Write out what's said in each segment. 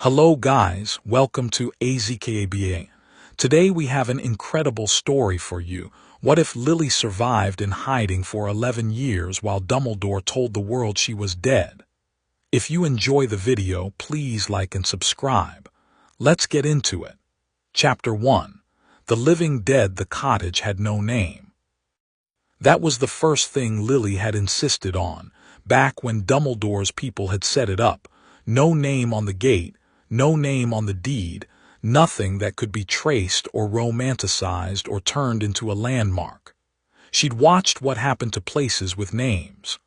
Hello guys, welcome to AZKABA. Today we have an incredible story for you. What if Lily survived in hiding for 11 years while Dumbledore told the world she was dead? If you enjoy the video, please like and subscribe. Let's get into it. Chapter 1. The Living Dead. The cottage had no name. That was the first thing Lily had insisted on, back when Dumbledore's people had set it up. No name on the gate, no name on the deed, nothing that could be traced or romanticized or turned into a landmark. She'd watched what happened to places with names.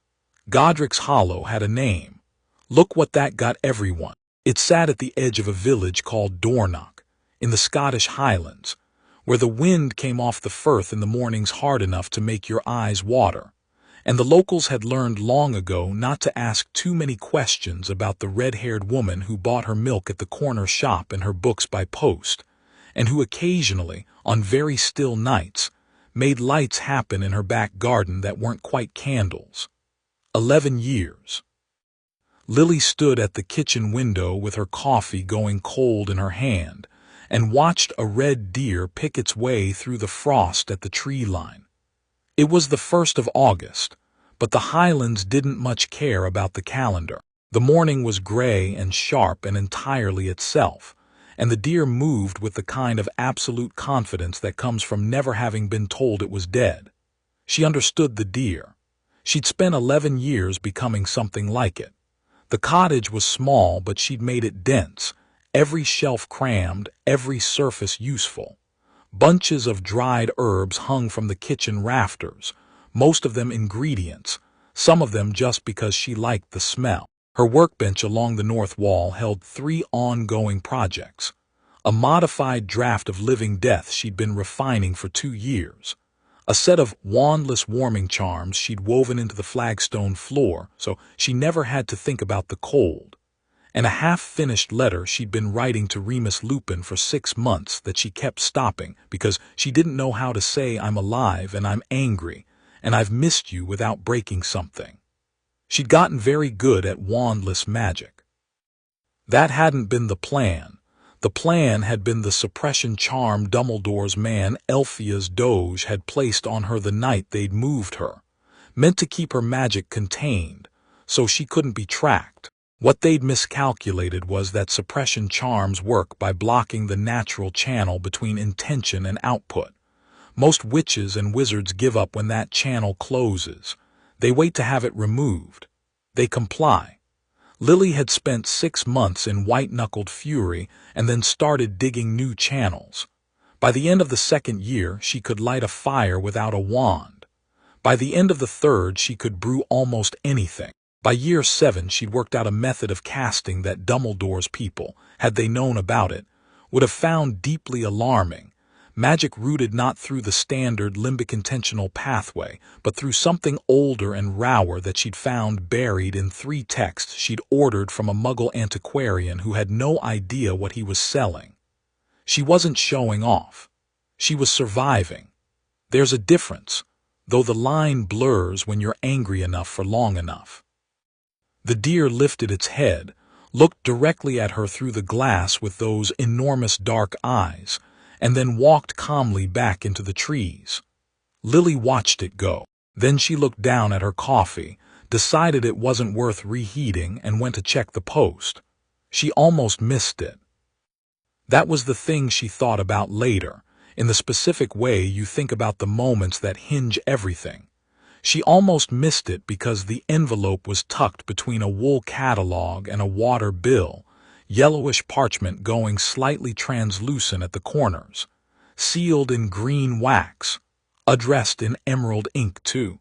Godric's Hollow had a name. Look what that got everyone. It sat at the edge of a village called Dornoch, in the Scottish Highlands, where the wind came off the firth in the mornings hard enough to make your eyes water. And the locals had learned long ago not to ask too many questions about the red-haired woman who bought her milk at the corner shop and her books by post, and who occasionally, on very still nights, made lights happen in her back garden that weren't quite candles. 11 years. Lily stood at the kitchen window with her coffee going cold in her hand and watched a red deer pick its way through the frost at the tree line. It was the 1st of August, but the Highlands didn't much care about the calendar. The morning was gray and sharp and entirely itself, and the deer moved with the kind of absolute confidence that comes from never having been told it was dead. She understood the deer. She'd spent 11 years becoming something like it. The cottage was small, but she'd made it dense, every shelf crammed, every surface useful. Bunches of dried herbs hung from the kitchen rafters, most of them ingredients, some of them just because she liked the smell. Her workbench along the north wall held 3 ongoing projects. A modified draft of Living Death she'd been refining for 2 years. A set of wandless warming charms she'd woven into the flagstone floor so she never had to think about the cold. And a half-finished letter she'd been writing to Remus Lupin for 6 months that she kept stopping because she didn't know how to say "I'm alive and I'm angry and I've missed you" without breaking something. She'd gotten very good at wandless magic. That hadn't been the plan. The plan had been the suppression charm Dumbledore's man Elphia's Doge had placed on her the night they'd moved her, meant to keep her magic contained so she couldn't be tracked. What they'd miscalculated was that suppression charms work by blocking the natural channel between intention and output. Most witches and wizards give up when that channel closes. They wait to have it removed. They comply. Lily had spent 6 months in white-knuckled fury and then started digging new channels. By the end of the 2nd year, she could light a fire without a wand. By the end of the 3rd, she could brew almost anything. By year 7, she'd worked out a method of casting that Dumbledore's people, had they known about it, would have found deeply alarming. Magic rooted not through the standard limbic intentional pathway, but through something older and rower that she'd found buried in 3 texts she'd ordered from a Muggle antiquarian who had no idea what he was selling. She wasn't showing off. She was surviving. There's a difference, though the line blurs when you're angry enough for long enough. The deer lifted its head, looked directly at her through the glass with those enormous dark eyes, and then walked calmly back into the trees. Lily watched it go. Then she looked down at her coffee, decided it wasn't worth reheating, and went to check the post. She almost missed it. That was the thing she thought about later, in the specific way you think about the moments that hinge everything. She almost missed it because the envelope was tucked between a wool catalog and a water bill, yellowish parchment going slightly translucent at the corners, sealed in green wax, addressed in emerald ink too.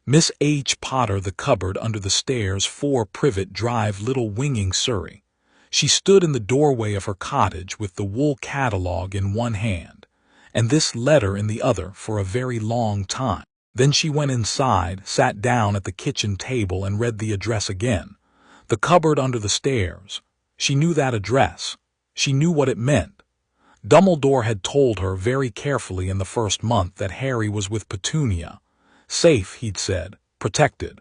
Miss H. Potter, the cupboard under the stairs, 4 Privet Drive, Little Winging, Surrey. She stood in the doorway of her cottage with the wool catalog in one hand, and this letter in the other for a very long time. Then she went inside, sat down at the kitchen table, and read the address again. The cupboard under the stairs. She knew that address. She knew what it meant. Dumbledore had told her very carefully in the 1st month that Harry was with Petunia. Safe, he'd said, protected.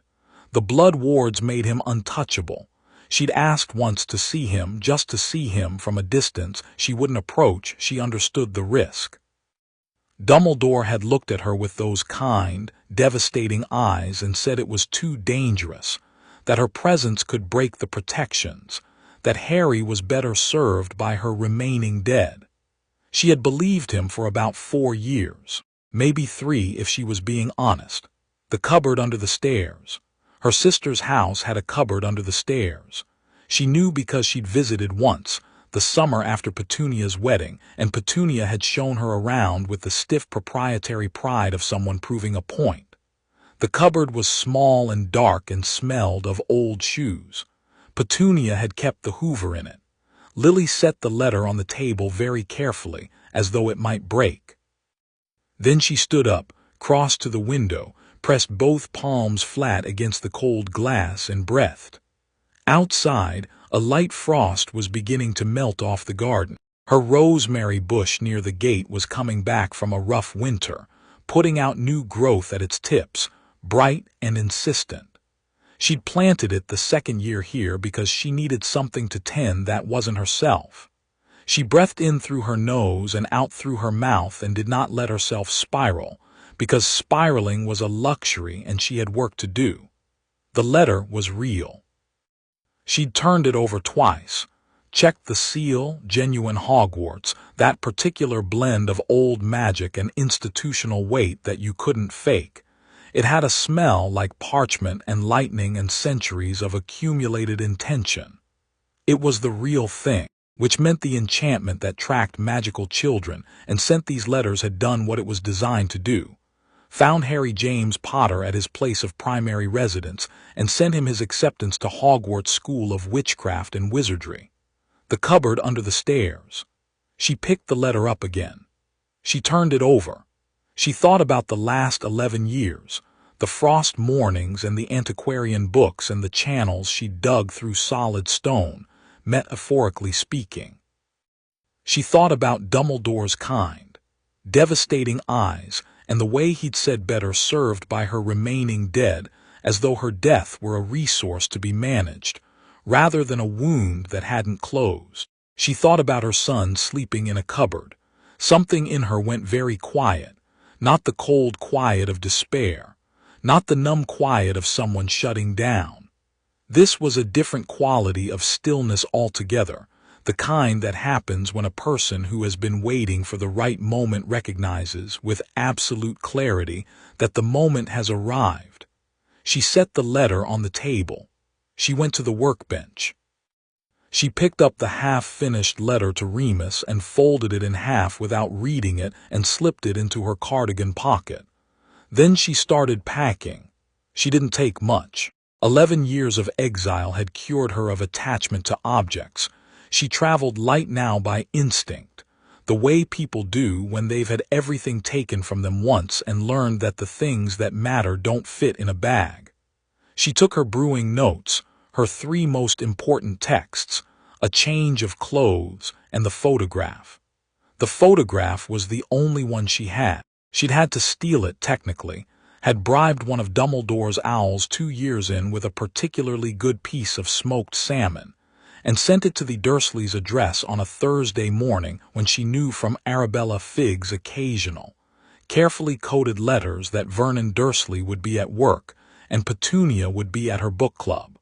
The blood wards made him untouchable. She'd asked once to see him, just to see him from a distance. She wouldn't approach. She understood the risk. Dumbledore had looked at her with those kind, devastating eyes and said it was too dangerous, that her presence could break the protections, that Harry was better served by her remaining dead. She had believed him for about 4 years, maybe 3 if she was being honest. The cupboard under the stairs. Her sister's house had a cupboard under the stairs. She knew because she'd visited once, the summer after Petunia's wedding, and Petunia had shown her around with the stiff proprietary pride of someone proving a point. The cupboard was small and dark and smelled of old shoes. Petunia had kept the Hoover in it. Lily set the letter on the table very carefully, as though it might break. Then she stood up, crossed to the window, pressed both palms flat against the cold glass and breathed. Outside, a light frost was beginning to melt off the garden. Her rosemary bush near the gate was coming back from a rough winter, putting out new growth at its tips, bright and insistent. She'd planted it the second year here because she needed something to tend that wasn't herself. She breathed in through her nose and out through her mouth and did not let herself spiral, because spiraling was a luxury and she had work to do. The letter was real. She'd turned it over twice, checked the seal, genuine Hogwarts, that particular blend of old magic and institutional weight that you couldn't fake. It had a smell like parchment and lightning and centuries of accumulated intention. It was the real thing, which meant the enchantment that tracked magical children and sent these letters had done what it was designed to do. Found Harry James Potter at his place of primary residence and sent him his acceptance to Hogwarts School of Witchcraft and Wizardry. The cupboard under the stairs. She picked the letter up again. She turned it over. She thought about the last 11 years, the frost mornings and the antiquarian books and the channels she dug through solid stone, metaphorically speaking. She thought about Dumbledore's kind, devastating eyes, and the way he'd said better served by her remaining dead, as though her death were a resource to be managed, rather than a wound that hadn't closed. She thought about her son sleeping in a cupboard. Something in her went very quiet, not the cold quiet of despair, not the numb quiet of someone shutting down. This was a different quality of stillness altogether, the kind that happens when a person who has been waiting for the right moment recognizes with absolute clarity that the moment has arrived. She set the letter on the table. She went to the workbench. She picked up the half-finished letter to Remus and folded it in half without reading it and slipped it into her cardigan pocket. Then she started packing. She didn't take much. 11 years of exile had cured her of attachment to objects. She traveled light now by instinct, the way people do when they've had everything taken from them once and learned that the things that matter don't fit in a bag. She took her brewing notes, her 3 most important texts, a change of clothes, and the photograph. The photograph was the only one she had. She'd had to steal it technically, had bribed one of Dumbledore's owls 2 years in with a particularly good piece of smoked salmon, and sent it to the Dursleys' address on a Thursday morning when she knew from Arabella Figg's occasional, carefully coded letters that Vernon Dursley would be at work and Petunia would be at her book club.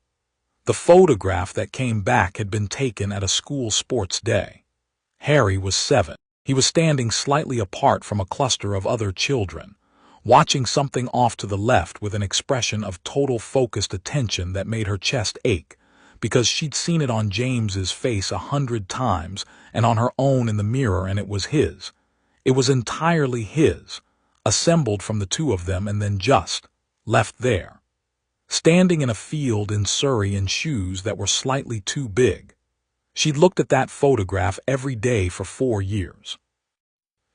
The photograph that came back had been taken at a school sports day. Harry was 7. He was standing slightly apart from a cluster of other children, watching something off to the left with an expression of total focused attention that made her chest ache, because she'd seen it on James's face 100 times and on her own in the mirror, and it was his. It was entirely his, assembled from the 2 of them and then just left there, standing in a field in Surrey in shoes that were slightly too big. She'd looked at that photograph every day for 4 years.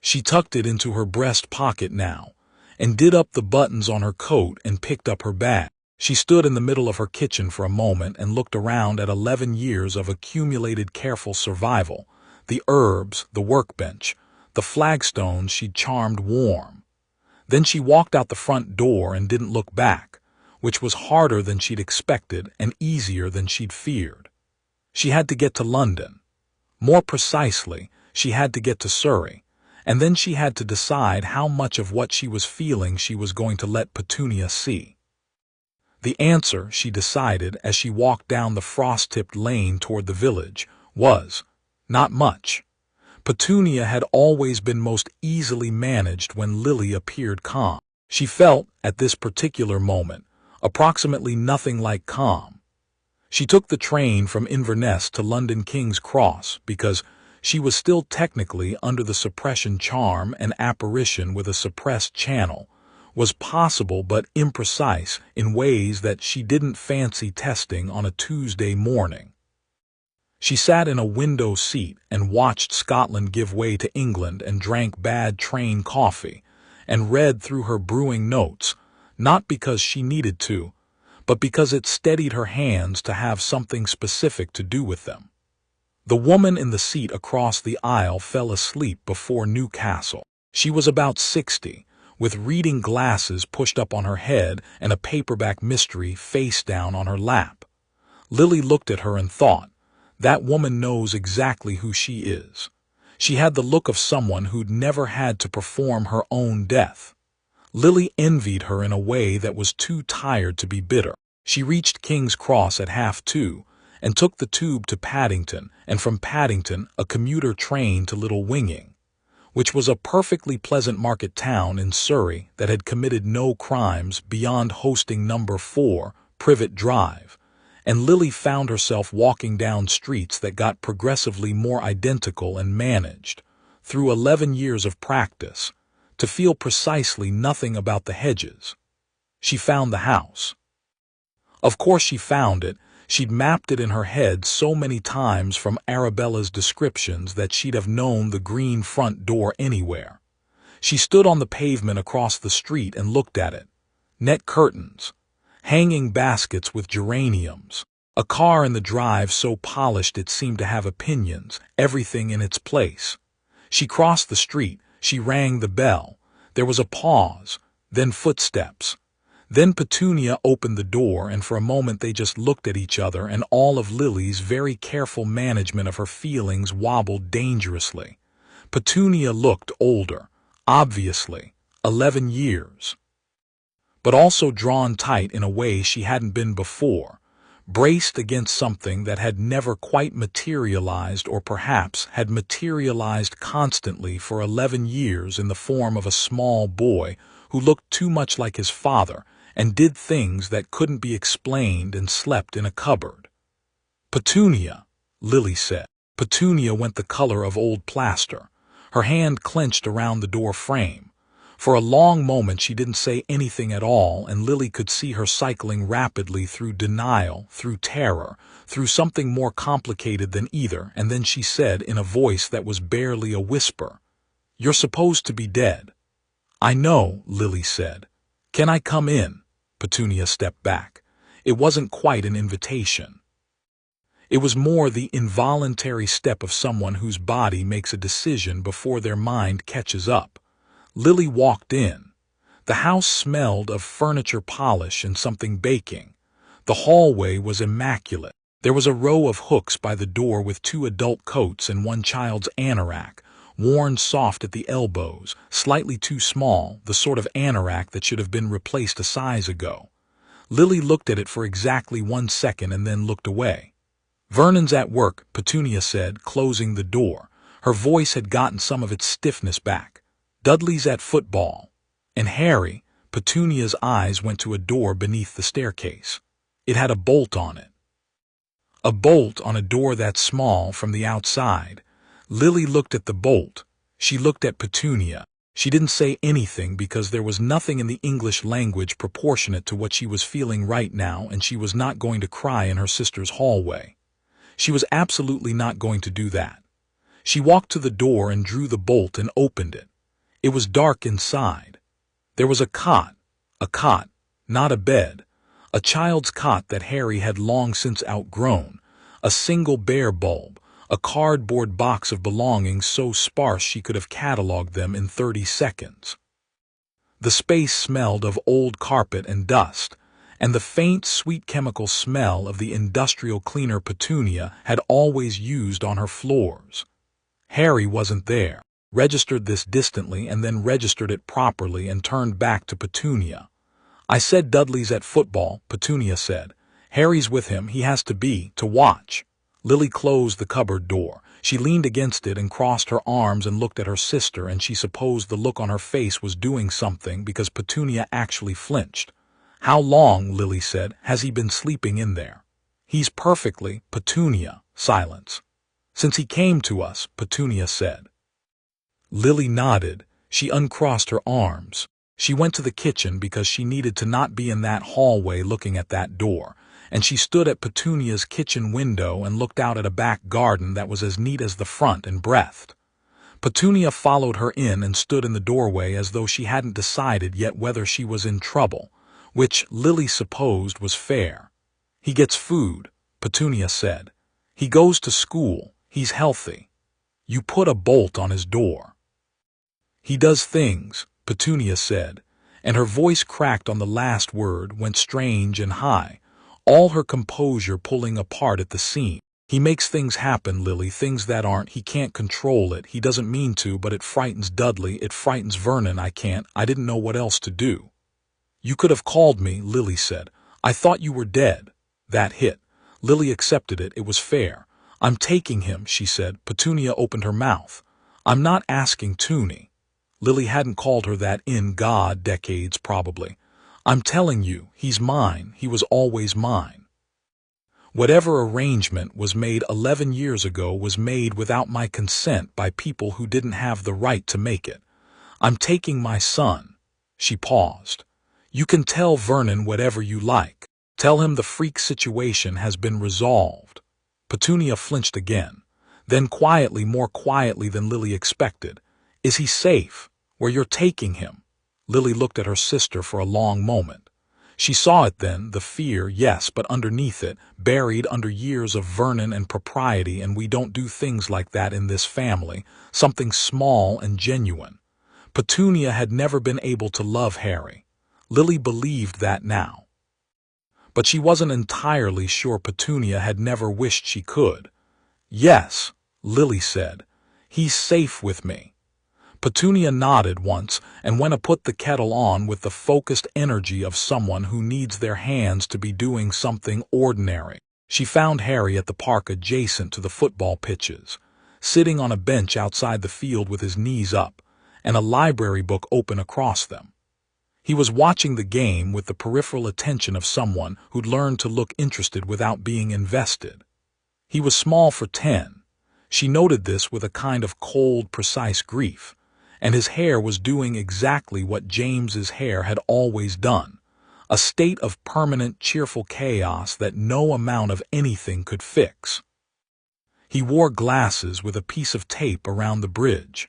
She tucked it into her breast pocket now, and did up the buttons on her coat and picked up her bag. She stood in the middle of her kitchen for a moment and looked around at 11 years of accumulated careful survival, the herbs, the workbench, the flagstones she'd charmed warm. Then she walked out the front door and didn't look back, which was harder than she'd expected and easier than she'd feared. She had to get to London. More precisely, she had to get to Surrey, and then she had to decide how much of what she was feeling she was going to let Petunia see. The answer, she decided as she walked down the frost-tipped lane toward the village, was not much. Petunia had always been most easily managed when Lily appeared calm. She felt, at this particular moment, approximately nothing like calm. She took the train from Inverness to London King's Cross because she was still technically under the suppression charm, and apparition with a suppressed channel was possible but imprecise in ways that she didn't fancy testing on a Tuesday morning. She sat in a window seat and watched Scotland give way to England and drank bad train coffee and read through her brewing notes, not because she needed to, but because it steadied her hands to have something specific to do with them. The woman in the seat across the aisle fell asleep before Newcastle. She was about 60, with reading glasses pushed up on her head and a paperback mystery face down on her lap. Lily looked at her and thought, that woman knows exactly who she is. She had the look of someone who'd never had to perform her own death. Lily envied her in a way that was too tired to be bitter. She reached King's Cross at 2:30 and took the tube to Paddington, and from Paddington a commuter train to Little Winging, which was a perfectly pleasant market town in Surrey that had committed no crimes beyond hosting number 4, Privet Drive, and Lily found herself walking down streets that got progressively more identical and managed, through 11 years of practice, to feel precisely nothing about the hedges. She found the house. Of course she found it. She'd mapped it in her head so many times from Arabella's descriptions that she'd have known the green front door anywhere. She stood on the pavement across the street and looked at it. Net curtains, hanging baskets with geraniums, a car in the drive so polished it seemed to have opinions, everything in its place. She crossed the street, she rang the bell. There was a pause, then footsteps. Then Petunia opened the door, and for a moment they just looked at each other, and all of Lily's very careful management of her feelings wobbled dangerously. Petunia looked older, obviously, 11 years. But also drawn tight in a way she hadn't been before, braced against something that had never quite materialized, or perhaps had materialized constantly for 11 years in the form of a small boy who looked too much like his father and did things that couldn't be explained and slept in a cupboard. "Petunia," Lily said. Petunia went the color of old plaster, her hand clenched around the door frame. For a long moment she didn't say anything at all, and Lily could see her cycling rapidly through denial, through terror, through something more complicated than either, and then she said in a voice that was barely a whisper, "You're supposed to be dead." "I know," Lily said. "Can I come in?" Petunia stepped back. It wasn't quite an invitation. It was more the involuntary step of someone whose body makes a decision before their mind catches up. Lily walked in. The house smelled of furniture polish and something baking. The hallway was immaculate. There was a row of hooks by the door with 2 adult coats and 1 child's anorak, worn soft at the elbows, slightly too small, the sort of anorak that should have been replaced a size ago. Lily looked at it for exactly 1 second and then looked away. "Vernon's at work," Petunia said, closing the door. Her voice had gotten some of its stiffness back. "Dudley's at football." And Harry, Petunia's eyes went to a door beneath the staircase. It had a bolt on it. A bolt on a door that small from the outside. Lily looked at the bolt. She looked at Petunia. She didn't say anything because there was nothing in the English language proportionate to what she was feeling right now, and she was not going to cry in her sister's hallway. She was absolutely not going to do that. She walked to the door and drew the bolt and opened it. It was dark inside. There was a cot, not a bed, a child's cot that Harry had long since outgrown, a single bare bulb, a cardboard box of belongings so sparse she could have catalogued them in 30 seconds. The space smelled of old carpet and dust, and the faint, sweet chemical smell of the industrial cleaner Petunia had always used on her floors. Harry wasn't there, registered this distantly and then registered it properly and turned back to Petunia. "I said Dudley's at football," Petunia said. "Harry's with him, he has to watch." Lily closed the cupboard door. She leaned against it and crossed her arms and looked at her sister, and she supposed the look on her face was doing something because Petunia actually flinched. "How long," Lily said, "has he been sleeping in there?" "He's perfectly." Petunia. Silence. "Since he came to us," Petunia said. Lily nodded. She uncrossed her arms. She went to the kitchen because she needed to not be in that hallway looking at that door, and she stood at Petunia's kitchen window and looked out at a back garden that was as neat as the front and breathed. Petunia followed her in and stood in the doorway as though she hadn't decided yet whether she was in trouble, which Lily supposed was fair. "He gets food," Petunia said. "He goes to school. He's healthy. You put a bolt on his door." "He does things," Petunia said, and her voice cracked on the last word, went strange and high, all her composure pulling apart at the seam. "He makes things happen, Lily, things that aren't, he can't control it, he doesn't mean to, but it frightens Dudley, it frightens Vernon, I didn't know what else to do." "You could have called me," Lily said. "I thought you were dead." That hit. Lily accepted it, it was fair. "I'm taking him," she said. Petunia opened her mouth. "I'm not asking Toonie." Lily hadn't called her that in decades probably. "I'm telling you, he's mine, he was always mine. Whatever arrangement was made 11 years ago was made without my consent by people who didn't have the right to make it. I'm taking my son." She paused. "You can tell Vernon whatever you like. Tell him the freak situation has been resolved." Petunia flinched again. Then quietly, more quietly than Lily expected. "Is he safe? Where you're taking him?" Lily looked at her sister for a long moment. She saw it then, the fear, yes, but underneath it, buried under years of Vernon and propriety, and we don't do things like that in this family, something small and genuine. Petunia had never been able to love Harry. Lily believed that now. But she wasn't entirely sure Petunia had never wished she could. "Yes," Lily said. "He's safe with me." Petunia nodded once and went to put the kettle on with the focused energy of someone who needs their hands to be doing something ordinary. She found Harry at the park adjacent to the football pitches, sitting on a bench outside the field with his knees up, and a library book open across them. He was watching the game with the peripheral attention of someone who'd learned to look interested without being invested. He was small for 10. She noted this with a kind of cold, precise grief. And his hair was doing exactly what James's hair had always done, a state of permanent, cheerful chaos that no amount of anything could fix. He wore glasses with a piece of tape around the bridge.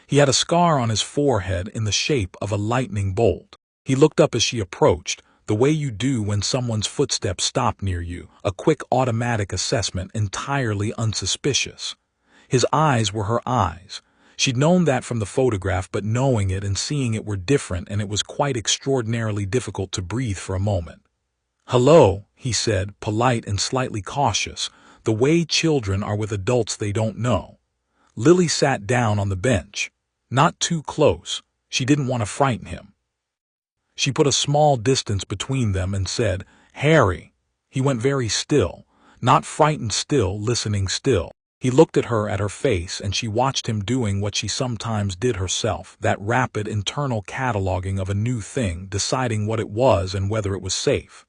He had a scar on his forehead in the shape of a lightning bolt. He looked up as she approached, the way you do when someone's footsteps stop near you, a quick automatic assessment entirely unsuspicious. His eyes were her eyes. She'd known that from the photograph, but knowing it and seeing it were different, and it was quite extraordinarily difficult to breathe for a moment. "Hello," he said, polite and slightly cautious, the way children are with adults they don't know. Lily sat down on the bench. Not too close. She didn't want to frighten him. She put a small distance between them and said, "Harry." He went very still, not frightened still, listening still. He looked at her face, and she watched him doing what she sometimes did herself, that rapid internal cataloging of a new thing, deciding what it was and whether it was safe.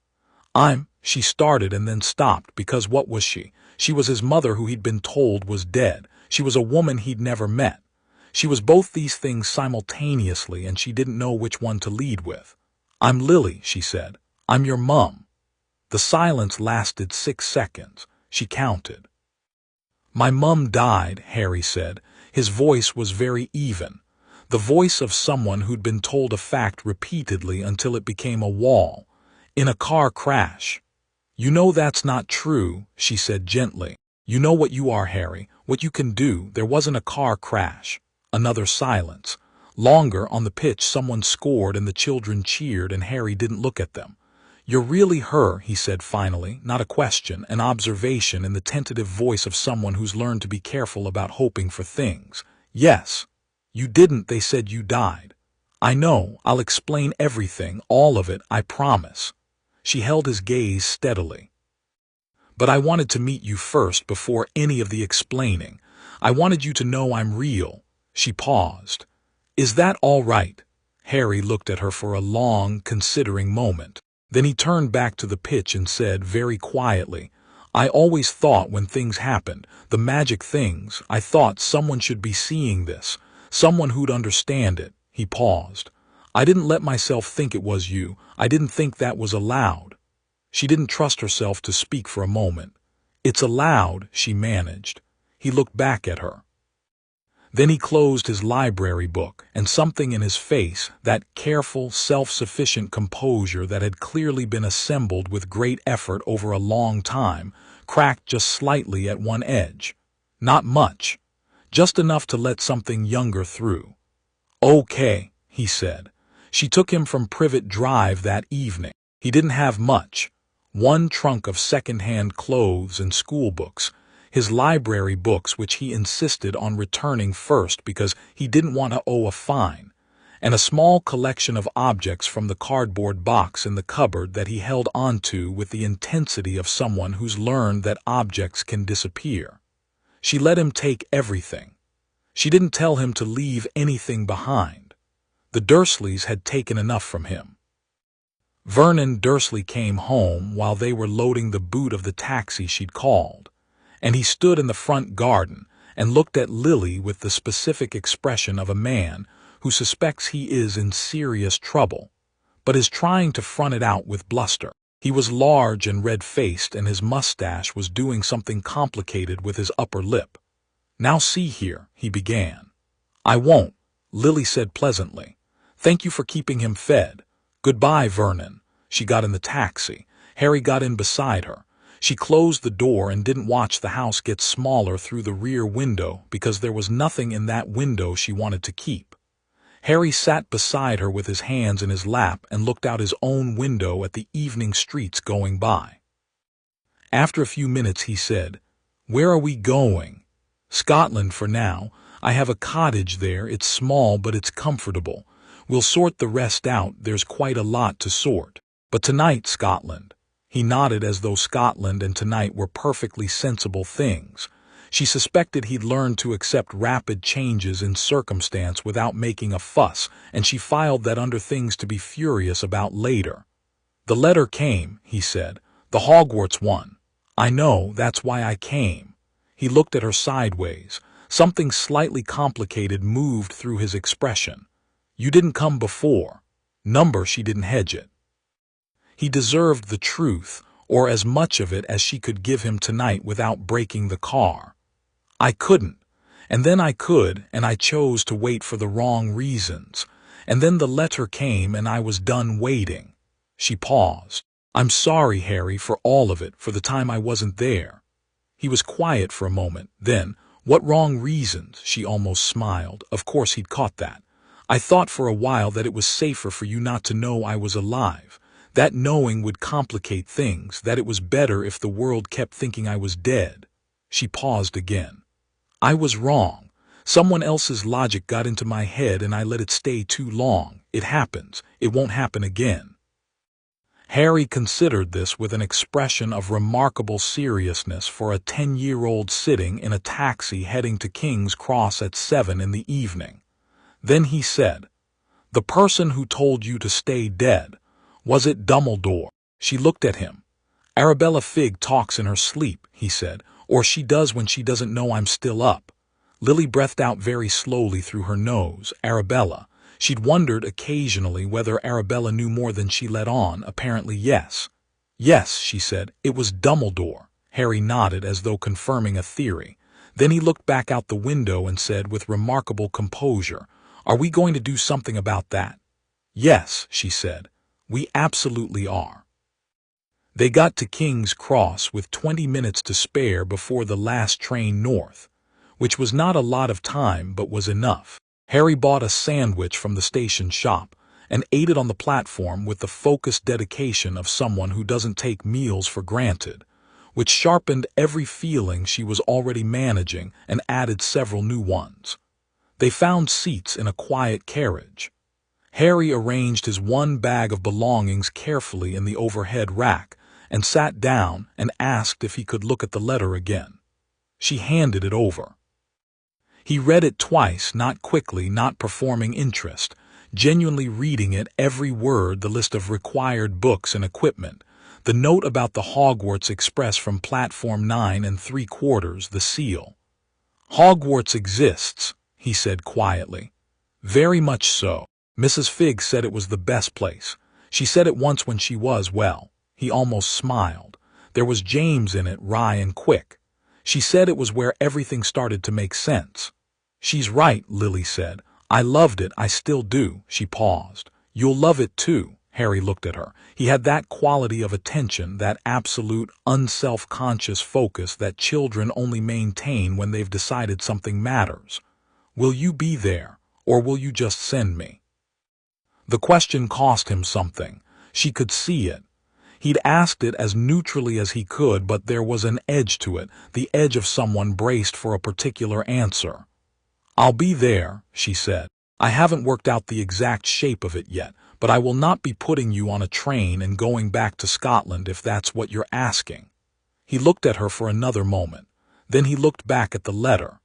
She started and then stopped, because what was she? She was his mother who he'd been told was dead. She was a woman he'd never met. She was both these things simultaneously, and she didn't know which one to lead with. "I'm Lily," she said. "I'm your mum." The silence lasted 6 seconds. She counted. "My mum died," Harry said. His voice was very even, the voice of someone who'd been told a fact repeatedly until it became a wall. "In a car crash." "You know that's not true," she said gently. "You know what you are, Harry, what you can do. There wasn't a car crash." Another silence. Longer, on the pitch someone scored and the children cheered, and Harry didn't look at them. "You're really her," he said finally, not a question, an observation in the tentative voice of someone who's learned to be careful about hoping for things. "Yes." "You didn't, they said you died." "I know, I'll explain everything, all of it, I promise." She held his gaze steadily. "But I wanted to meet you first before any of the explaining. I wanted you to know I'm real." She paused. "Is that all right?" Harry looked at her for a long, considering moment. Then he turned back to the pitch and said very quietly, "I always thought when things happened, the magic things, I thought someone should be seeing this, someone who'd understand it." He paused. "I didn't let myself think it was you. I didn't think that was allowed." She didn't trust herself to speak for a moment. "It's allowed," she managed. He looked back at her. Then he closed his library book, and something in his face, that careful, self-sufficient composure that had clearly been assembled with great effort over a long time, cracked just slightly at one edge. Not much. Just enough to let something younger through. "Okay," he said. She took him from Privet Drive that evening. He didn't have much. One trunk of second-hand clothes and schoolbooks, his library books which he insisted on returning first because he didn't want to owe a fine, and a small collection of objects from the cardboard box in the cupboard that he held onto with the intensity of someone who's learned that objects can disappear. She let him take everything. She didn't tell him to leave anything behind. The Dursleys had taken enough from him. Vernon Dursley came home while they were loading the boot of the taxi she'd called, and he stood in the front garden and looked at Lily with the specific expression of a man who suspects he is in serious trouble, but is trying to front it out with bluster. He was large and red-faced, and his mustache was doing something complicated with his upper lip. "Now see here," he began. "I won't," Lily said pleasantly. "Thank you for keeping him fed. Goodbye, Vernon." She got in the taxi. Harry got in beside her. She closed the door and didn't watch the house get smaller through the rear window because there was nothing in that window she wanted to keep. Harry sat beside her with his hands in his lap and looked out his own window at the evening streets going by. After a few minutes he said, "Where are we going?" "Scotland for now. I have a cottage there. It's small, but it's comfortable. We'll sort the rest out. There's quite a lot to sort. But tonight, Scotland." He nodded as though Scotland and tonight were perfectly sensible things. She suspected he'd learned to accept rapid changes in circumstance without making a fuss, and she filed that under things to be furious about later. "The letter came," he said. "The Hogwarts one." "I know, that's why I came." He looked at her sideways. Something slightly complicated moved through his expression. "You didn't come before." Number, she didn't hedge it. He deserved the truth, or as much of it as she could give him tonight without breaking the car. "I couldn't. And then I could, and I chose to wait for the wrong reasons. And then the letter came and I was done waiting." She paused. "I'm sorry, Harry, for all of it, for the time I wasn't there." He was quiet for a moment. Then, "What wrong reasons?" She almost smiled. Of course he'd caught that. "I thought for a while that it was safer for you not to know I was alive. That knowing would complicate things, that it was better if the world kept thinking I was dead." She paused again. "I was wrong. Someone else's logic got into my head and I let it stay too long. It happens. It won't happen again." Harry considered this with an expression of remarkable seriousness for a 10-year-old sitting in a taxi heading to King's Cross at 7 in the evening. Then he said, "The person who told you to stay dead, was it Dumbledore?" She looked at him. "Arabella Figg talks in her sleep," he said, "or she does when she doesn't know I'm still up." Lily breathed out very slowly through her nose. Arabella. She'd wondered occasionally whether Arabella knew more than she let on. Apparently yes. "Yes," she said, "it was Dumbledore." Harry nodded as though confirming a theory. Then he looked back out the window and said with remarkable composure, "Are we going to do something about that?" "Yes," she said. "We absolutely are." They got to King's Cross with 20 minutes to spare before the last train north, which was not a lot of time but was enough. Harry bought a sandwich from the station shop, and ate it on the platform with the focused dedication of someone who doesn't take meals for granted, which sharpened every feeling she was already managing and added several new ones. They found seats in a quiet carriage. Harry arranged his one bag of belongings carefully in the overhead rack and sat down and asked if he could look at the letter again. She handed it over. He read it twice, not quickly, not performing interest, genuinely reading it, every word, the list of required books and equipment, the note about the Hogwarts Express from platform 9 3/4, the seal. "Hogwarts exists," he said quietly. "Very much so. Mrs. Figg said it was the best place. She said it once when she was, well," he almost smiled. "There was James in it, wry and quick. She said it was where everything started to make sense." "She's right," Lily said. "I loved it, I still do." She paused. "You'll love it too." Harry looked at her. He had that quality of attention, that absolute, unself-conscious focus that children only maintain when they've decided something matters. "Will you be there, or will you just send me?" The question cost him something. She could see it. He'd asked it as neutrally as he could, but there was an edge to it, the edge of someone braced for a particular answer. "I'll be there," she said. "I haven't worked out the exact shape of it yet, but I will not be putting you on a train and going back to Scotland if that's what you're asking." He looked at her for another moment. Then he looked back at the letter.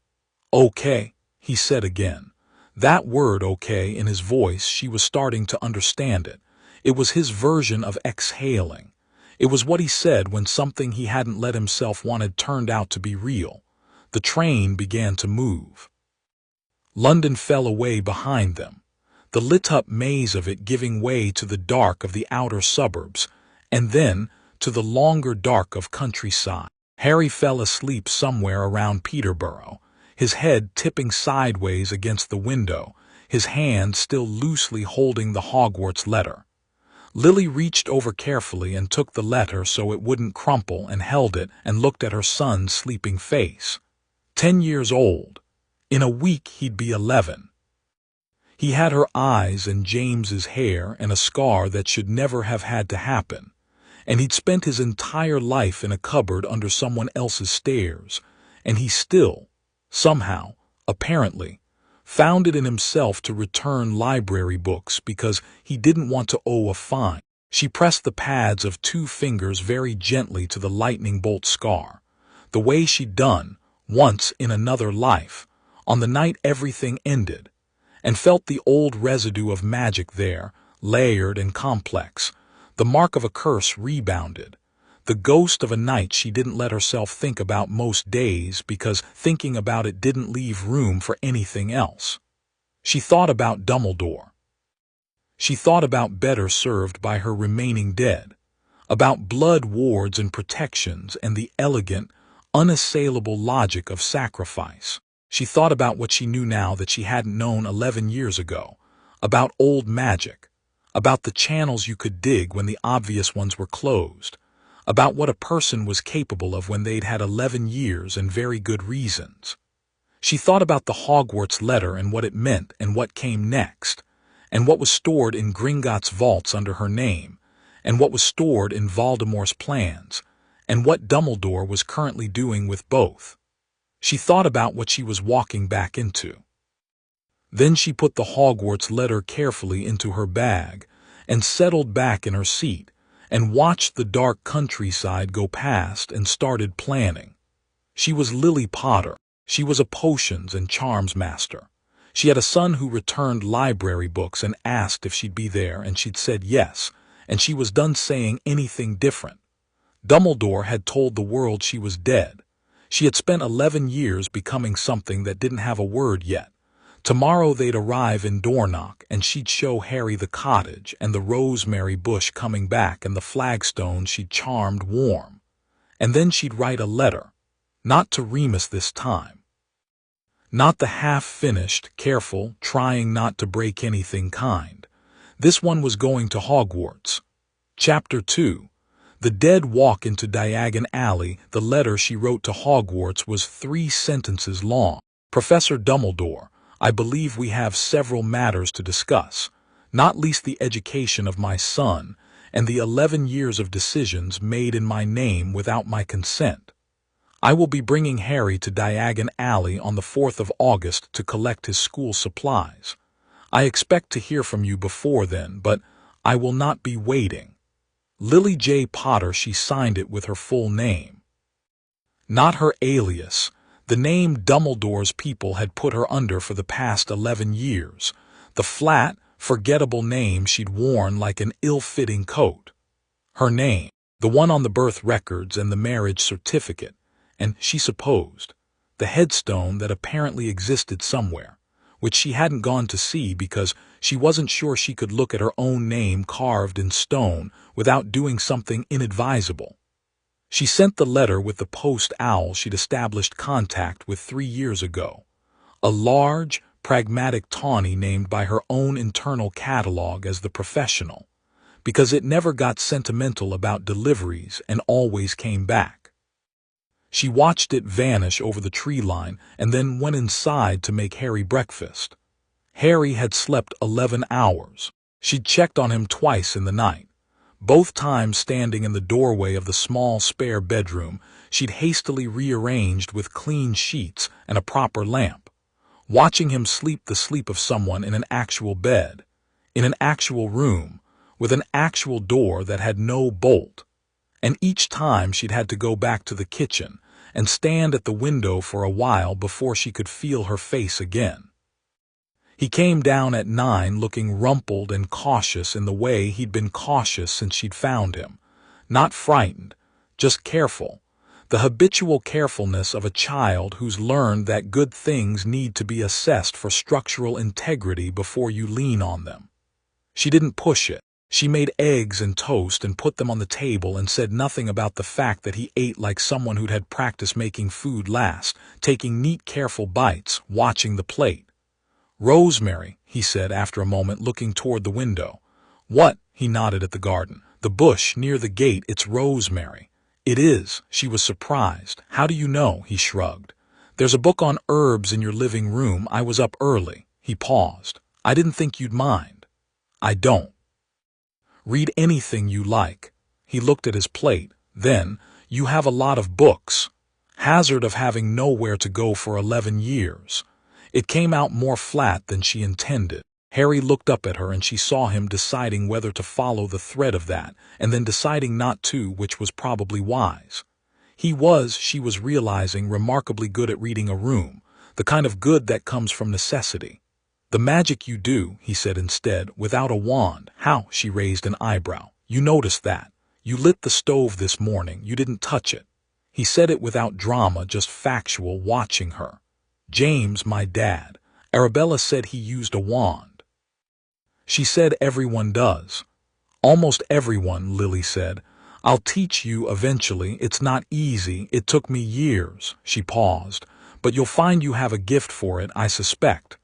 "Okay," he said again. That word, okay, in his voice, she was starting to understand it. It was his version of exhaling. It was what he said when something he hadn't let himself want had turned out to be real. The train began to move. London fell away behind them, the lit-up maze of it giving way to the dark of the outer suburbs, and then to the longer dark of countryside. Harry fell asleep somewhere around Peterborough, his head tipping sideways against the window, his hand still loosely holding the Hogwarts letter. Lily reached over carefully and took the letter so it wouldn't crumple and held it and looked at her son's sleeping face. 10 years old. In a week he'd be 11. He had her eyes and James's hair and a scar that should never have had to happen, and he'd spent his entire life in a cupboard under someone else's stairs, and he still, somehow, apparently, found it in himself to return library books because he didn't want to owe a fine. She pressed the pads of 2 fingers very gently to the lightning bolt scar, the way she'd done, once in another life, on the night everything ended, and felt the old residue of magic there, layered and complex. The mark of a curse rebounded, the ghost of a night she didn't let herself think about most days because thinking about it didn't leave room for anything else. She thought about Dumbledore. She thought about better served by her remaining dead, about blood wards and protections and the elegant, unassailable logic of sacrifice. She thought about what she knew now that she hadn't known 11 years ago, about old magic, about the channels you could dig when the obvious ones were closed, about what a person was capable of when they'd had 11 years and very good reasons. She thought about the Hogwarts letter and what it meant and what came next, and what was stored in Gringotts vaults under her name, and what was stored in Voldemort's plans, and what Dumbledore was currently doing with both. She thought about what she was walking back into. Then she put the Hogwarts letter carefully into her bag and settled back in her seat and watched the dark countryside go past and started planning. She was Lily Potter. She was a potions and charms master. She had a son who returned library books and asked if she'd be there, and she'd said yes, and she was done saying anything different. Dumbledore had told the world she was dead. She had spent 11 years becoming something that didn't have a word yet. Tomorrow they'd arrive in Dornoch, and she'd show Harry the cottage and the rosemary bush coming back and the flagstones she'd charmed warm. And then she'd write a letter, not to Remus this time. Not the half-finished, careful, trying not to break anything kind. This one was going to Hogwarts. Chapter 2. The dead walk into Diagon Alley. The letter she wrote to Hogwarts was 3 sentences long. Professor Dumbledore, I believe we have several matters to discuss. not least the education of my son and the 11 years of decisions made in my name without my consent. I will be bringing Harry to Diagon Alley on the 4th of August to collect his school supplies. I expect to hear from you before then, but I will not be waiting. Lily J. Potter. She signed it with her full name, not her alias, the name Dumbledore's people had put her under for the past 11 years, the flat, forgettable name she'd worn like an ill-fitting coat. Her name, the one on the birth records and the marriage certificate, and, she supposed, the headstone that apparently existed somewhere, which she hadn't gone to see because she wasn't sure she could look at her own name carved in stone without doing something inadvisable. She sent the letter with the post owl she'd established contact with 3 years ago, a large, pragmatic tawny named by her own internal catalog as the professional, because it never got sentimental about deliveries and always came back. She watched it vanish over the tree line and then went inside to make Harry breakfast. Harry had slept 11 hours. She'd checked on him twice in the night. Both times standing in the doorway of the small spare bedroom she'd hastily rearranged with clean sheets and a proper lamp, watching him sleep the sleep of someone in an actual bed, in an actual room, with an actual door that had no bolt. And each time she'd had to go back to the kitchen and stand at the window for a while before she could feel her face again. He came down at 9 looking rumpled and cautious in the way he'd been cautious since she'd found him. Not frightened, just careful. The habitual carefulness of a child who's learned that good things need to be assessed for structural integrity before you lean on them. She didn't push it. She made eggs and toast and put them on the table and said nothing about the fact that he ate like someone who'd had practice making food last, taking neat, careful bites, watching the plate. "Rosemary," he said after a moment, looking toward the window. "What?" He nodded at the garden. "The bush near the gate, it's rosemary." "It is." She was surprised. "How do you know?" He shrugged. "There's a book on herbs in your living room. I was up early." He paused. "I didn't think you'd mind." "I don't." "Read anything you like." He looked at his plate. Then, "You have a lot of books." Hazard of having nowhere to go for 11 years. It came out more flat than she intended. Harry looked up at her and she saw him deciding whether to follow the thread of that, and then deciding not to, which was probably wise. He was, she was realizing, remarkably good at reading a room, the kind of good that comes from necessity. "The magic you do," he said instead, "without a wand." "How?" She raised an eyebrow. "You noticed that. You lit the stove this morning. You didn't touch it." He said it without drama, just factual, watching her. "James, my dad. Arabella said he used a wand." She said everyone does. "Almost everyone," Lily said. "I'll teach you eventually. It's not easy. It took me years." She paused. "But you'll find you have a gift for it, I suspect."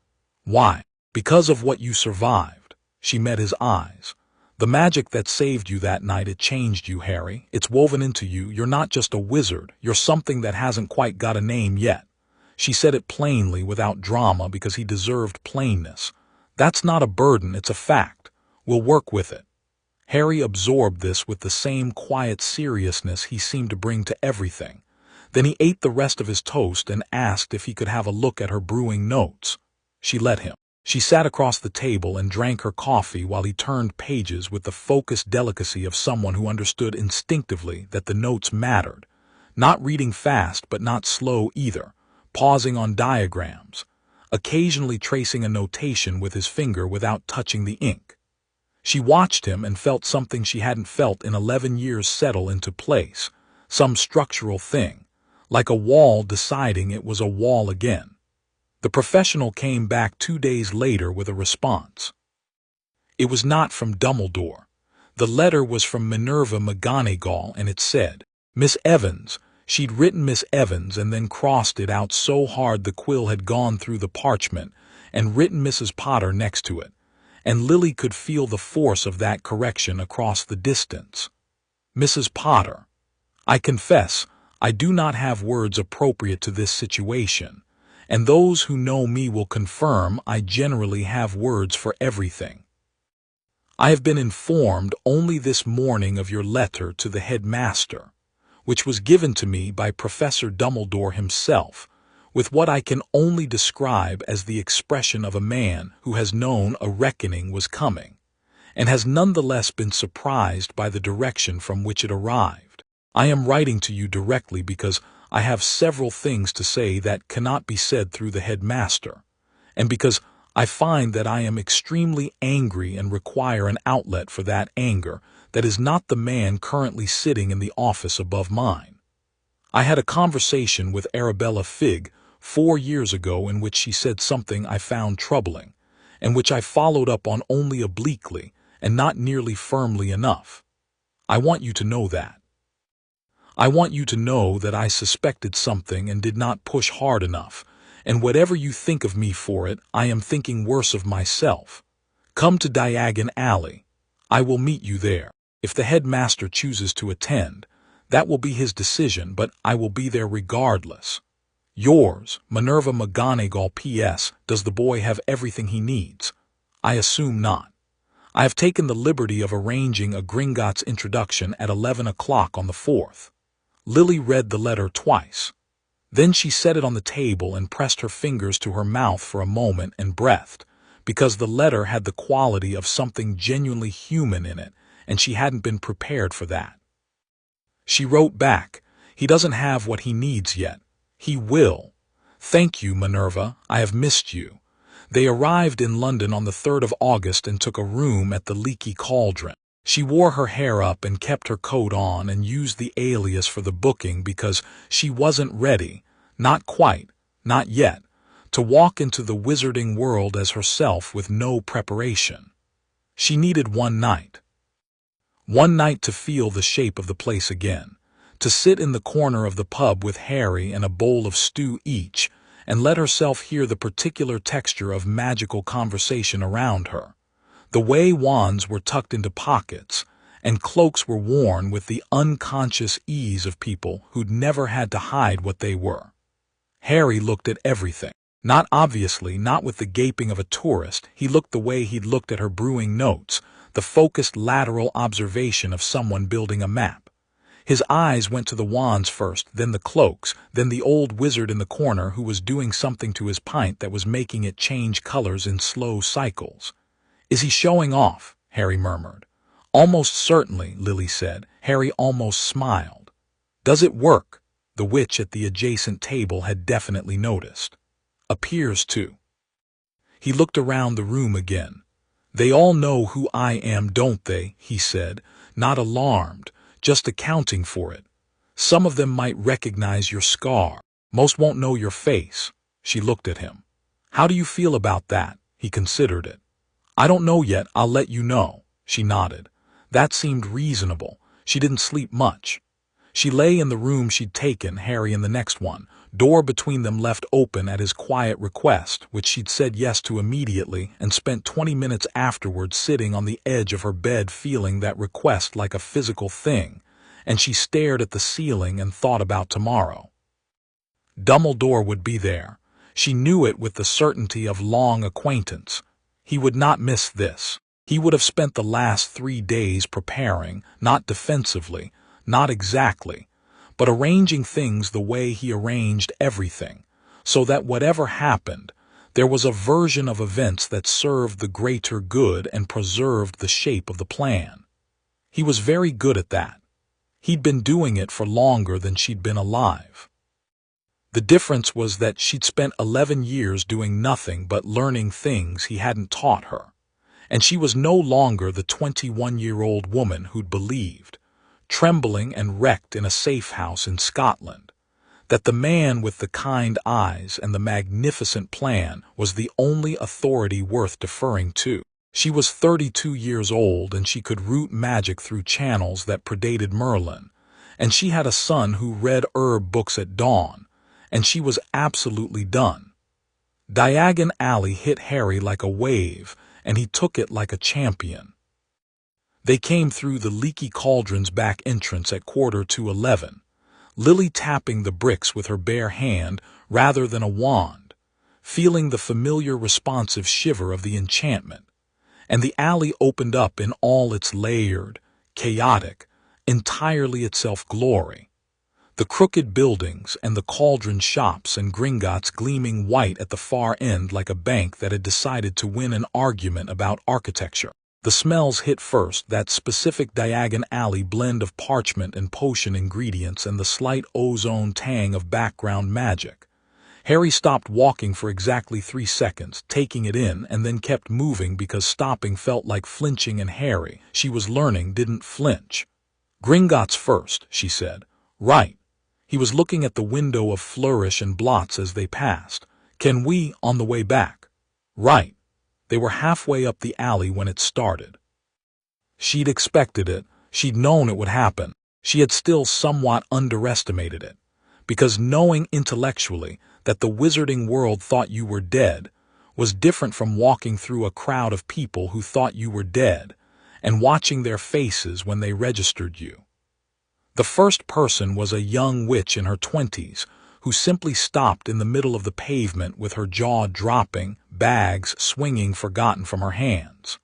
"Why?" "Because of what you survived." She met his eyes. "The magic that saved you that night, it changed you, Harry. It's woven into you. You're not just a wizard. You're something that hasn't quite got a name yet." She said it plainly, without drama, because he deserved plainness. "That's not a burden, it's a fact. We'll work with it." Harry absorbed this with the same quiet seriousness he seemed to bring to everything. Then he ate the rest of his toast and asked if he could have a look at her brewing notes. She let him. She sat across the table and drank her coffee while he turned pages with the focused delicacy of someone who understood instinctively that the notes mattered. Not reading fast, but not slow either. Pausing on diagrams, occasionally tracing a notation with his finger without touching the ink. She watched him and felt something she hadn't felt in 11 years settle into place, some structural thing, like a wall deciding it was a wall again. The professional came back 2 days later with a response. It was not from Dumbledore. The letter was from Minerva McGonagall, and it said, "Miss Evans." She'd written Miss Evans and then crossed it out so hard the quill had gone through the parchment, and written Mrs. Potter next to it, and Lily could feel the force of that correction across the distance. "Mrs. Potter. I confess, I do not have words appropriate to this situation, and those who know me will confirm I generally have words for everything. I have been informed only this morning of your letter to the headmaster, which was given to me by Professor Dumbledore himself, with what I can only describe as the expression of a man who has known a reckoning was coming, and has nonetheless been surprised by the direction from which it arrived. I am writing to you directly because I have several things to say that cannot be said through the headmaster, and because I find that I am extremely angry and require an outlet for that anger that is not the man currently sitting in the office above mine. I had a conversation with Arabella Figg 4 years ago in which she said something I found troubling, and which I followed up on only obliquely and not nearly firmly enough. I want you to know that. I want you to know that I suspected something and did not push hard enough, and whatever you think of me for it, I am thinking worse of myself. Come to Diagon Alley. I will meet you there. If the headmaster chooses to attend, that will be his decision, but I will be there regardless. Yours, Minerva McGonagall. P.S. Does the boy have everything he needs? I assume not. I have taken the liberty of arranging a Gringotts introduction at 11 o'clock on the 4th. Lily read the letter twice. Then she set it on the table and pressed her fingers to her mouth for a moment and breathed, because the letter had the quality of something genuinely human in it, and she hadn't been prepared for that. She wrote back, "He doesn't have what he needs yet. He will. Thank you, Minerva. I have missed you." They arrived in London on the 3rd of August and took a room at the Leaky Cauldron. She wore her hair up and kept her coat on and used the alias for the booking because she wasn't ready, not quite, not yet, to walk into the wizarding world as herself with no preparation. She needed one night. One night to feel the shape of the place again, to sit in the corner of the pub with Harry and a bowl of stew each, and let herself hear the particular texture of magical conversation around her. The way wands were tucked into pockets, and cloaks were worn with the unconscious ease of people who'd never had to hide what they were. Harry looked at everything. Not obviously, not with the gaping of a tourist. He looked the way he'd looked at her brewing notes, the focused lateral observation of someone building a map. His eyes went to the wands first, then the cloaks, then the old wizard in the corner who was doing something to his pint that was making it change colors in slow cycles. "Is he showing off?" Harry murmured. "Almost certainly," Lily said. Harry almost smiled. "Does it work?" The witch at the adjacent table had definitely noticed. "Appears to." He looked around the room again. "They all know who I am, don't they?" he said, not alarmed, just accounting for it. "Some of them might recognize your scar. Most won't know your face." She looked at him. "How do you feel about that?" He considered it. "I don't know yet. I'll let you know." She nodded. That seemed reasonable. She didn't sleep much. She lay in the room she'd taken, Harry in the next one, door between them left open at his quiet request, which she'd said yes to immediately, and spent 20 minutes afterward sitting on the edge of her bed feeling that request like a physical thing, and she stared at the ceiling and thought about tomorrow. Dumbledore would be there. She knew it with the certainty of long acquaintance. He would not miss this. He would have spent the last 3 days preparing, not defensively, not exactly, but arranging things the way he arranged everything, so that whatever happened, there was a version of events that served the greater good and preserved the shape of the plan. He was very good at that. He'd been doing it for longer than she'd been alive. The difference was that she'd spent 11 years doing nothing but learning things he hadn't taught her, and she was no longer the 21-year-old woman who'd believed, trembling and wrecked in a safe house in Scotland, that the man with the kind eyes and the magnificent plan was the only authority worth deferring to. She was 32 years old, and she could root magic through channels that predated Merlin, and she had a son who read herb books at dawn, and she was absolutely done. Diagon Alley hit Harry like a wave, and he took it like a champion. They came through the Leaky Cauldron's back entrance at 11:15, Lily tapping the bricks with her bare hand rather than a wand, feeling the familiar responsive shiver of the enchantment, and the alley opened up in all its layered, chaotic, entirely itself glory. The crooked buildings and the cauldron shops and Gringotts gleaming white at the far end like a bank that had decided to win an argument about architecture. The smells hit first, that specific Diagon Alley blend of parchment and potion ingredients and the slight ozone tang of background magic. Harry stopped walking for exactly 3 seconds, taking it in, and then kept moving because stopping felt like flinching, and Harry, she was learning, didn't flinch. Gringotts first, she said. Right. He was looking at the window of flourish and blots as they passed. Can we, on the way back? Right. They were halfway up the alley when it started. She'd expected it. She'd known it would happen. She had still somewhat underestimated it. Because knowing intellectually that the wizarding world thought you were dead was different from walking through a crowd of people who thought you were dead and watching their faces when they registered you. The first person was a young witch in her 20s who simply stopped in the middle of the pavement with her jaw dropping, bags swinging forgotten from her hands.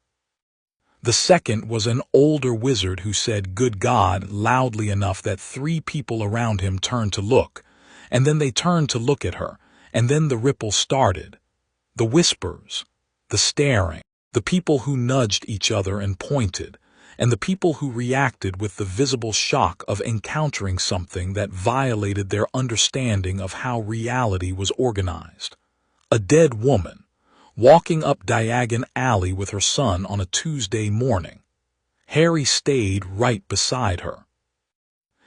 The second was an older wizard who said "Good God" loudly enough that 3 people around him turned to look, and then they turned to look at her, and then the ripple started. The whispers, the staring, the people who nudged each other and pointed, and the people who reacted with the visible shock of encountering something that violated their understanding of how reality was organized. A dead woman, walking up Diagon Alley with her son on a Tuesday morning. Harry stayed right beside her.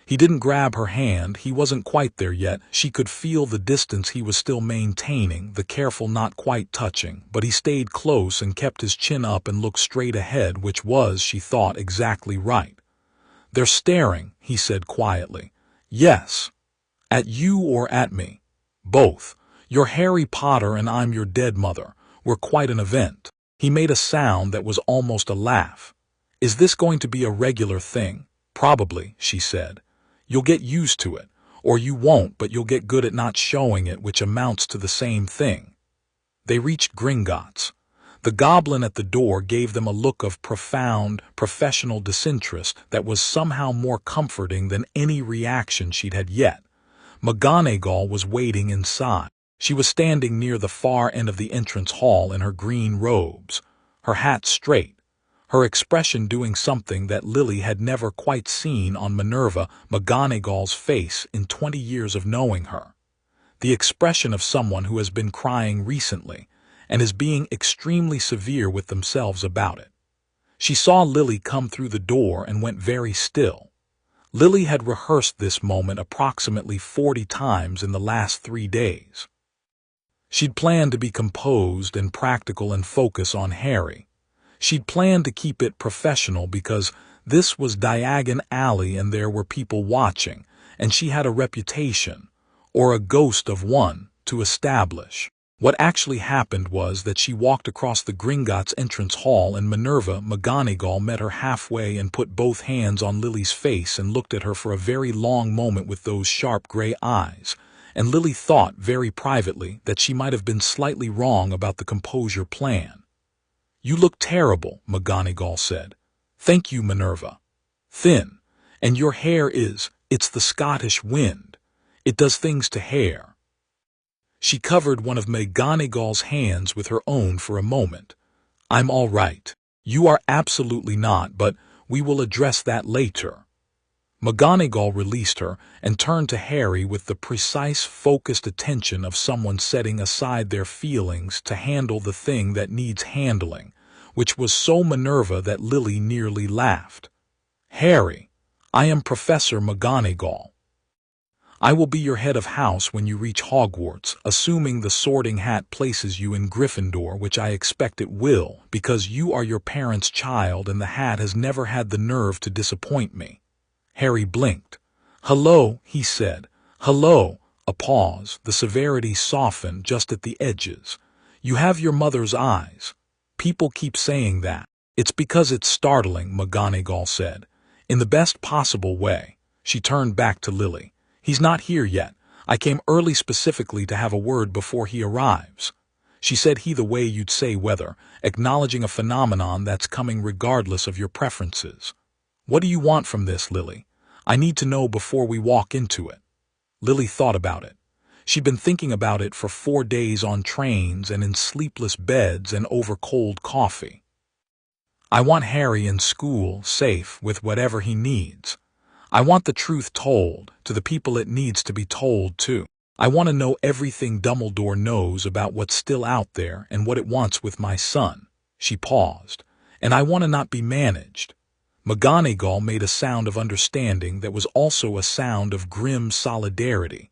He didn't grab her hand, he wasn't quite there yet. She could feel the distance he was still maintaining, the careful not quite touching, but he stayed close and kept his chin up and looked straight ahead, which was, she thought, exactly right. They're staring, he said quietly. Yes. At you or at me? Both. You're Harry Potter and I'm your dead mother. We're quite an event. He made a sound that was almost a laugh. Is this going to be a regular thing? Probably, she said. You'll get used to it, or you won't, but you'll get good at not showing it, which amounts to the same thing. They reached Gringotts. The goblin at the door gave them a look of profound, professional disinterest that was somehow more comforting than any reaction she'd had yet. McGonagall was waiting inside. She was standing near the far end of the entrance hall in her green robes, her hat straight, her expression doing something that Lily had never quite seen on Minerva McGonagall's face in 20 years of knowing her. The expression of someone who has been crying recently and is being extremely severe with themselves about it. She saw Lily come through the door and went very still. Lily had rehearsed this moment approximately 40 times in the last 3 days. She'd planned to be composed and practical and focus on Harry. She'd planned to keep it professional because this was Diagon Alley and there were people watching, and she had a reputation, or a ghost of one, to establish. What actually happened was that she walked across the Gringotts entrance hall and Minerva McGonagall met her halfway and put both hands on Lily's face and looked at her for a very long moment with those sharp gray eyes, and Lily thought very privately that she might have been slightly wrong about the composure plan. You look terrible, McGonagall said. Thank you, Minerva. Thin. And your hair it's the Scottish wind. It does things to hair. She covered one of McGonagall's hands with her own for a moment. I'm all right. You are absolutely not, but we will address that later. McGonagall released her and turned to Harry with the precise, focused attention of someone setting aside their feelings to handle the thing that needs handling, which was so Minerva that Lily nearly laughed. Harry, I am Professor McGonagall. I will be your head of house when you reach Hogwarts, assuming the Sorting Hat places you in Gryffindor, which I expect it will, because you are your parents' child and the Hat has never had the nerve to disappoint me. Harry blinked. Hello, he said. Hello. A pause. The severity softened just at the edges. You have your mother's eyes. People keep saying that. It's because it's startling, McGonagall said. In the best possible way. She turned back to Lily. He's not here yet. I came early specifically to have a word before he arrives. She said the way you'd say weather, acknowledging a phenomenon that's coming regardless of your preferences. What do you want from this, Lily? I need to know before we walk into it. Lily thought about it. She'd been thinking about it for 4 days on trains and in sleepless beds and over cold coffee. I want Harry in school, safe, with whatever he needs. I want the truth told, to the people it needs to be told to. I want to know everything Dumbledore knows about what's still out there and what it wants with my son. She paused. And I want to not be managed. McGonagall made a sound of understanding that was also a sound of grim solidarity.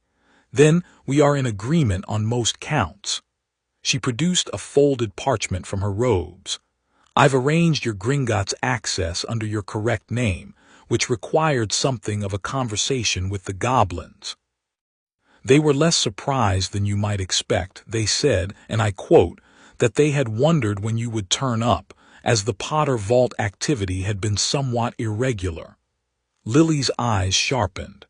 Then we are in agreement on most counts. She produced a folded parchment from her robes. I've arranged your Gringotts access under your correct name, which required something of a conversation with the goblins. They were less surprised than you might expect. They said, and I quote, that they had wondered when you would turn up, as the Potter Vault activity had been somewhat irregular. Lily's eyes sharpened.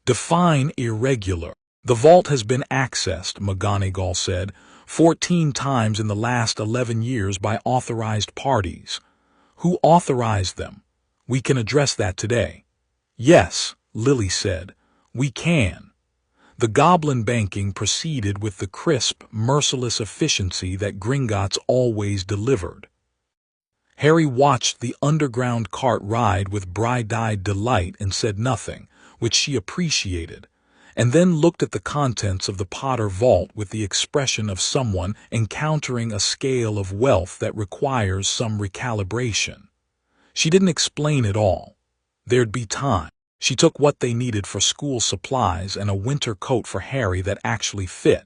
Define irregular. The vault has been accessed, McGonagall said, 14 times in the last 11 years by authorized parties. Who authorized them? We can address that today. Yes, Lily said, we can. The goblin banking proceeded with the crisp, merciless efficiency that Gringotts always delivered. Harry watched the underground cart ride with bright-eyed delight and said nothing, which she appreciated, and then looked at the contents of the Potter Vault with the expression of someone encountering a scale of wealth that requires some recalibration. She didn't explain it all. There'd be time. She took what they needed for school supplies and a winter coat for Harry that actually fit,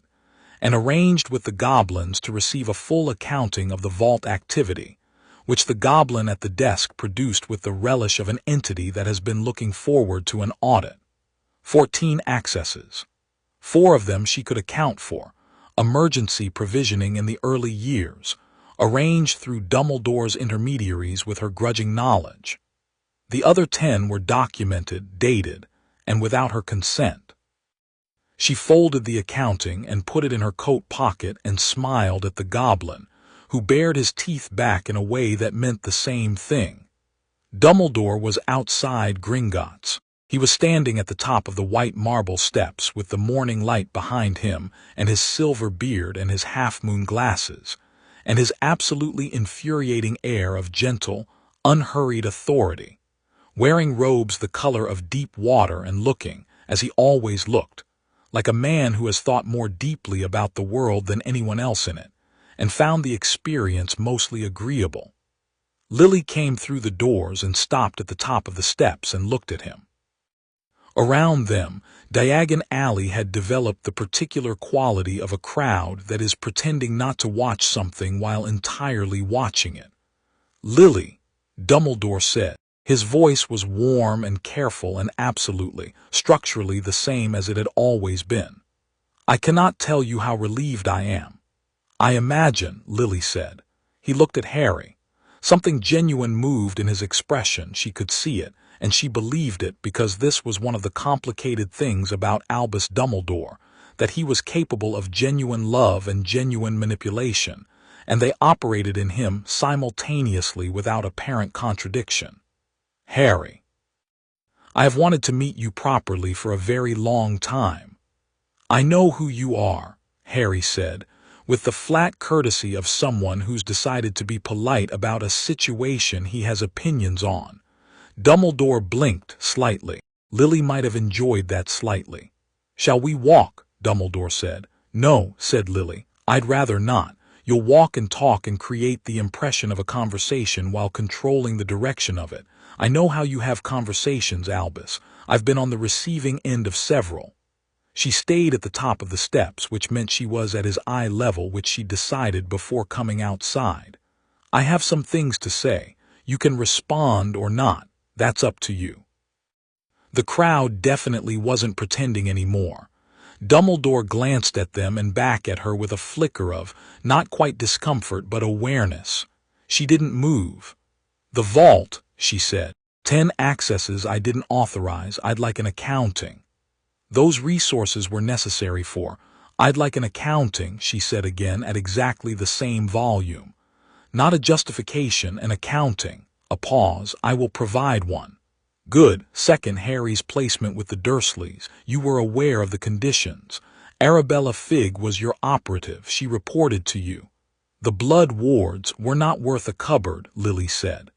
and arranged with the goblins to receive a full accounting of the vault activity, which the goblin at the desk produced with the relish of an entity that has been looking forward to an audit. 14 accesses. 4 of them she could account for, emergency provisioning in the early years, arranged through Dumbledore's intermediaries with her grudging knowledge. The other 10 were documented, dated, and without her consent. She folded the accounting and put it in her coat pocket and smiled at the goblin, who bared his teeth back in a way that meant the same thing. Dumbledore was outside Gringotts. He was standing at the top of the white marble steps with the morning light behind him and his silver beard and his half-moon glasses, and his absolutely infuriating air of gentle, unhurried authority, wearing robes the color of deep water and looking, as he always looked, like a man who has thought more deeply about the world than anyone else in it, and found the experience mostly agreeable. Lily came through the doors and stopped at the top of the steps and looked at him. Around them, Diagon Alley had developed the particular quality of a crowd that is pretending not to watch something while entirely watching it. Lily, Dumbledore said. His voice was warm and careful and absolutely, structurally the same as it had always been. I cannot tell you how relieved I am. I imagine, Lily said. He looked at Harry. Something genuine moved in his expression. She could see it, and she believed it because this was one of the complicated things about Albus Dumbledore, that he was capable of genuine love and genuine manipulation, and they operated in him simultaneously without apparent contradiction. Harry, I have wanted to meet you properly for a very long time. I know who you are, Harry said, with the flat courtesy of someone who's decided to be polite about a situation he has opinions on. Dumbledore blinked slightly. Lily might have enjoyed that slightly. Shall we walk? Dumbledore said. No, said Lily. I'd rather not. You'll walk and talk and create the impression of a conversation while controlling the direction of it. I know how you have conversations, Albus. I've been on the receiving end of several. She stayed at the top of the steps, which meant she was at his eye level, which she decided before coming outside. I have some things to say. You can respond or not. That's up to you. The crowd definitely wasn't pretending anymore. Dumbledore glanced at them and back at her with a flicker of, not quite discomfort, but awareness. She didn't move. The vault, she said. 10 accesses I didn't authorize. I'd like an accounting. Those resources were necessary for I'd like an accounting, she said again at exactly the same volume. Not a justification, an accounting. A pause. I will provide one. Good. Second, Harry's placement with the Dursleys. You were aware of the conditions. Arabella Figg was your operative. She reported to you. The blood wards were not worth a cupboard, Lily said.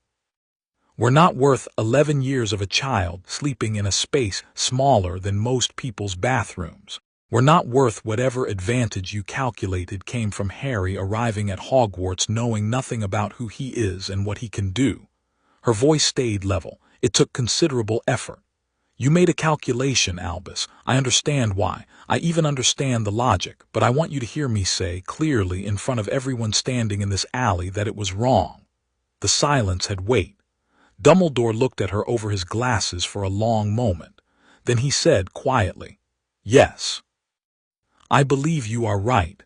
Were not worth 11 years of a child sleeping in a space smaller than most people's bathrooms. Were not worth whatever advantage you calculated came from Harry arriving at Hogwarts knowing nothing about who he is and what he can do. Her voice stayed level. It took considerable effort. You made a calculation, Albus. I understand why. I even understand the logic, but I want you to hear me say clearly in front of everyone standing in this alley that it was wrong. The silence had weight. Dumbledore looked at her over his glasses for a long moment. Then he said quietly, "Yes. I believe you are right."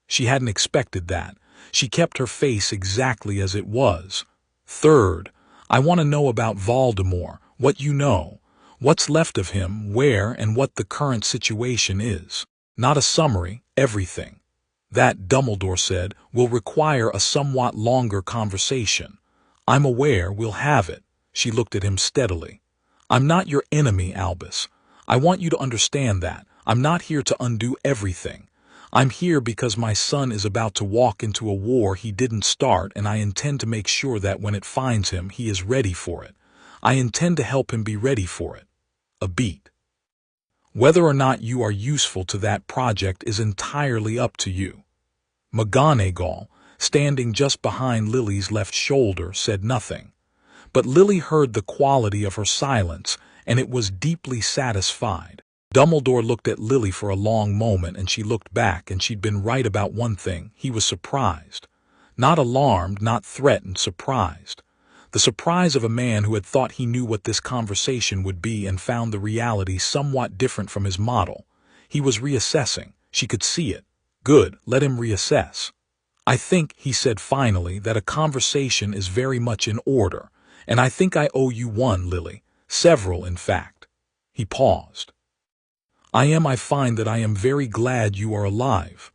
She hadn't expected that. She kept her face exactly as it was. Third, I want to know about Voldemort, what you know, what's left of him, where and what the current situation is. Not a summary, everything. That, Dumbledore said, will require a somewhat longer conversation. I'm aware we'll have it. She looked at him steadily. I'm not your enemy, Albus. I want you to understand that. I'm not here to undo everything. I'm here because my son is about to walk into a war he didn't start, and I intend to make sure that when it finds him, he is ready for it. I intend to help him be ready for it. A beat. Whether or not you are useful to that project is entirely up to you. McGonagall, standing just behind Lily's left shoulder, said nothing. But Lily heard the quality of her silence, and it was deeply satisfied. Dumbledore looked at Lily for a long moment, and she looked back, and she'd been right about one thing. He was surprised. Not alarmed, not threatened, surprised. The surprise of a man who had thought he knew what this conversation would be and found the reality somewhat different from his model. He was reassessing. She could see it. Good, let him reassess. I think, he said finally, that a conversation is very much in order, and I think I owe you one, Lily. Several, in fact. He paused. I find that I am very glad you are alive.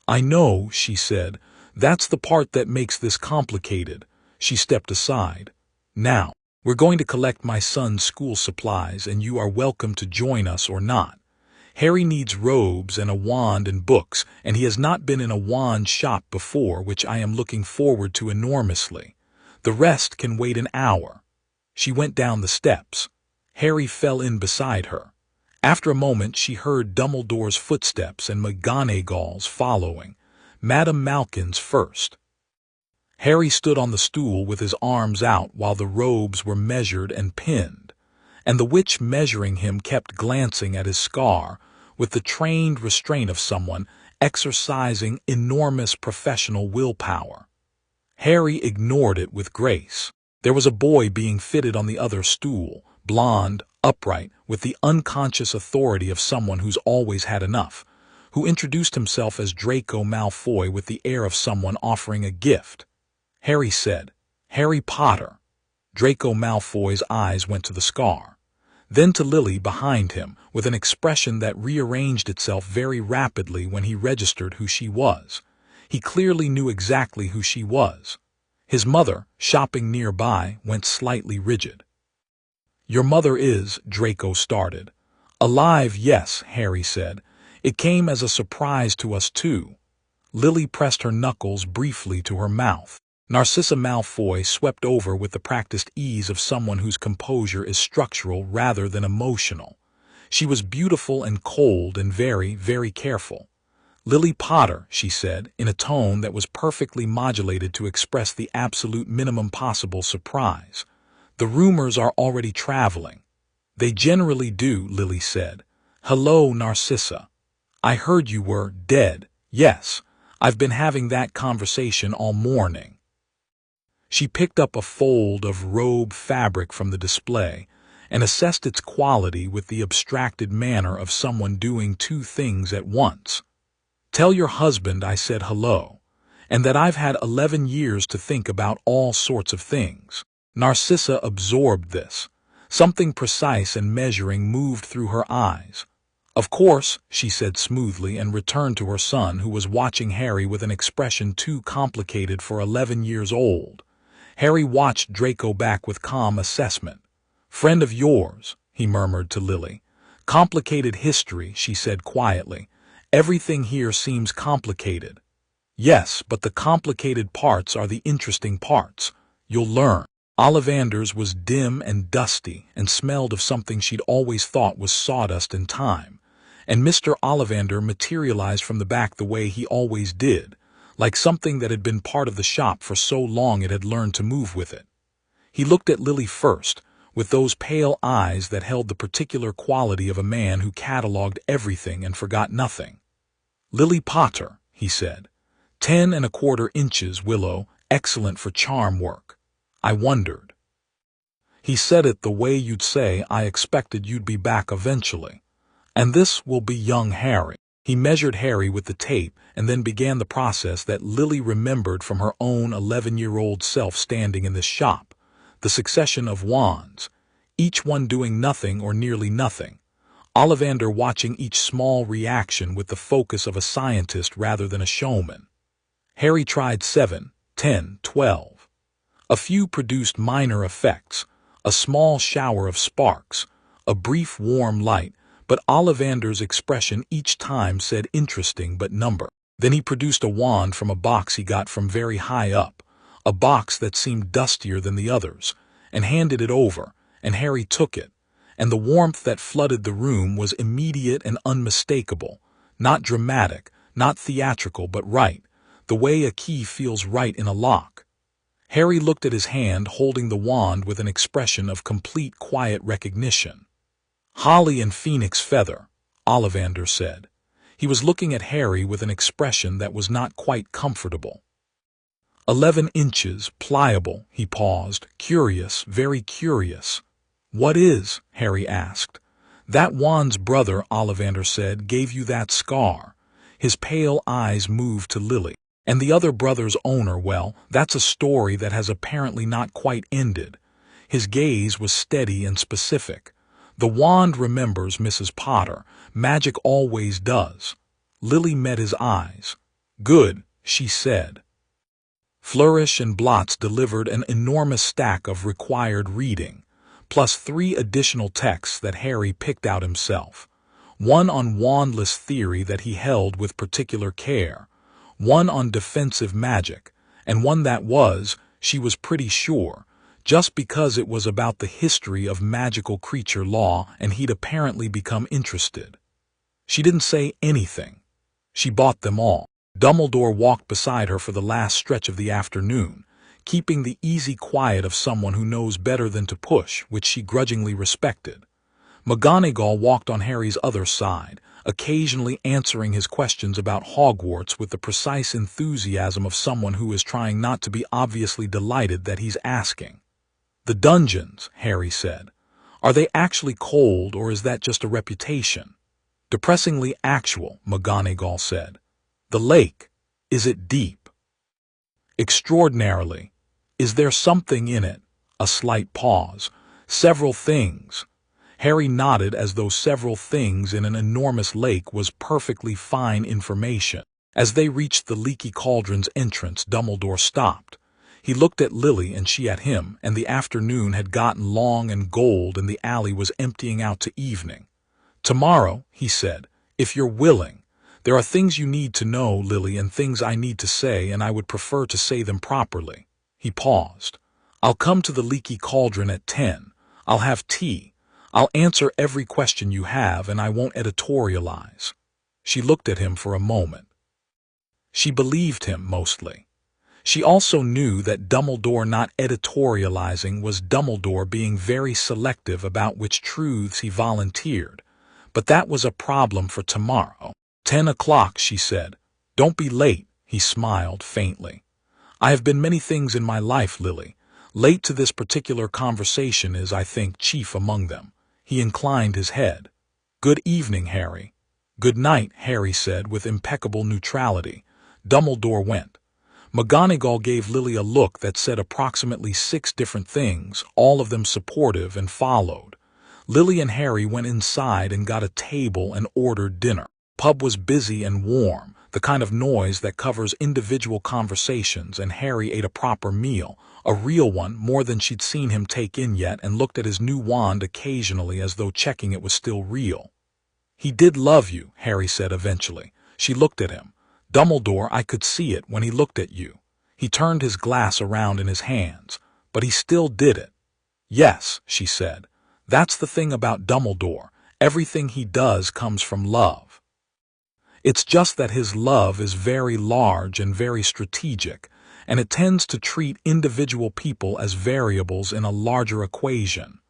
I know, she said. That's the part that makes this complicated. She stepped aside. Now, we're going to collect my son's school supplies, and you are welcome to join us or not. Harry needs robes and a wand and books, and he has not been in a wand shop before, which I am looking forward to enormously. The rest can wait an hour. She went down the steps. Harry fell in beside her. After a moment she heard Dumbledore's footsteps and McGonagall's following, Madame Malkin's first. Harry stood on the stool with his arms out while the robes were measured and pinned, and the witch measuring him kept glancing at his scar with the trained restraint of someone exercising enormous professional willpower. Harry ignored it with grace. There was a boy being fitted on the other stool, blond, upright, with the unconscious authority of someone who's always had enough, who introduced himself as Draco Malfoy with the air of someone offering a gift. Harry said, "Harry Potter." Draco Malfoy's eyes went to the scar, then to Lily behind him, with an expression that rearranged itself very rapidly when he registered who she was. He clearly knew exactly who she was. His mother, shopping nearby, went slightly rigid. "Your mother is," Draco started. "Alive, yes," Harry said. "It came as a surprise to us too." Lily pressed her knuckles briefly to her mouth. Narcissa Malfoy swept over with the practiced ease of someone whose composure is structural rather than emotional. She was beautiful and cold and very, very careful. "Lily Potter," she said, in a tone that was perfectly modulated to express the absolute minimum possible surprise. "The rumors are already traveling." "They generally do," Lily said. "Hello, Narcissa. I heard you were dead." "Yes, I've been having that conversation all morning." She picked up a fold of robe fabric from the display and assessed its quality with the abstracted manner of someone doing two things at once. "Tell your husband I said hello, and that I've had 11 years to think about all sorts of things." Narcissa absorbed this. Something precise and measuring moved through her eyes. "Of course," she said smoothly and returned to her son, who was watching Harry with an expression too complicated for 11 years old. Harry watched Draco back with calm assessment. "Friend of yours," he murmured to Lily. "Complicated history," she said quietly. "Everything here seems complicated." "Yes, but the complicated parts are the interesting parts. You'll learn." Ollivander's was dim and dusty and smelled of something she'd always thought was sawdust and time. And Mr. Ollivander materialized from the back the way he always did, like something that had been part of the shop for so long it had learned to move with it. He looked at Lily first, with those pale eyes that held the particular quality of a man who catalogued everything and forgot nothing. "Lily Potter," he said. 10¼ inches, willow, excellent for charm work. I wondered. He said it the way you'd say, "I expected you'd be back eventually. And this will be young Harry." He measured Harry with the tape and then began the process that Lily remembered from her own 11-year-old self standing in this shop, the succession of wands, each one doing nothing or nearly nothing, Ollivander watching each small reaction with the focus of a scientist rather than a showman. Harry tried 7, 10, 12. A few produced minor effects, a small shower of sparks, a brief warm light, but Ollivander's expression each time said interesting but number. Then he produced a wand from a box he got from very high up, a box that seemed dustier than the others, and handed it over, and Harry took it, and the warmth that flooded the room was immediate and unmistakable, not dramatic, not theatrical, but right, the way a key feels right in a lock. Harry looked at his hand holding the wand with an expression of complete quiet recognition. "Holly and phoenix feather," Ollivander said. He was looking at Harry with an expression that was not quite comfortable. 11 inches, pliable, he paused, curious, very curious. "What is?" Harry asked. "That wand's brother," Ollivander said, "gave you that scar." His pale eyes moved to Lily. "And the other brother's owner, well, that's a story that has apparently not quite ended." His gaze was steady and specific. "The wand remembers, Mrs. Potter. Magic always does." Lily met his eyes. "Good," she said. Flourish and Blots delivered an enormous stack of required reading, plus 3 additional texts that Harry picked out himself. One on wandless theory that he held with particular care, one on defensive magic, and one that was, she was pretty sure, just because it was about the history of magical creature law and he'd apparently become interested. She didn't say anything. She bought them all. Dumbledore walked beside her for the last stretch of the afternoon, keeping the easy quiet of someone who knows better than to push, which she grudgingly respected. McGonagall walked on Harry's other side, occasionally answering his questions about Hogwarts with the precise enthusiasm of someone who is trying not to be obviously delighted that he's asking. "The dungeons," Harry said. "Are they actually cold, or is that just a reputation?" "Depressingly actual," McGonagall said. "The lake, is it deep?" "Extraordinarily. Is there something in it?" A slight pause. "Several things." Harry nodded as though several things in an enormous lake was perfectly fine information. As they reached the Leaky Cauldron's entrance, Dumbledore stopped. He looked at Lily and she at him, and the afternoon had gotten long and gold and the alley was emptying out to evening. "Tomorrow," he said, "if you're willing. There are things you need to know, Lily, and things I need to say, and I would prefer to say them properly." He paused. "I'll come to the Leaky Cauldron at 10. I'll have tea. I'll answer every question you have, and I won't editorialize." She looked at him for a moment. She believed him, mostly. She also knew that Dumbledore not editorializing was Dumbledore being very selective about which truths he volunteered, but that was a problem for tomorrow. 10 o'clock, she said. "Don't be late," he smiled faintly. "I have been many things in my life, Lily. Late to this particular conversation is, I think, chief among them." He inclined his head. "Good evening, Harry." "Good night," Harry said with impeccable neutrality. Dumbledore went. McGonagall gave Lily a look that said approximately 6 different things, all of them supportive, and followed. Lily and Harry went inside and got a table and ordered dinner. Pub was busy and warm, the kind of noise that covers individual conversations, and Harry ate a proper meal, a real one, more than she'd seen him take in yet, and looked at his new wand occasionally as though checking it was still real. "He did love you," Harry said eventually. She looked at him. "Dumbledore, I could see it when he looked at you." He turned his glass around in his hands. "But he still did it." "Yes," she said. "That's the thing about Dumbledore. Everything he does comes from love. It's just that his love is very large and very strategic, and it tends to treat individual people as variables in a larger equation."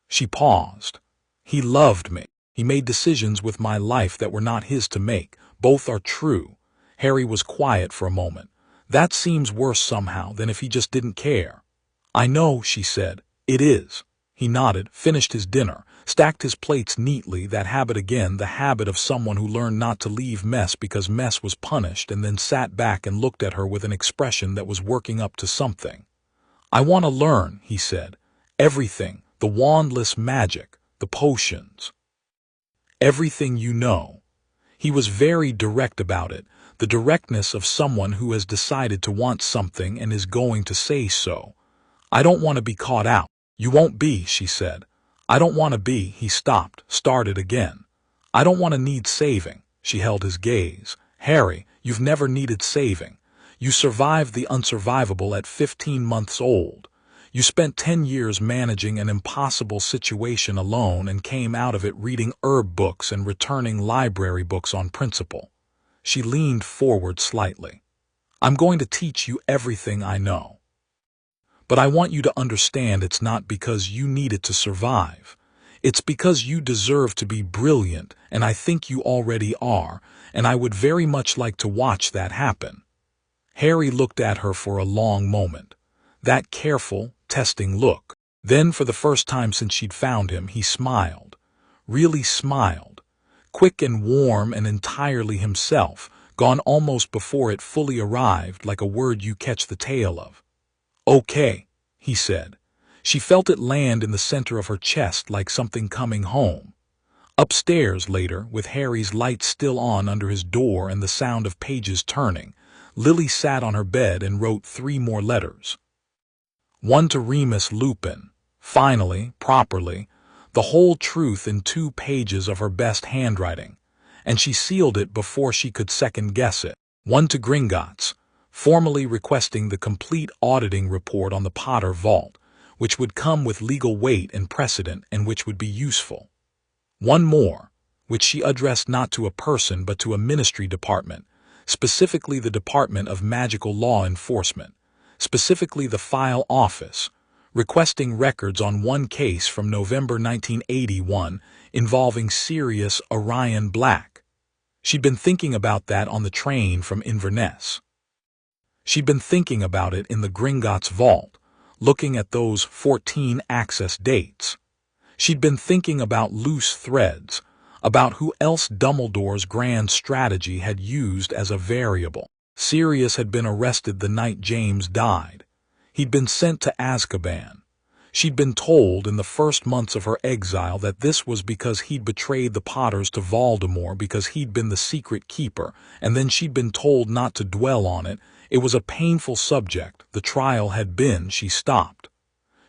She paused. "He loved me. He made decisions with my life that were not his to make. Both are true." Harry was quiet for a moment. "That seems worse somehow than if he just didn't care." "I know," she said. "It is." He nodded, finished his dinner, stacked his plates neatly, that habit again, the habit of someone who learned not to leave mess because mess was punished, and then sat back and looked at her with an expression that was working up to something. "I want to learn," he said. "Everything, the wandless magic, the potions. Everything you know." He was very direct about it, the directness of someone who has decided to want something and is going to say so. "I don't want to be caught out." "You won't be," she said. "I don't want to be." He stopped, started again. "I don't want to need saving." She held his gaze. "Harry, you've never needed saving. You survived the unsurvivable at 15 months old. You spent 10 years managing an impossible situation alone and came out of it reading herb books and returning library books on principle." She leaned forward slightly. "I'm going to teach you everything I know. But I want you to understand it's not because you need it to survive. It's because you deserve to be brilliant, and I think you already are, and I would very much like to watch that happen." Harry looked at her for a long moment. That careful, testing look. Then, for the first time since she'd found him, he smiled. Really smiled. Quick and warm and entirely himself, gone almost before it fully arrived, like a word you catch the tail of. "Okay," he said. She felt it land in the center of her chest like something coming home. Upstairs later, with Harry's light still on under his door and the sound of pages turning, Lily sat on her bed and wrote 3 more letters. One to Remus Lupin, finally, properly, the whole truth in 2 pages of her best handwriting, and she sealed it before she could second-guess it. One to Gringotts, formally requesting the complete auditing report on the Potter vault, which would come with legal weight and precedent and which would be useful. One more, which she addressed not to a person but to a ministry department, specifically the Department of Magical Law Enforcement, specifically the File Office, requesting records on one case from November 1981 involving Sirius Orion Black. She'd been thinking about that on the train from Inverness. She'd been thinking about it in the Gringotts vault, looking at those 14 access dates. She'd been thinking about loose threads, about who else Dumbledore's grand strategy had used as a variable. Sirius had been arrested the night James died. He'd been sent to Azkaban. She'd been told in the first months of her exile that this was because he'd betrayed the Potters to Voldemort because he'd been the secret keeper, and then she'd been told not to dwell on it. It was a painful subject. The trial had been. She stopped.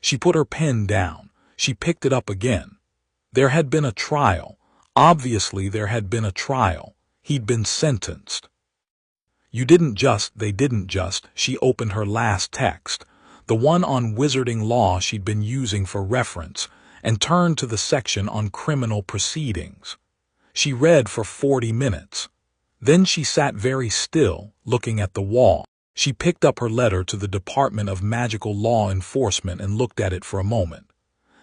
She put her pen down. She picked it up again. There had been a trial. Obviously there had been a trial. He'd been sentenced. They didn't just. She opened her last text, the one on wizarding law she'd been using for reference, and turned to the section on criminal proceedings. She read for 40 minutes. Then she sat very still, looking at the wall. She picked up her letter to the Department of Magical Law Enforcement and looked at it for a moment.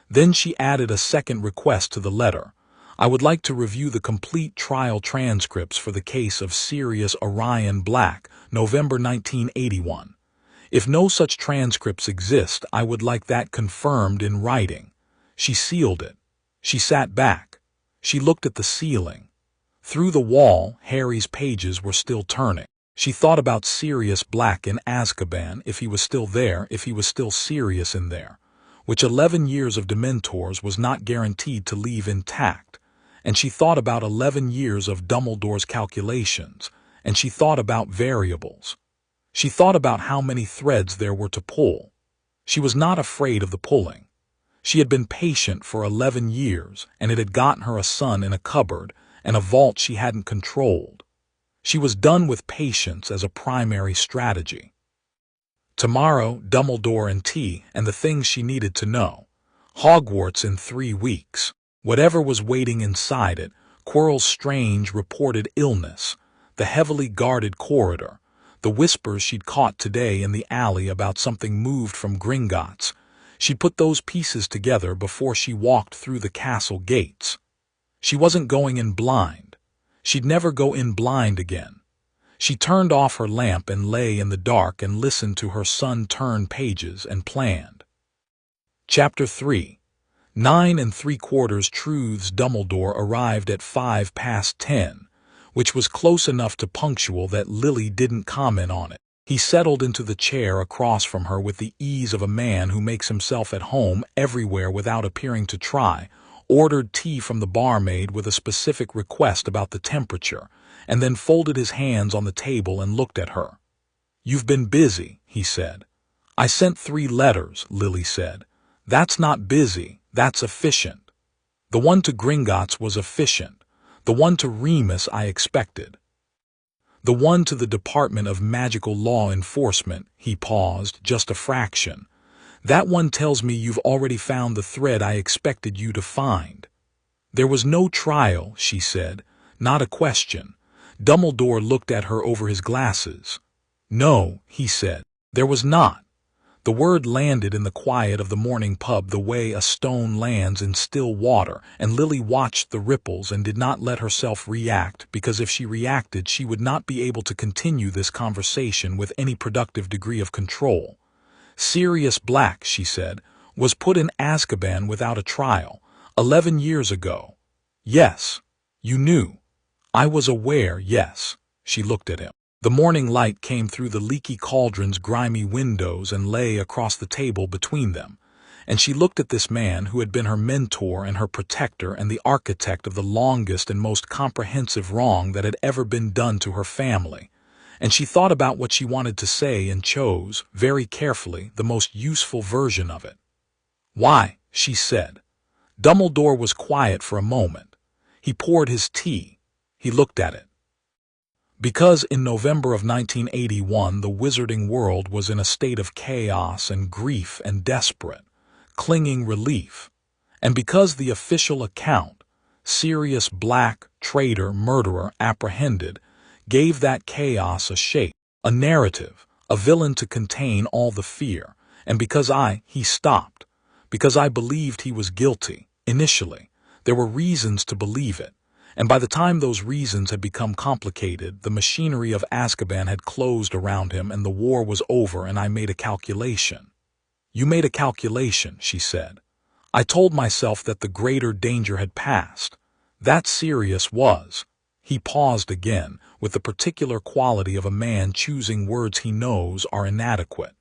Then she added a second request to the letter. "I would like to review the complete trial transcripts for the case of Sirius Orion Black, November 1981. If no such transcripts exist, I would like that confirmed in writing." She sealed it. She sat back. She looked at the ceiling. Through the wall, Harry's pages were still turning. She thought about Sirius Black in Azkaban, if he was still there, if he was still Sirius in there. which 11 years of Dementors was not guaranteed to leave intact, and she thought about 11 years of Dumbledore's calculations, and she thought about variables. She thought about how many threads there were to pull. She was not afraid of the pulling. She had been patient for 11 years, and it had gotten her a son in a cupboard and a vault she hadn't controlled. She was done with patience as a primary strategy. Tomorrow, Dumbledore and tea, and the things she needed to know. Hogwarts in 3 weeks. Whatever was waiting inside it, Quirrell's strange reported illness, the heavily guarded corridor, the whispers she'd caught today in the alley about something moved from Gringotts. She put those pieces together before she walked through the castle gates. She wasn't going in blind. She'd never go in blind again. She turned off her lamp and lay in the dark and listened to her son turn pages and planned. Chapter 3. 9 3/4 truths. Dumbledore arrived at 10:05, which was close enough to punctual that Lily didn't comment on it. He settled into the chair across from her with the ease of a man who makes himself at home everywhere without appearing to try, ordered tea from the barmaid with a specific request about the temperature, and then folded his hands on the table and looked at her. "You've been busy," he said. "I sent 3 letters," Lily said. "That's not busy, that's efficient." The one to Gringotts was efficient. The one to Remus I expected. The one to the Department of Magical Law Enforcement, he paused, just a fraction. That one tells me you've already found the thread I expected you to find. There was no trial, she said, not a question. Dumbledore looked at her over his glasses. No, he said, there was not. The word landed in the quiet of the morning pub the way a stone lands in still water, and Lily watched the ripples and did not let herself react, because if she reacted she would not be able to continue this conversation with any productive degree of control. Sirius Black, she said, was put in Azkaban without a trial, 11 years ago. Yes. You knew. I was aware, yes. She looked at him. The morning light came through the leaky cauldron's grimy windows and lay across the table between them, and she looked at this man who had been her mentor and her protector and the architect of the longest and most comprehensive wrong that had ever been done to her family, and she thought about what she wanted to say and chose, very carefully, the most useful version of it. "Why?" she said. Dumbledore was quiet for a moment. He poured his tea. He looked at it. Because in November of 1981 the wizarding world was in a state of chaos and grief and desperate, clinging relief, and because the official account, Sirius Black, traitor, murderer, apprehended, gave that chaos a shape, a narrative, a villain to contain all the fear, and because he stopped, because I believed he was guilty, initially, there were reasons to believe it. And by the time those reasons had become complicated, the machinery of Azkaban had closed around him and the war was over, and I made a calculation. You made a calculation, she said. I told myself that the greater danger had passed. That Sirius was. He paused again, with the particular quality of a man choosing words he knows are inadequate.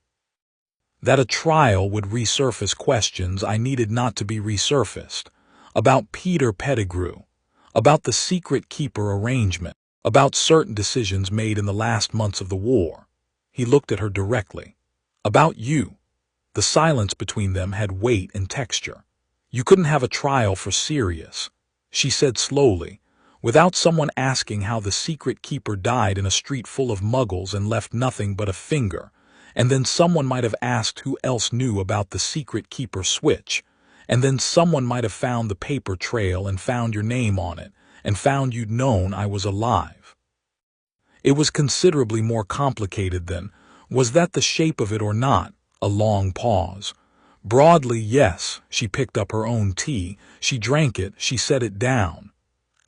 That a trial would resurface questions I needed not to be resurfaced. About Peter Pettigrew. About the secret keeper arrangement, about certain decisions made in the last months of the war. He looked at her directly. About you. The silence between them had weight and texture. You couldn't have a trial for Sirius, she said slowly, without someone asking how the secret keeper died in a street full of muggles and left nothing but a finger, and then someone might have asked who else knew about the secret keeper switch. And then someone might have found the paper trail and found your name on it, and found you'd known I was alive. It was considerably more complicated than, was that the shape of it or not? A long pause. Broadly, yes. She picked up her own tea. She drank it. She set it down.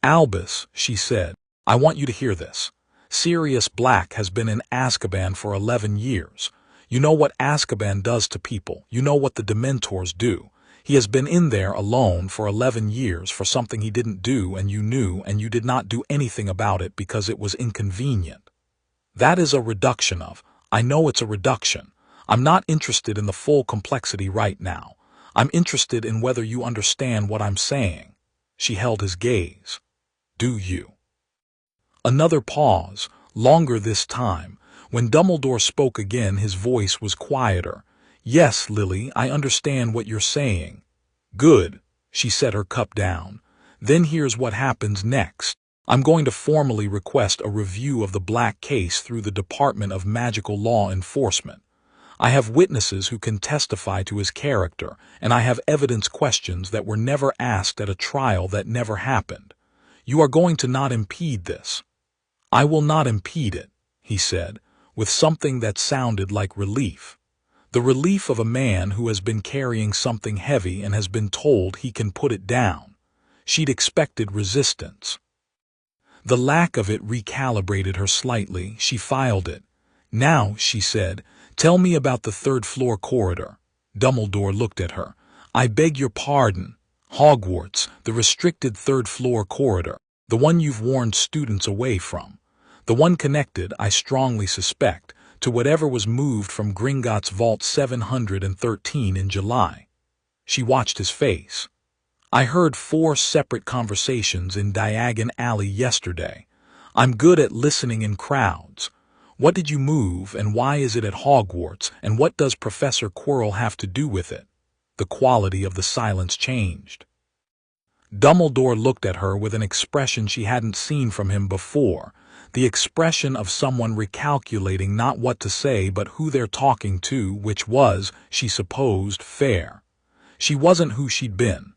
Albus, she said, I want you to hear this. Sirius Black has been in Azkaban for 11 years. You know what Azkaban does to people. You know what the Dementors do. He has been in there alone for 11 years for something he didn't do, and you knew, and you did not do anything about it because it was inconvenient. That is a reduction of, I know it's a reduction. I'm not interested in the full complexity right now. I'm interested in whether you understand what I'm saying." She held his gaze. "Do you?" Another pause, longer this time. When Dumbledore spoke again, his voice was quieter. "Yes, Lily, I understand what you're saying." "Good." She set her cup down. "Then here's what happens next. I'm going to formally request a review of the Black case through the Department of Magical Law Enforcement. I have witnesses who can testify to his character, and I have evidence questions that were never asked at a trial that never happened. You are going to not impede this." "I will not impede it," he said, with something that sounded like relief. The relief of a man who has been carrying something heavy and has been told he can put it down. She'd expected resistance. The lack of it recalibrated her slightly. She filed it. "Now," she said, "tell me about the third-floor corridor." Dumbledore looked at her. "I beg your pardon. Hogwarts, the restricted third-floor corridor, the one you've warned students away from. The one connected, I strongly suspect, to whatever was moved from Gringotts Vault 713 in July." She watched his face. "I heard 4 separate conversations in Diagon Alley yesterday. I'm good at listening in crowds. What did you move, and why is it at Hogwarts, and what does Professor Quirrell have to do with it?" The quality of the silence changed. Dumbledore looked at her with an expression she hadn't seen from him before, the expression of someone recalculating not what to say but who they're talking to, which was, she supposed, fair. She wasn't who she'd been.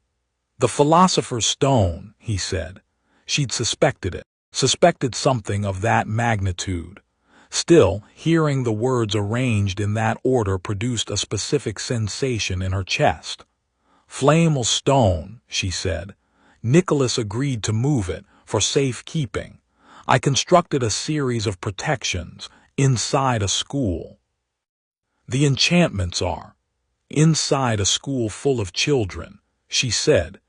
"The Philosopher's Stone," he said. She'd suspected something of that magnitude. Still, hearing the words arranged in that order produced a specific sensation in her chest. "Flamel Stone," she said. "Nicholas agreed to move it, for safekeeping. I constructed a series of protections, inside a school. The enchantments are inside a school full of children," she said,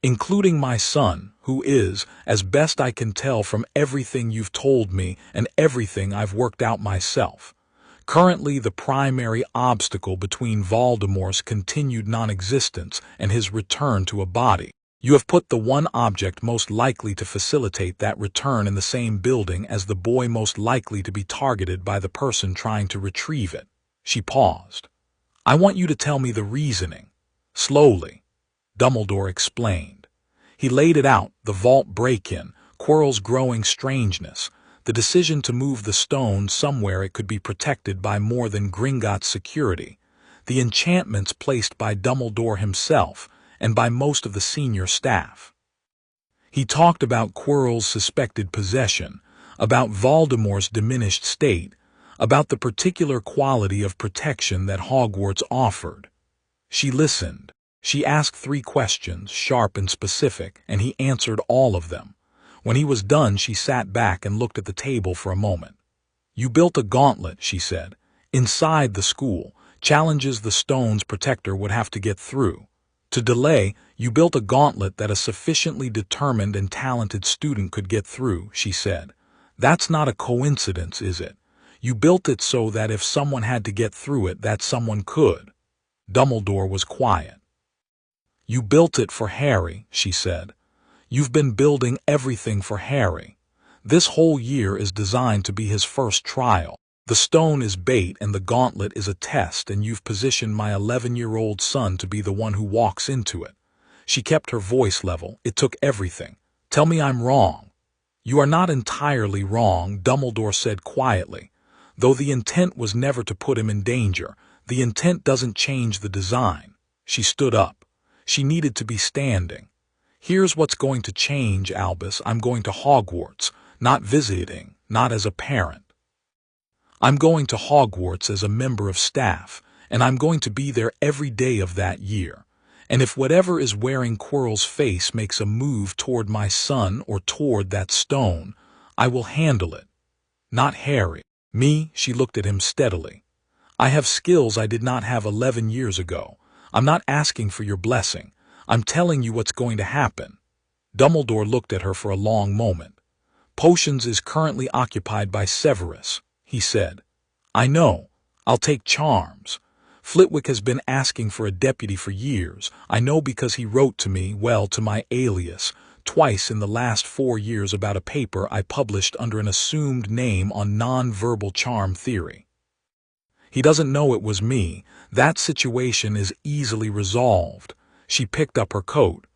"including my son, who is, as best I can tell from everything you've told me and everything I've worked out myself, currently the primary obstacle between Voldemort's continued non-existence and his return to a body. You have put the one object most likely to facilitate that return in the same building as the boy most likely to be targeted by the person trying to retrieve it." She paused. "I want you to tell me the reasoning." Slowly, Dumbledore explained. He laid it out: the vault break-in, Quirrell's growing strangeness, the decision to move the stone somewhere it could be protected by more than Gringotts security, the enchantments placed by Dumbledore himself and by most of the senior staff. He talked about Quirrell's suspected possession, about Voldemort's diminished state, about the particular quality of protection that Hogwarts offered. She listened. She asked 3 questions, sharp and specific, and he answered all of them. When he was done, she sat back and looked at the table for a moment. "You built a gauntlet," she said, "inside the school, challenges the stone's protector would have to get through. To delay, you built a gauntlet that a sufficiently determined and talented student could get through," she said. "That's not a coincidence, is it? You built it so that if someone had to get through it, that someone could." Dumbledore was quiet. "You built it for Harry," she said. "You've been building everything for Harry. This whole year is designed to be his first trial. The stone is bait and the gauntlet is a test, and you've positioned my 11-year-old son to be the one who walks into it." She kept her voice level. "It took everything. Tell me I'm wrong." "You are not entirely wrong," Dumbledore said quietly. "Though the intent was never to put him in danger, the intent doesn't change the design." She stood up. She needed to be standing. "Here's what's going to change, Albus. I'm going to Hogwarts, not visiting, not as a parent. I'm going to Hogwarts as a member of staff, and I'm going to be there every day of that year. And if whatever is wearing Quirrell's face makes a move toward my son or toward that stone, I will handle it. Not Harry. Me." She looked at him steadily. "I have skills I did not have 11 years ago. I'm not asking for your blessing. I'm telling you what's going to happen." Dumbledore looked at her for a long moment. "Potions is currently occupied by Severus," he said. "I know. I'll take charms. Flitwick has been asking for a deputy for years. I know because he wrote to me, well, to my alias, twice in the last 4 years about a paper I published under an assumed name on non-verbal charm theory. He doesn't know it was me. That situation is easily resolved. She picked up her coat.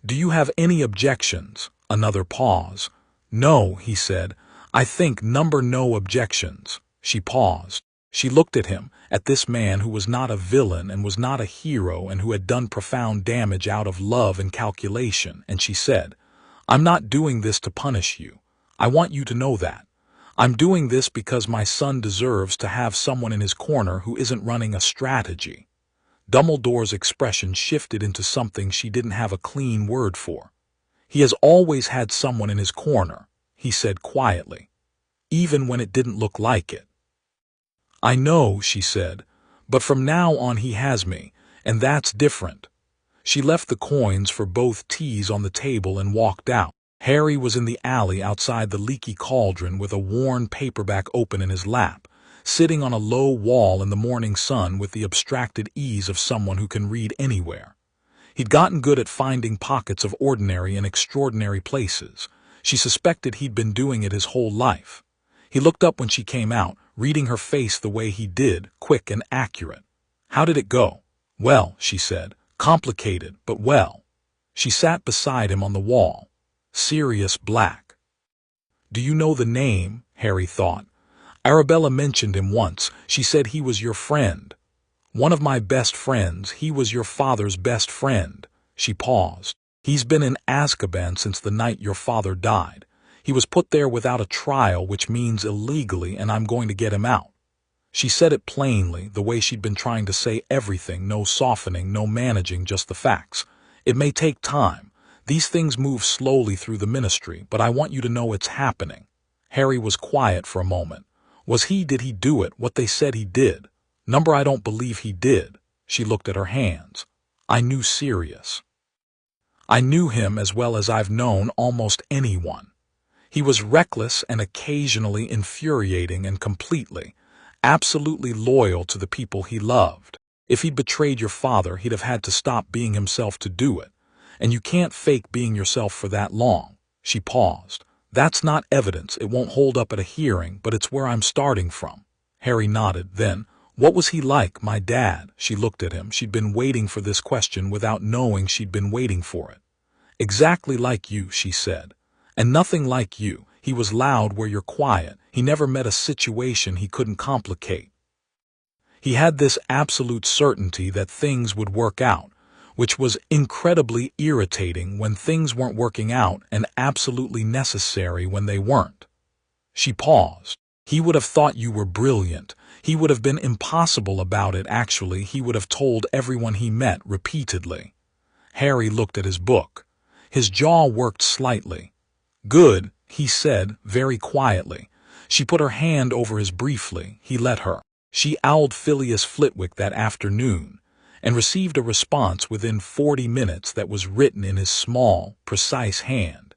Do you have any objections? Another pause. No, he said. I think number no objections. She paused. She looked at him, at this man who was not a villain and was not a hero and who had done profound damage out of love and calculation, and she said, I'm not doing this to punish you. I want you to know that. I'm doing this because my son deserves to have someone in his corner who isn't running a strategy. Dumbledore's expression shifted into something she didn't have a clean word for. He has always had someone in his corner, he said quietly, even when it didn't look like it. I know, she said, but from now on he has me, and that's different. She left the coins for both teas on the table and walked out. Harry was in the alley outside the leaky cauldron with a worn paperback open in his lap, sitting on a low wall in the morning sun with the abstracted ease of someone who can read anywhere. He'd gotten good at finding pockets of ordinary and extraordinary places. She suspected he'd been doing it his whole life. He looked up when she came out, reading her face the way he did, quick and accurate. How did it go? Well, she said. Complicated, but well. She sat beside him on the wall. Sirius Black. Do you know the name? Harry thought. Arabella mentioned him once. She said he was your friend. One of my best friends. He was your father's best friend. She paused. He's been in Azkaban since the night your father died. He was put there without a trial, which means illegally, and I'm going to get him out. She said it plainly, the way she'd been trying to say everything, no softening, no managing, just the facts. It may take time. These things move slowly through the ministry, but I want you to know it's happening. Harry was quiet for a moment. Did he do it, what they said he did? Number, I don't believe he did. She looked at her hands. I knew Sirius. I knew him as well as I've known almost anyone. He was reckless and occasionally infuriating and absolutely loyal to the people he loved. If he'd betrayed your father, he'd have had to stop being himself to do it. And you can't fake being yourself for that long. She paused. That's not evidence. It won't hold up at a hearing, but it's where I'm starting from. Harry nodded. Then, what was he like, my dad? She looked at him. She'd been waiting for this question without knowing she'd been waiting for it. Exactly like you, she said. And nothing like you. He was loud where you're quiet. He never met a situation he couldn't complicate. He had this absolute certainty that things would work out, which was incredibly irritating when things weren't working out and absolutely necessary when they weren't. She paused. He would have thought you were brilliant. He would have been impossible about it, actually. He would have told everyone he met repeatedly. Harry looked at his book. His jaw worked slightly. Good, he said, very quietly. She put her hand over his briefly. He let her. She owled Phileas Flitwick that afternoon, and received a response within 40 minutes that was written in his small, precise hand,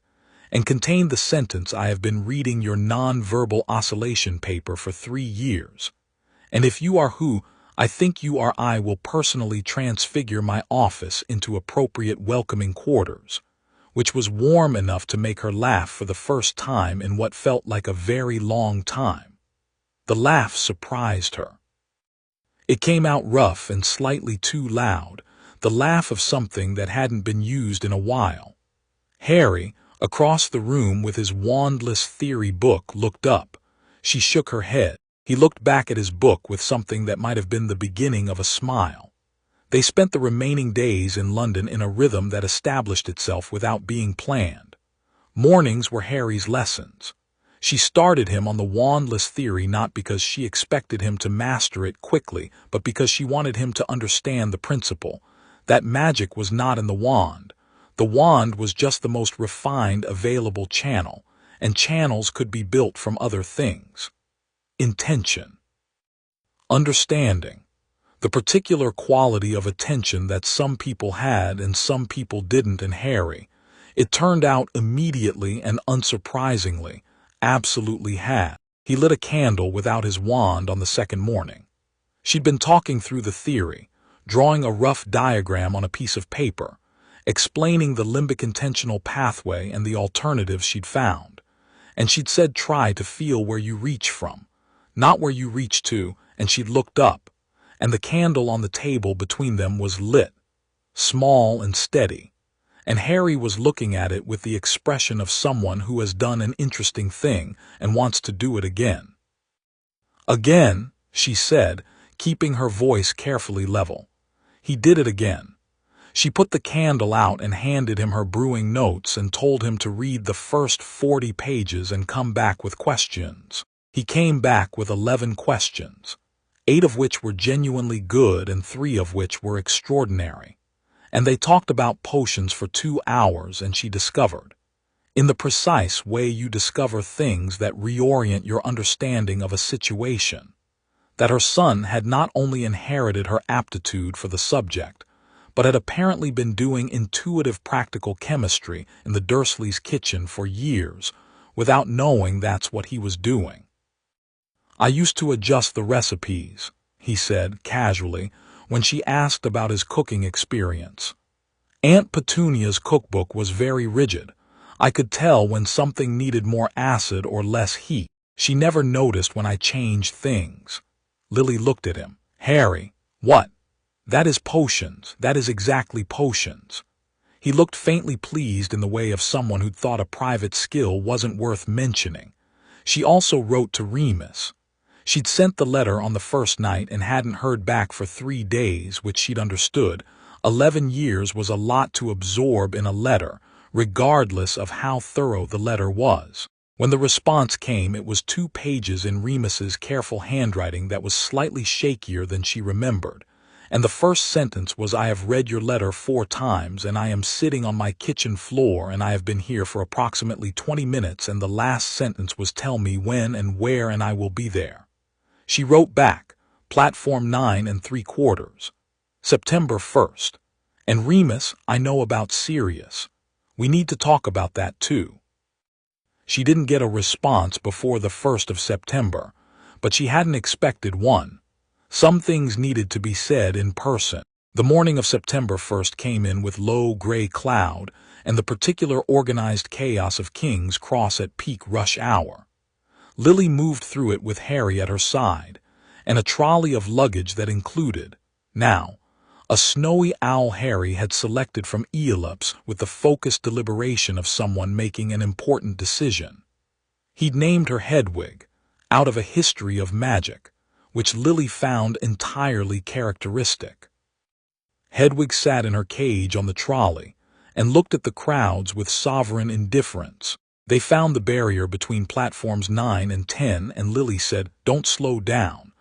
and contained the sentence, I have been reading your non-verbal oscillation paper for 3 years, and if you are who I think you are, I will personally transfigure my office into appropriate welcoming quarters, which was warm enough to make her laugh for the first time in what felt like a very long time. The laugh surprised her. It came out rough and slightly too loud, the laugh of something that hadn't been used in a while. Harry, across the room with his wandless theory book, looked up. She shook her head. He looked back at his book with something that might have been the beginning of a smile. They spent the remaining days in London in a rhythm that established itself without being planned. Mornings were Harry's lessons. She started him on the wandless theory not because she expected him to master it quickly, but because she wanted him to understand the principle. That magic was not in the wand. The wand was just the most refined available channel, and channels could be built from other things. Intention. Understanding. The particular quality of attention that some people had and some people didn't in Harry, it turned out immediately and unsurprisingly, absolutely had. He lit a candle without his wand on the second morning. She'd been talking through the theory, drawing a rough diagram on a piece of paper, explaining the limbic intentional pathway and the alternatives she'd found. And she'd said try to feel where you reach from, not where you reach to, and she'd looked up, and the candle on the table between them was lit, small and steady, and Harry was looking at it with the expression of someone who has done an interesting thing and wants to do it again. Again, she said, keeping her voice carefully level. He did it again. She put the candle out and handed him her brewing notes and told him to read the first 40 pages and come back with questions. He came back with 11 questions, 8 of which were genuinely good and 3 of which were extraordinary. And they talked about potions for 2 hours, and she discovered, in the precise way you discover things that reorient your understanding of a situation, that her son had not only inherited her aptitude for the subject, but had apparently been doing intuitive practical chemistry in the Dursleys' kitchen for years without knowing that's what he was doing. I used to adjust the recipes, he said casually, when she asked about his cooking experience. Aunt Petunia's cookbook was very rigid. I could tell when something needed more acid or less heat. She never noticed when I changed things. Lily looked at him. Harry, what? That is potions. That is exactly potions. He looked faintly pleased in the way of someone who'd thought a private skill wasn't worth mentioning. She also wrote to Remus. She'd sent the letter on the first night and hadn't heard back for 3 days, which she'd understood. 11 years was a lot to absorb in a letter, regardless of how thorough the letter was. When the response came, it was 2 pages in Remus's careful handwriting that was slightly shakier than she remembered. And the first sentence was, I have read your letter 4 times, and I am sitting on my kitchen floor, and I have been here for approximately 20 minutes, and the last sentence was, tell me when and where, and I will be there. She wrote back, Platform 9 3/4, September 1st. And Remus, I know about Sirius. We need to talk about that too. She didn't get a response before the 1st of September, but she hadn't expected one. Some things needed to be said in person. The morning of September 1st came in with low gray cloud and the particular organized chaos of King's Cross at peak rush hour. Lily moved through it with Harry at her side, and a trolley of luggage that included, now, a snowy owl Harry had selected from Aeolus with the focused deliberation of someone making an important decision. He'd named her Hedwig, out of a history of magic, which Lily found entirely characteristic. Hedwig sat in her cage on the trolley and looked at the crowds with sovereign indifference. They found the barrier between platforms 9 and 10, and Lily said, don't slow down.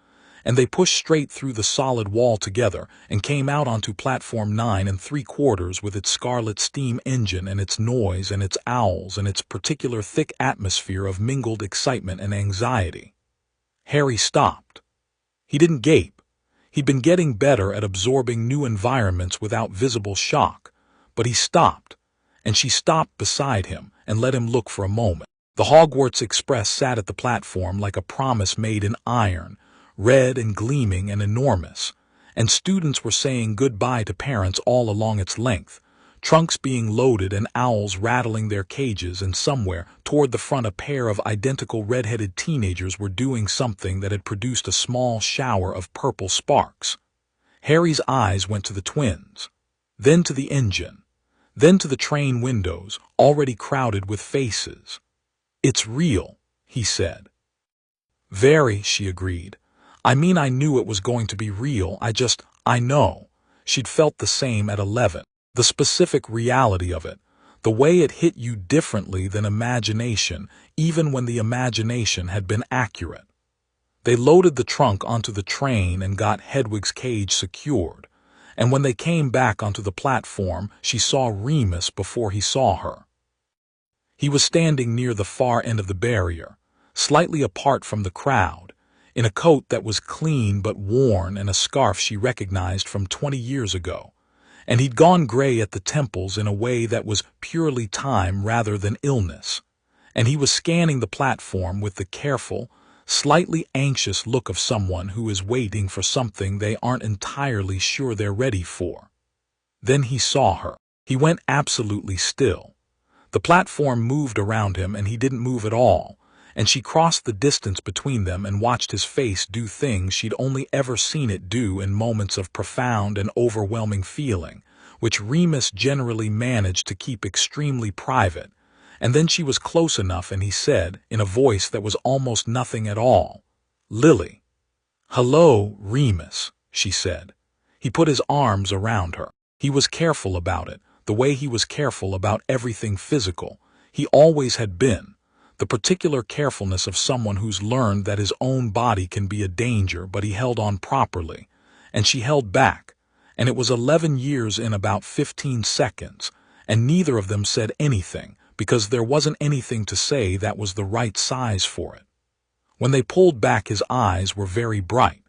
And they pushed straight through the solid wall together and came out onto platform 9 3/4 with its scarlet steam engine and its noise and its owls and its particular thick atmosphere of mingled excitement and anxiety. Harry stopped. He didn't gape. He'd been getting better at absorbing new environments without visible shock, but he stopped, and she stopped beside him and let him look for a moment. The Hogwarts Express sat at the platform like a promise made in iron, red and gleaming and enormous, and students were saying goodbye to parents all along its length, trunks being loaded and owls rattling their cages, and somewhere toward the front a pair of identical red-headed teenagers were doing something that had produced a small shower of purple sparks. Harry's eyes went to the twins, then to the engine, then to the train windows, already crowded with faces. It's real, he said. Very, she agreed. I mean, I knew it was going to be real, I know. She'd felt the same at 11. The specific reality of it, the way it hit you differently than imagination, even when the imagination had been accurate. They loaded the trunk onto the train and got Hedwig's cage secured, and when they came back onto the platform, she saw Remus before he saw her. He was standing near the far end of the barrier, slightly apart from the crowd, in a coat that was clean but worn and a scarf she recognized from 20 years ago, and he'd gone gray at the temples in a way that was purely time rather than illness, and he was scanning the platform with the careful, slightly anxious look of someone who is waiting for something they aren't entirely sure they're ready for. Then he saw her. He went absolutely still. The platform moved around him and he didn't move at all, and she crossed the distance between them and watched his face do things she'd only ever seen it do in moments of profound and overwhelming feeling, which Remus generally managed to keep extremely private. And then she was close enough and he said, in a voice that was almost nothing at all, "Lily." "Hello, Remus," she said. He put his arms around her. He was careful about it, the way he was careful about everything physical. He always had been. The particular carefulness of someone who's learned that his own body can be a danger, but he held on properly. And she held back. And it was 11 years in about 15 seconds, and neither of them said anything, because there wasn't anything to say that was the right size for it. When they pulled back, his eyes were very bright.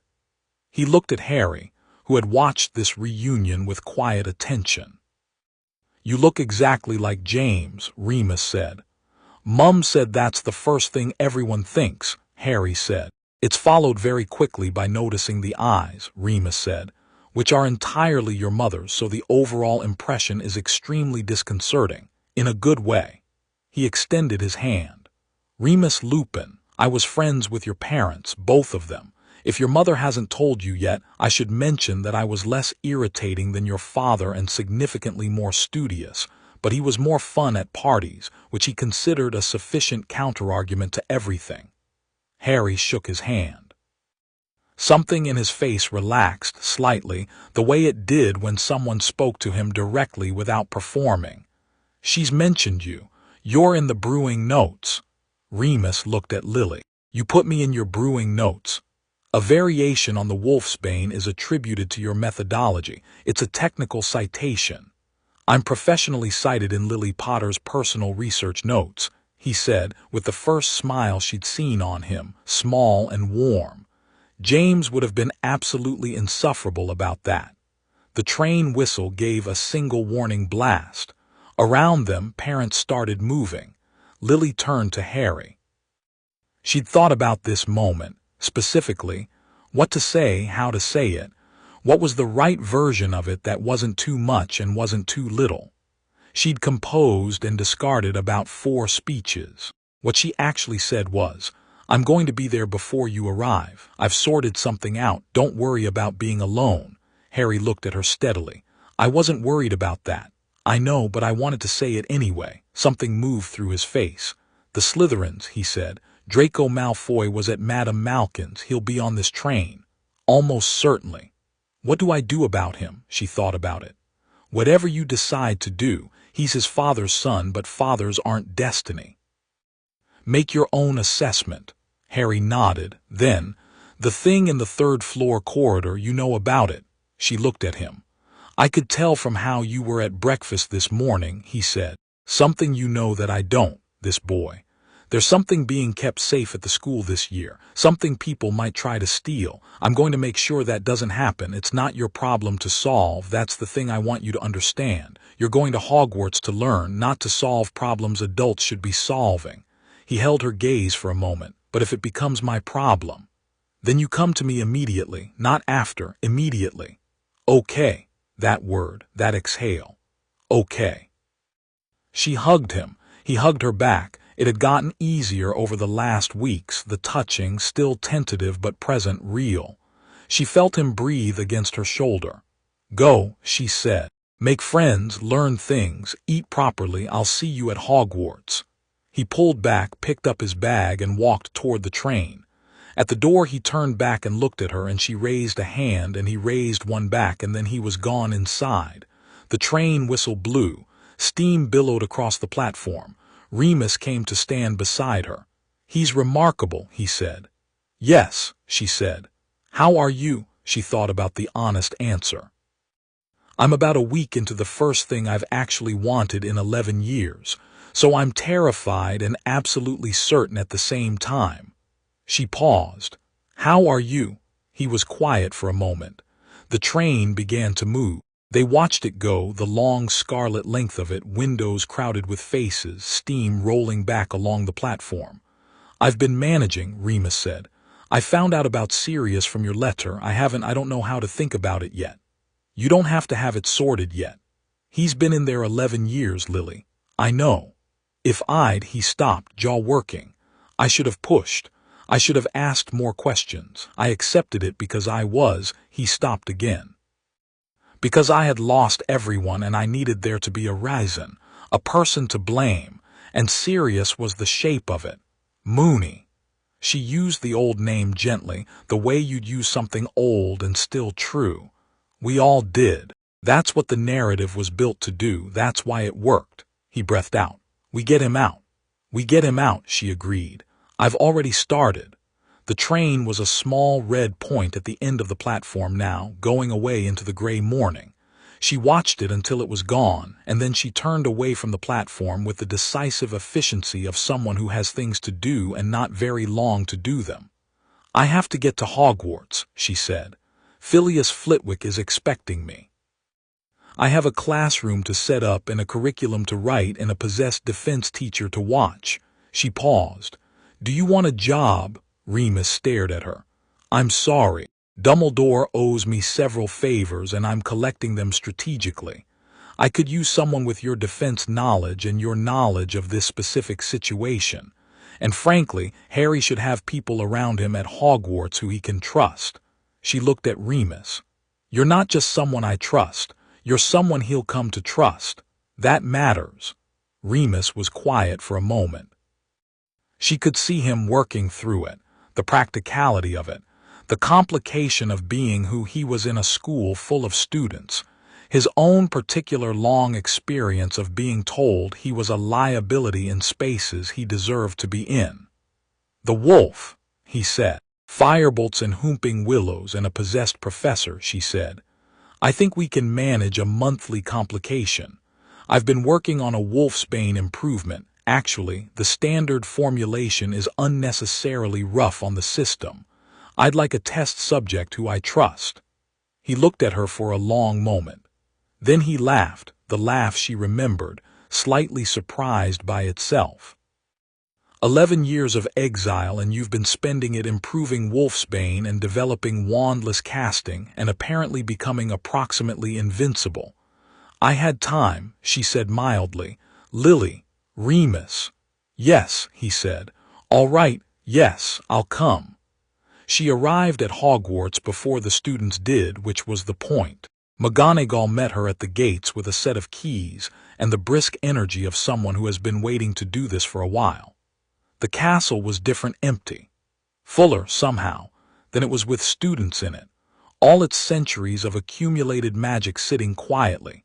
He looked at Harry, who had watched this reunion with quiet attention. "You look exactly like James," Remus said. "Mum said that's the first thing everyone thinks," Harry said. "It's followed very quickly by noticing the eyes," Remus said, "which are entirely your mother's, so the overall impression is extremely disconcerting, in a good way." He extended his hand. "Remus Lupin, I was friends with your parents, both of them. If your mother hasn't told you yet, I should mention that I was less irritating than your father and significantly more studious, but he was more fun at parties, which he considered a sufficient counterargument to everything." Harry shook his hand. Something in his face relaxed slightly, the way it did when someone spoke to him directly without performing. "She's mentioned you. You're in the brewing notes." Remus looked at Lily. "You put me in your brewing notes. A variation on the Wolfsbane is attributed to your methodology. It's a technical citation." "I'm professionally cited in Lily Potter's personal research notes," he said, with the first smile she'd seen on him, small and warm. James would have been absolutely insufferable about that. The train whistle gave a single warning blast. Around them, parents started moving. Lily turned to Harry. She'd thought about this moment, specifically, what to say, how to say it, what was the right version of it that wasn't too much and wasn't too little. She'd composed and discarded about 4 speeches. What she actually said was, "I'm going to be there before you arrive. I've sorted something out. Don't worry about being alone." Harry looked at her steadily. "I wasn't worried about that. I know, but I wanted to say it anyway." Something moved through his face. "The Slytherins," he said. "Draco Malfoy was at Madame Malkin's. He'll be on this train. Almost certainly." "What do I do about him?" She thought about it. "Whatever you decide to do, he's his father's son, but fathers aren't destiny." "Make your own assessment." Harry nodded. Then, "The thing in the 3rd-floor corridor, you know about it." She looked at him. "I could tell from how you were at breakfast this morning," he said. "Something you know that I don't, this boy. There's something being kept safe at the school this year, something people might try to steal. I'm going to make sure that doesn't happen. It's not your problem to solve. That's the thing I want you to understand. You're going to Hogwarts to learn, not to solve problems adults should be solving." He held her gaze for a moment. "But if it becomes my problem, then you come to me immediately, not after, immediately." "Okay." That word, that exhale. "Okay." She hugged him. He hugged her back. It had gotten easier over the last weeks, the touching, still tentative but present, real. She felt him breathe against her shoulder. "Go," she said. "Make friends, learn things, eat properly. I'll see you at Hogwarts." He pulled back, picked up his bag, and walked toward the train. At the door he turned back and looked at her, and she raised a hand, and he raised one back, and then he was gone inside. The train whistle blew. Steam billowed across the platform. Remus came to stand beside her. "He's remarkable," he said. "Yes," she said. "How are you?" She thought about the honest answer. "I'm about a week into the first thing I've actually wanted in 11 years, so I'm terrified and absolutely certain at the same time." She paused. "How are you?" He was quiet for a moment. The train began to move. They watched it go, the long scarlet length of it, windows crowded with faces, steam rolling back along the platform. "I've been managing," Remus said. I found out about Sirius from your letter. I don't know how to think about it yet. You don't have to have it sorted yet. He's been in there 11 years, Lily. I know. If he stopped, jaw working. I should have pushed. I should have asked more questions. I accepted it because he stopped again. Because I had lost everyone and I needed there to be a reason, a person to blame, and Sirius was the shape of it. Mooney. She used the old name gently, the way you'd use something old and still true. We all did. That's what the narrative was built to do. That's why it worked. He breathed out. We get him out. We get him out, she agreed. I've already started. The train was a small red point at the end of the platform now, going away into the gray morning. She watched it until it was gone, and then she turned away from the platform with the decisive efficiency of someone who has things to do and not very long to do them. I have to get to Hogwarts, she said. Phileas Flitwick is expecting me. I have a classroom to set up and a curriculum to write and a possessed defense teacher to watch. She paused. Do you want a job? Remus stared at her. I'm sorry. Dumbledore owes me several favors and I'm collecting them strategically. I could use someone with your defense knowledge and your knowledge of this specific situation. And frankly, Harry should have people around him at Hogwarts who he can trust. She looked at Remus. You're not just someone I trust. You're someone he'll come to trust. That matters. Remus was quiet for a moment. She could see him working through it, the practicality of it, the complication of being who he was in a school full of students, his own particular long experience of being told he was a liability in spaces he deserved to be in. The wolf, he said. Firebolts and whooping willows and a possessed professor, she said. I think we can manage a monthly complication. I've been working on a wolfsbane improvement. Actually, the standard formulation is unnecessarily rough on the system. I'd like a test subject who I trust. He looked at her for a long moment. Then he laughed, the laugh she remembered, slightly surprised by itself. 11 years of exile and you've been spending it improving wolfsbane and developing wandless casting and apparently becoming approximately invincible. I had time, she said mildly. Lily. Remus. Yes, he said. All right, yes, I'll come. She arrived at Hogwarts before the students did, which was the point. McGonagall met her at the gates with a set of keys and the brisk energy of someone who has been waiting to do this for a while. The castle was different, empty. Fuller, somehow, than it was with students in it. All its centuries of accumulated magic sitting quietly.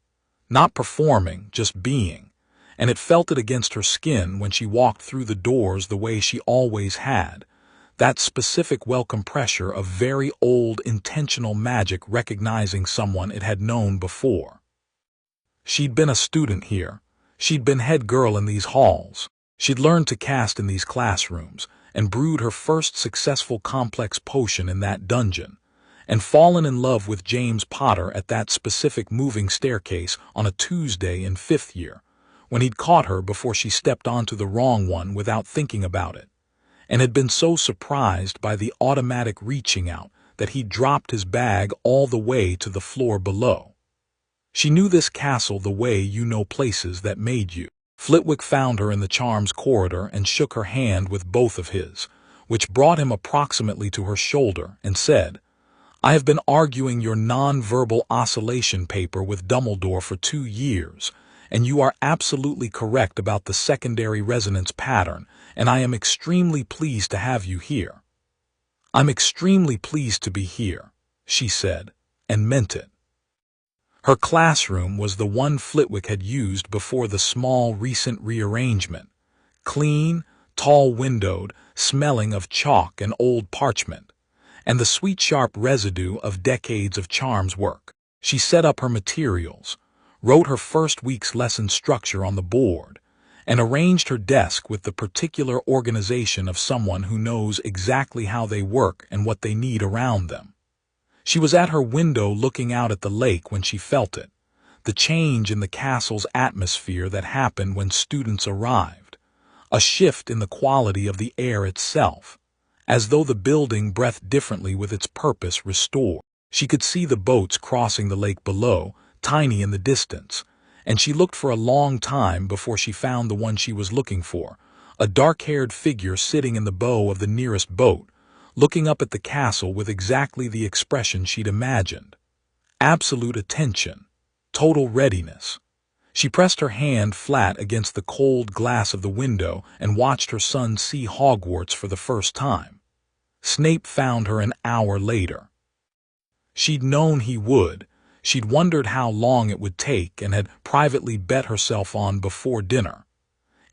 Not performing, just being. And it felt it against her skin when she walked through the doors the way she always had. That specific welcome pressure of very old intentional magic recognizing someone it had known before. She'd been a student here. She'd been head girl in these halls. She'd learned to cast in these classrooms and brewed her first successful complex potion in that dungeon, and fallen in love with James Potter at that specific moving staircase on a Tuesday in 5th year, when he'd caught her before she stepped onto the wrong one without thinking about it, and had been so surprised by the automatic reaching out that he'd dropped his bag all the way to the floor below. She knew this castle the way you know places that made you. Flitwick found her in the charms corridor and shook her hand with both of his, which brought him approximately to her shoulder, and said, I have been arguing your non-verbal oscillation paper with Dumbledore for 2 years, and you are absolutely correct about the secondary resonance pattern, and I am extremely pleased to have you here. I'm extremely pleased to be here, she said, and meant it. Her classroom was the one Flitwick had used before the small recent rearrangement. Clean, tall-windowed, smelling of chalk and old parchment, and the sweet sharp residue of decades of charms work. She set up her materials, wrote her first week's lesson structure on the board, and arranged her desk with the particular organization of someone who knows exactly how they work and what they need around them. She was at her window looking out at the lake when she felt it, the change in the castle's atmosphere that happened when students arrived, a shift in the quality of the air itself, as though the building breathed differently with its purpose restored. She could see the boats crossing the lake below, tiny in the distance, and she looked for a long time before she found the one she was looking for, a dark-haired figure sitting in the bow of the nearest boat, looking up at the castle with exactly the expression she'd imagined. Absolute attention. Total readiness. She pressed her hand flat against the cold glass of the window and watched her son see Hogwarts for the first time. Snape found her an hour later. She'd known he would. She'd wondered how long it would take and had privately bet herself on before dinner.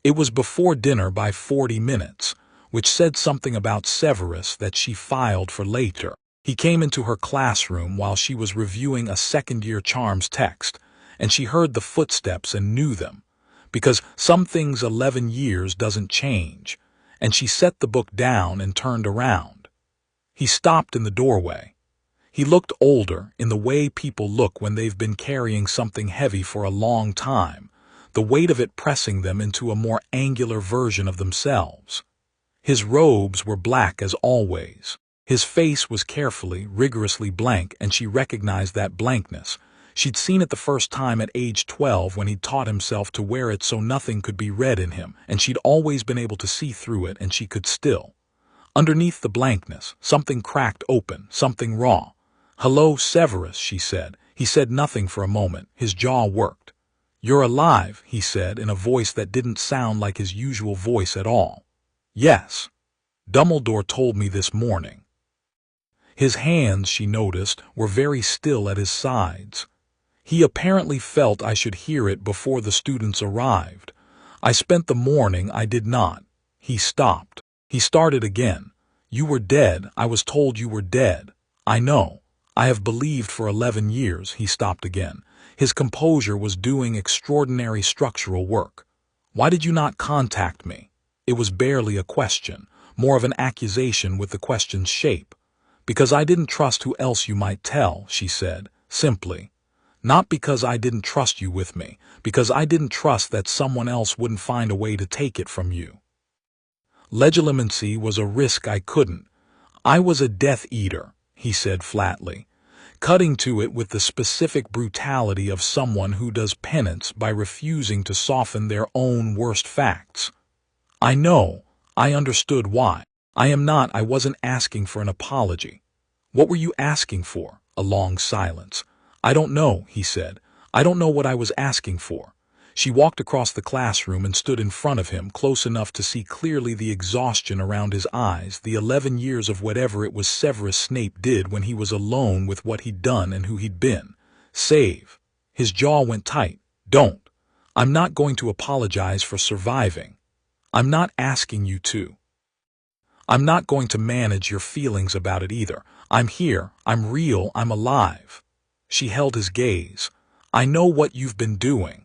It was before dinner by 40 minutes, which said something about Severus that she filed for later. He came into her classroom while she was reviewing a second-year charms text, and she heard the footsteps and knew them, because some things 11 years doesn't change, and she set the book down and turned around. He stopped in the doorway. He looked older in the way people look when they've been carrying something heavy for a long time, the weight of it pressing them into a more angular version of themselves. His robes were black as always. His face was carefully, rigorously blank, and she recognized that blankness. She'd seen it the first time at age 12 when he'd taught himself to wear it so nothing could be read in him, and she'd always been able to see through it, and she could still. Underneath the blankness, something cracked open, something raw. "Hello, Severus," she said. He said nothing for a moment. His jaw worked. "You're alive," he said in a voice that didn't sound like his usual voice at all. "Yes. Dumbledore told me this morning." His hands, she noticed, were very still at his sides. He apparently felt I should hear it before the students arrived. "I spent the morning I did not." He stopped. He started again. "You were dead. I was told you were dead. I know. I have believed for 11 years, he stopped again. His composure was doing extraordinary structural work. "Why did you not contact me?" It was barely a question, more of an accusation with the question's shape. "Because I didn't trust who else you might tell," she said, simply. "Not because I didn't trust you with me, because I didn't trust that someone else wouldn't find a way to take it from you. Legilimency was a risk I couldn't. I was a Death Eater," he said flatly, cutting to it with the specific brutality of someone who does penance by refusing to soften their own worst facts. "I know. I understood why. I wasn't asking for an apology." "What were you asking for?" A long silence. "I don't know," he said. "I don't know what I was asking for." She walked across the classroom and stood in front of him, close enough to see clearly the exhaustion around his eyes, the 11 years of whatever it was Severus Snape did when he was alone with what he'd done and who he'd been. Save. His jaw went tight. "Don't. I'm not going to apologize for surviving. I'm not asking you to. I'm not going to manage your feelings about it either. I'm here. I'm real. I'm alive." She held his gaze. "I know what you've been doing.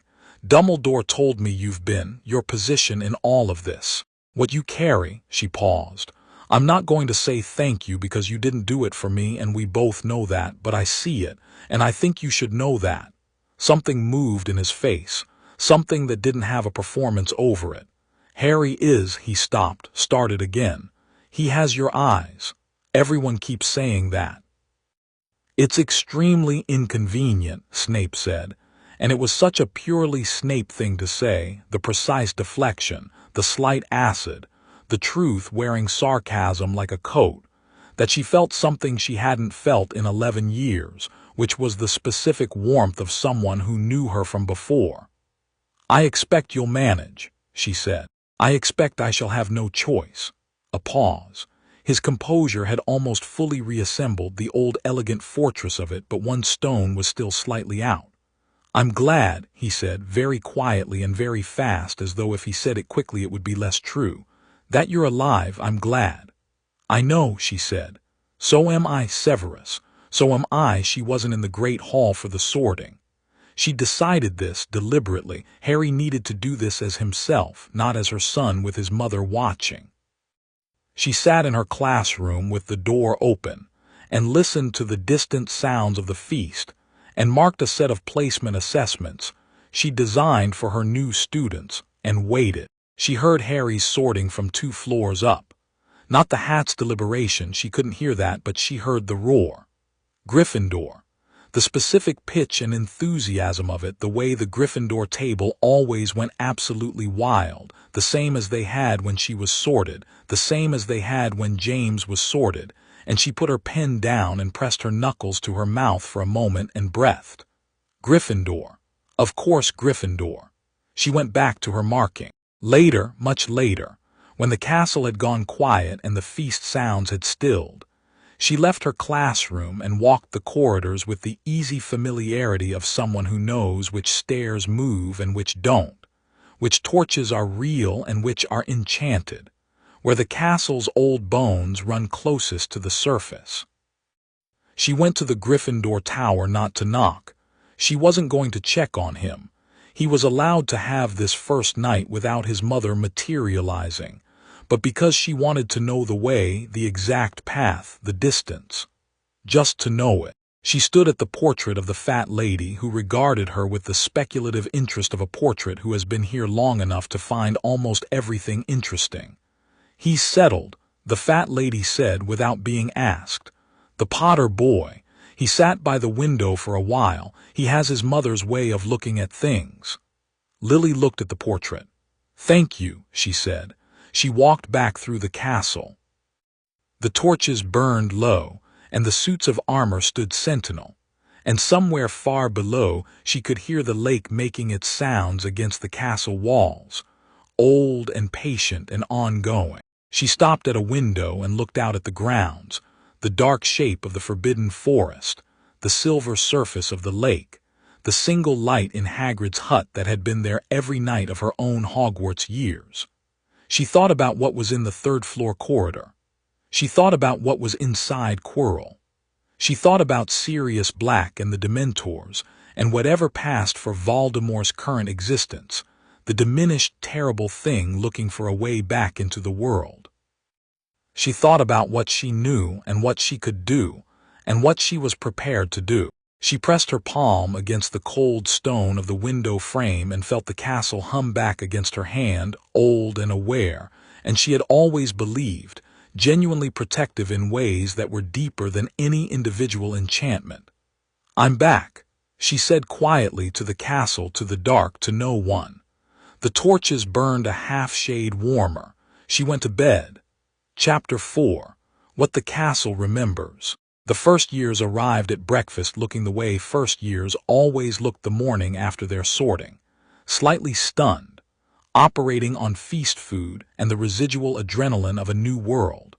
Dumbledore told me you've been, your position in all of this. What you carry," she paused. "I'm not going to say thank you because you didn't do it for me and we both know that, but I see it, and I think you should know that." Something moved in his face, something that didn't have a performance over it. "Harry is," he stopped, started again. "He has your eyes. Everyone keeps saying that." "It's extremely inconvenient," Snape said, and it was such a purely Snape thing to say, the precise deflection, the slight acid, the truth wearing sarcasm like a coat, that she felt something she hadn't felt in 11 years, which was the specific warmth of someone who knew her from before. "I expect you'll manage," she said. "I expect I shall have no choice." A pause. His composure had almost fully reassembled the old elegant fortress of it, but one stone was still slightly out. "I'm glad," he said, very quietly and very fast, as though if he said it quickly it would be less true. "That you're alive, I'm glad." "I know," she said. "So am I, Severus. So am I she wasn't in the Great Hall for the sorting." She decided this deliberately. Harry needed to do this as himself, not as her son with his mother watching. She sat in her classroom with the door open, and listened to the distant sounds of the feast, and marked a set of placement assessments she designed for her new students, and waited. She heard Harry's sorting from 2 floors up. Not the hat's deliberation, she couldn't hear that, but she heard the roar. Gryffindor. The specific pitch and enthusiasm of it, the way the Gryffindor table always went absolutely wild, the same as they had when she was sorted, the same as they had when James was sorted, and she put her pen down and pressed her knuckles to her mouth for a moment and breathed. Gryffindor. Of course Gryffindor. She went back to her marking. Later, much later, when the castle had gone quiet and the feast sounds had stilled, she left her classroom and walked the corridors with the easy familiarity of someone who knows which stairs move and which don't, which torches are real and which are enchanted, where the castle's old bones run closest to the surface. She went to the Gryffindor tower not to knock. She wasn't going to check on him. He was allowed to have this first night without his mother materializing, but because she wanted to know the way, the exact path, the distance. Just to know it. She stood at the portrait of the fat lady who regarded her with the speculative interest of a portrait who has been here long enough to find almost everything interesting. "He's settled," the fat lady said without being asked. "The Potter boy. He sat by the window for a while. He has his mother's way of looking at things." Lily looked at the portrait. "Thank you," she said. She walked back through the castle. The torches burned low, and the suits of armor stood sentinel, and somewhere far below she could hear the lake making its sounds against the castle walls, old and patient and ongoing. She stopped at a window and looked out at the grounds, the dark shape of the forbidden forest, the silver surface of the lake, the single light in Hagrid's hut that had been there every night of her own Hogwarts years. She thought about what was in the third-floor corridor. She thought about what was inside Quirrell. She thought about Sirius Black and the Dementors, and whatever passed for Voldemort's current existence, the diminished, terrible thing looking for a way back into the world. She thought about what she knew and what she could do, and what she was prepared to do. She pressed her palm against the cold stone of the window frame and felt the castle hum back against her hand, old and aware, and she had always believed, genuinely protective in ways that were deeper than any individual enchantment. "I'm back," she said quietly to the castle, to the dark, to no one. The torches burned a half-shade warmer. She went to bed. Chapter 4. What the Castle Remembers. The first years arrived at breakfast looking the way first years always looked the morning after their sorting, slightly stunned, operating on feast food and the residual adrenaline of a new world,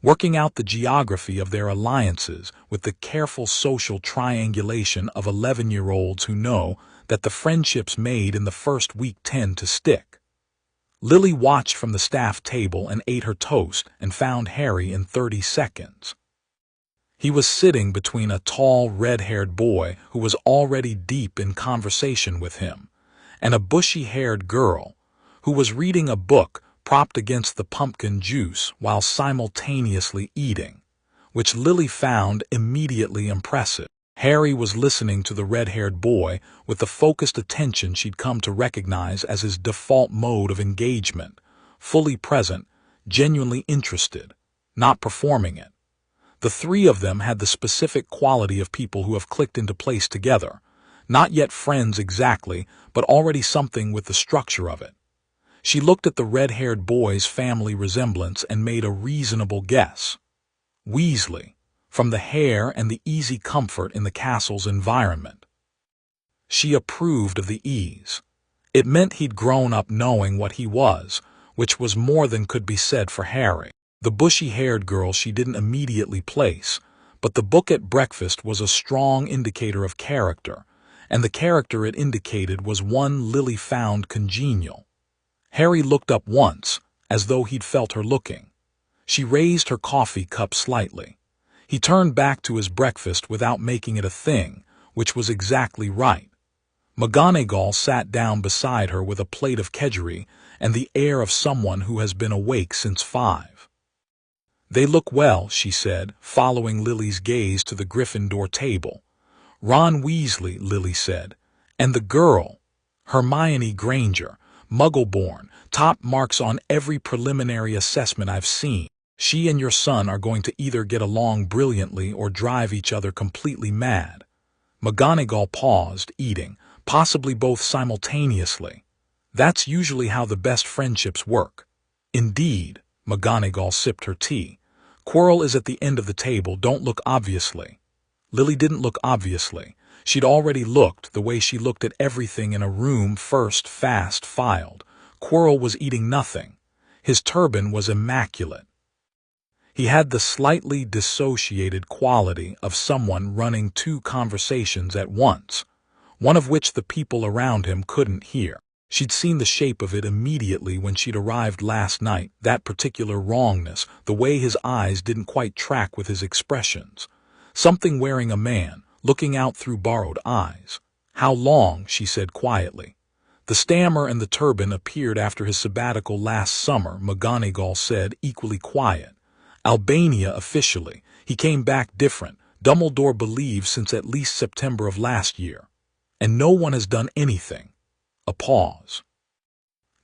working out the geography of their alliances with the careful social triangulation of 11-year-olds who know that the friendships made in the first week tend to stick. Lily watched from the staff table and ate her toast and found Harry in 30 seconds. He was sitting between a tall, red-haired boy who was already deep in conversation with him, and a bushy-haired girl who was reading a book propped against the pumpkin juice while simultaneously eating, which Lily found immediately impressive. Harry was listening to the red-haired boy with the focused attention she'd come to recognize as his default mode of engagement, fully present, genuinely interested, not performing it. The three of them had the specific quality of people who have clicked into place together, not yet friends exactly, but already something with the structure of it. She looked at the red-haired boy's family resemblance and made a reasonable guess. Weasley, from the hair and the easy comfort in the castle's environment. She approved of the ease. It meant he'd grown up knowing what he was, which was more than could be said for Harry. The bushy-haired girl she didn't immediately place, but the book at breakfast was a strong indicator of character, and the character it indicated was one Lily found congenial. Harry looked up once, as though he'd felt her looking. She raised her coffee cup slightly. He turned back to his breakfast without making it a thing, which was exactly right. McGonagall sat down beside her with a plate of kedgeree and the air of someone who has been awake since 5. "They look well," she said, following Lily's gaze to the Gryffindor table. "Ron Weasley," Lily said. "And the girl, Hermione Granger, Muggle-born, top marks on every preliminary assessment I've seen." She and your son are going to either get along brilliantly or drive each other completely mad. McGonagall paused, eating, possibly both simultaneously. That's usually how the best friendships work. Indeed, McGonagall sipped her tea. Quirrell is at the end of the table, don't look obviously. Lily didn't look obviously. She'd already looked the way she looked at everything in a room first fast filed. Quirrell was eating nothing. His turban was immaculate. He had the slightly dissociated quality of someone running two conversations at once, one of which the people around him couldn't hear. She'd seen the shape of it immediately when she'd arrived last night, that particular wrongness, the way his eyes didn't quite track with his expressions. Something wearing a man, looking out through borrowed eyes. How long, she said quietly. The stammer and the turban appeared after his sabbatical last summer, McGonagall said, equally quiet. Albania officially. He came back different, Dumbledore believes, since at least September of last year. And no one has done anything. A pause.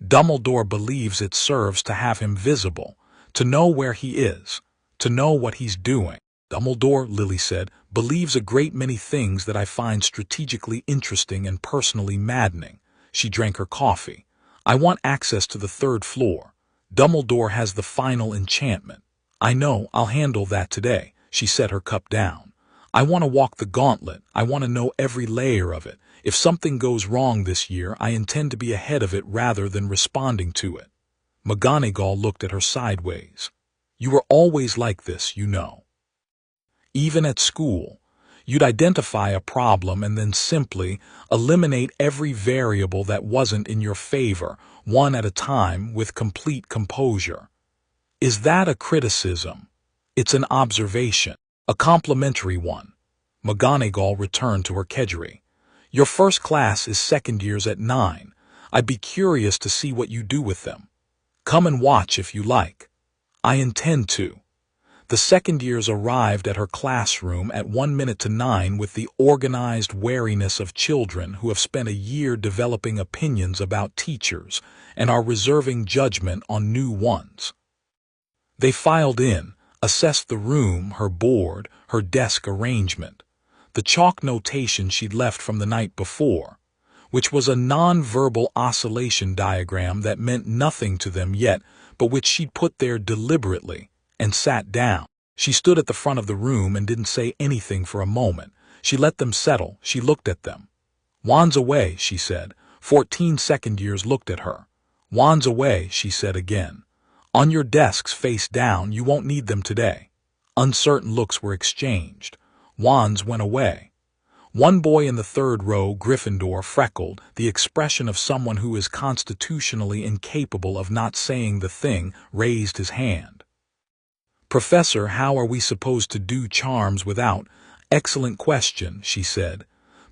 Dumbledore believes it serves to have him visible, to know where he is, to know what he's doing. Dumbledore, Lily said, believes a great many things that I find strategically interesting and personally maddening. She drank her coffee. I want access to the third floor. Dumbledore has the final enchantment. I know, I'll handle that today. She set her cup down. I want to walk the gauntlet. I want to know every layer of it. If something goes wrong this year, I intend to be ahead of it rather than responding to it. McGonagall looked at her sideways. You were always like this, you know. Even at school, you'd identify a problem and then simply eliminate every variable that wasn't in your favor, one at a time, with complete composure. Is that a criticism? It's an observation, a complimentary one. McGonagall returned to her kedgeree. Your first class is second years at 9. I'd be curious to see what you do with them. Come and watch if you like. I intend to. The second years arrived at her classroom at 9:01 with the organized wariness of children who have spent a year developing opinions about teachers and are reserving judgment on new ones. They filed in, assessed the room, her board, her desk arrangement, the chalk notation she'd left from the night before, which was a non-verbal oscillation diagram that meant nothing to them yet, but which she'd put there deliberately, and sat down. She stood at the front of the room and didn't say anything for a moment. She let them settle. She looked at them. Wands away, she said. 14 second years looked at her. Wands away, she said again. On your desks face down, you won't need them today. Uncertain looks were exchanged. Wands went away. One boy in the third row, Gryffindor, freckled, the expression of someone who is constitutionally incapable of not saying the thing, raised his hand. Professor, how are we supposed to do charms without? Excellent question, she said.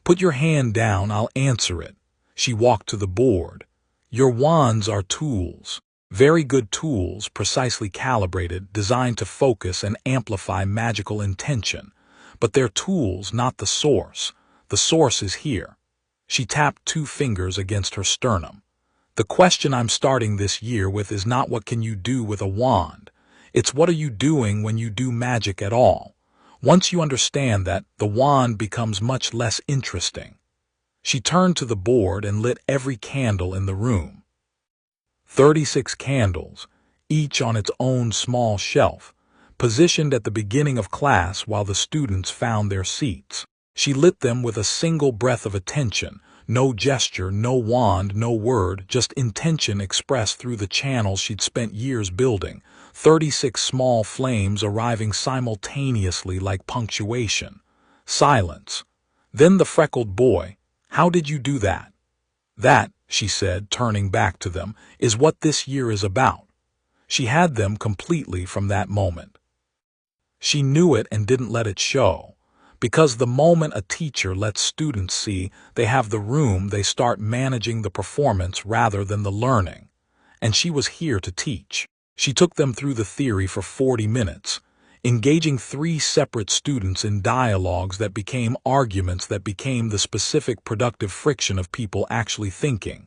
Put your hand down, I'll answer it. She walked to the board. Your wands are tools. Very good tools, precisely calibrated, designed to focus and amplify magical intention. But they're tools, not the source. The source is here. She tapped 2 fingers against her sternum. The question I'm starting this year with is not what can you do with a wand. It's what are you doing when you do magic at all. Once you understand that, the wand becomes much less interesting. She turned to the board and lit every candle in the room. 36 candles, each on its own small shelf, positioned at the beginning of class while the students found their seats. She lit them with a single breath of attention, no gesture, no wand, no word, just intention expressed through the channels she'd spent years building, 36 small flames arriving simultaneously like punctuation. Silence. Then the freckled boy, how did you do that? That, she said, turning back to them, is what this year is about. She had them completely from that moment. She knew it and didn't let it show, because the moment a teacher lets students see they have the room, they start managing the performance rather than the learning. And she was here to teach. She took them through the theory for 40 minutes, engaging 3 separate students in dialogues that became arguments that became the specific productive friction of people actually thinking.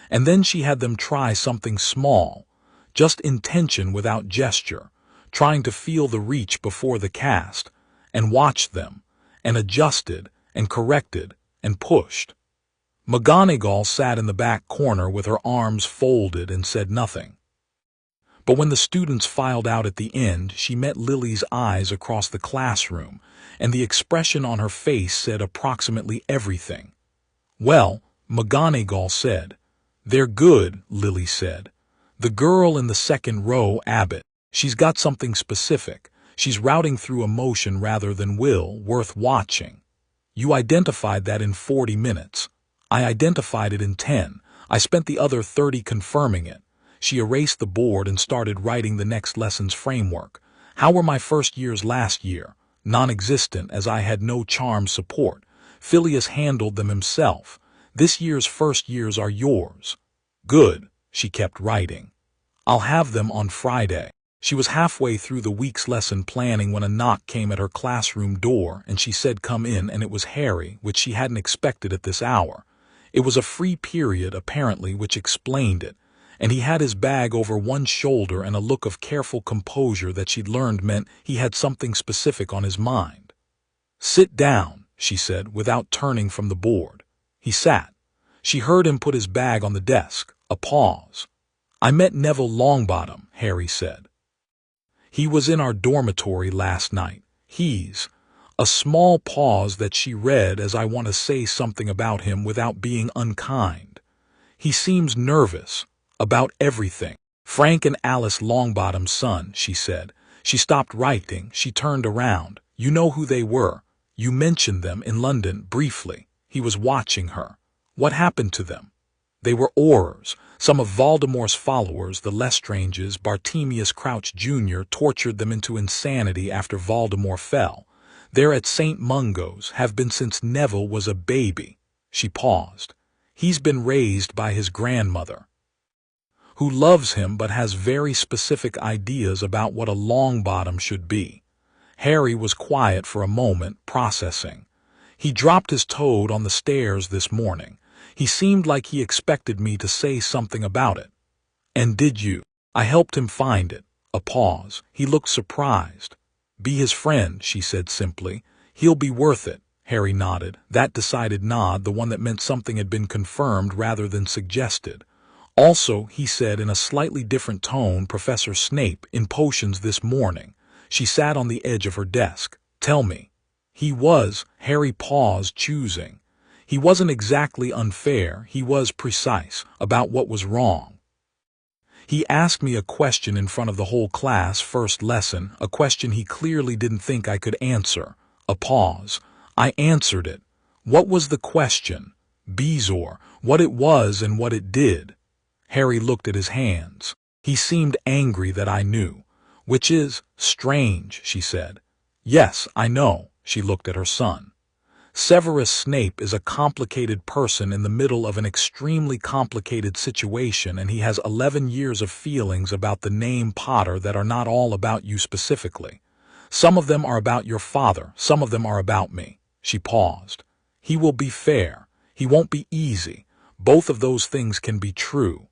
And then she had them try something small, just intention without gesture, trying to feel the reach before the cast, and watched them, and adjusted, and corrected, and pushed. McGonagall sat in the back corner with her arms folded and said nothing. But when the students filed out at the end, she met Lily's eyes across the classroom, and the expression on her face said approximately everything. "Well," McGonagall said. "They're good," Lily said. "The girl in the second row, Abbott, she's got something specific. She's routing through emotion rather than will, worth watching. You identified that in 40 minutes. I identified it in 10. I spent the other 30 confirming it." She erased the board and started writing the next lesson's framework. "How were my first years last year? Non-existent, as I had no charm support. Phileas handled them himself. This year's first years are yours." "Good," she kept writing. "I'll have them on Friday." She was halfway through the week's lesson planning when a knock came at her classroom door, and she said come in, and it was Harry, which she hadn't expected at this hour. It was a free period, apparently, which explained it, and he had his bag over one shoulder and a look of careful composure that she'd learned meant he had something specific on his mind. "Sit down," she said, without turning from the board. He sat. She heard him put his bag on the desk. A pause. "I met Neville Longbottom," Harry said. "He was in our dormitory last night. He's—" A small pause that she read as I want to say something about him without being unkind. "He seems nervous. About everything. Frank and Alice Longbottom's son," she said. She stopped writing. She turned around. "You know who they were. You mentioned them in London, briefly." He was watching her. "What happened to them?" "They were Aurors. Some of Voldemort's followers, the Lestranges, Bartemius Crouch Jr., tortured them into insanity after Voldemort fell. They're at St. Mungo's, have been since Neville was a baby." She paused. "He's been raised by his grandmother, who loves him but has very specific ideas about what a Longbottom should be." Harry was quiet for a moment, processing. "He dropped his toad on the stairs this morning. He seemed like he expected me to say something about it." "And did you?" "I helped him find it." A pause. He looked surprised. "Be his friend," she said simply. "He'll be worth it." Harry nodded, that decided nod, the one that meant something had been confirmed rather than suggested. "Also," he said in a slightly different tone, "Professor Snape, in potions this morning." She sat on the edge of her desk. "Tell me." "He was—" Harry paused, choosing. "He wasn't exactly unfair, he was precise about what was wrong. He asked me a question in front of the whole class, first lesson, a question he clearly didn't think I could answer." A pause. "I answered it." "What was the question?" "Bezoar, what it was and what it did." Harry looked at his hands. He seemed angry that I knew. "Which is strange," she said. "Yes, I know." She looked at her son. "Severus Snape is a complicated person in the middle of an extremely complicated situation, and he has 11 years of feelings about the name Potter that are not all about you specifically. Some of them are about your father, some of them are about me." She paused. "He will be fair. He won't be easy. Both of those things can be true."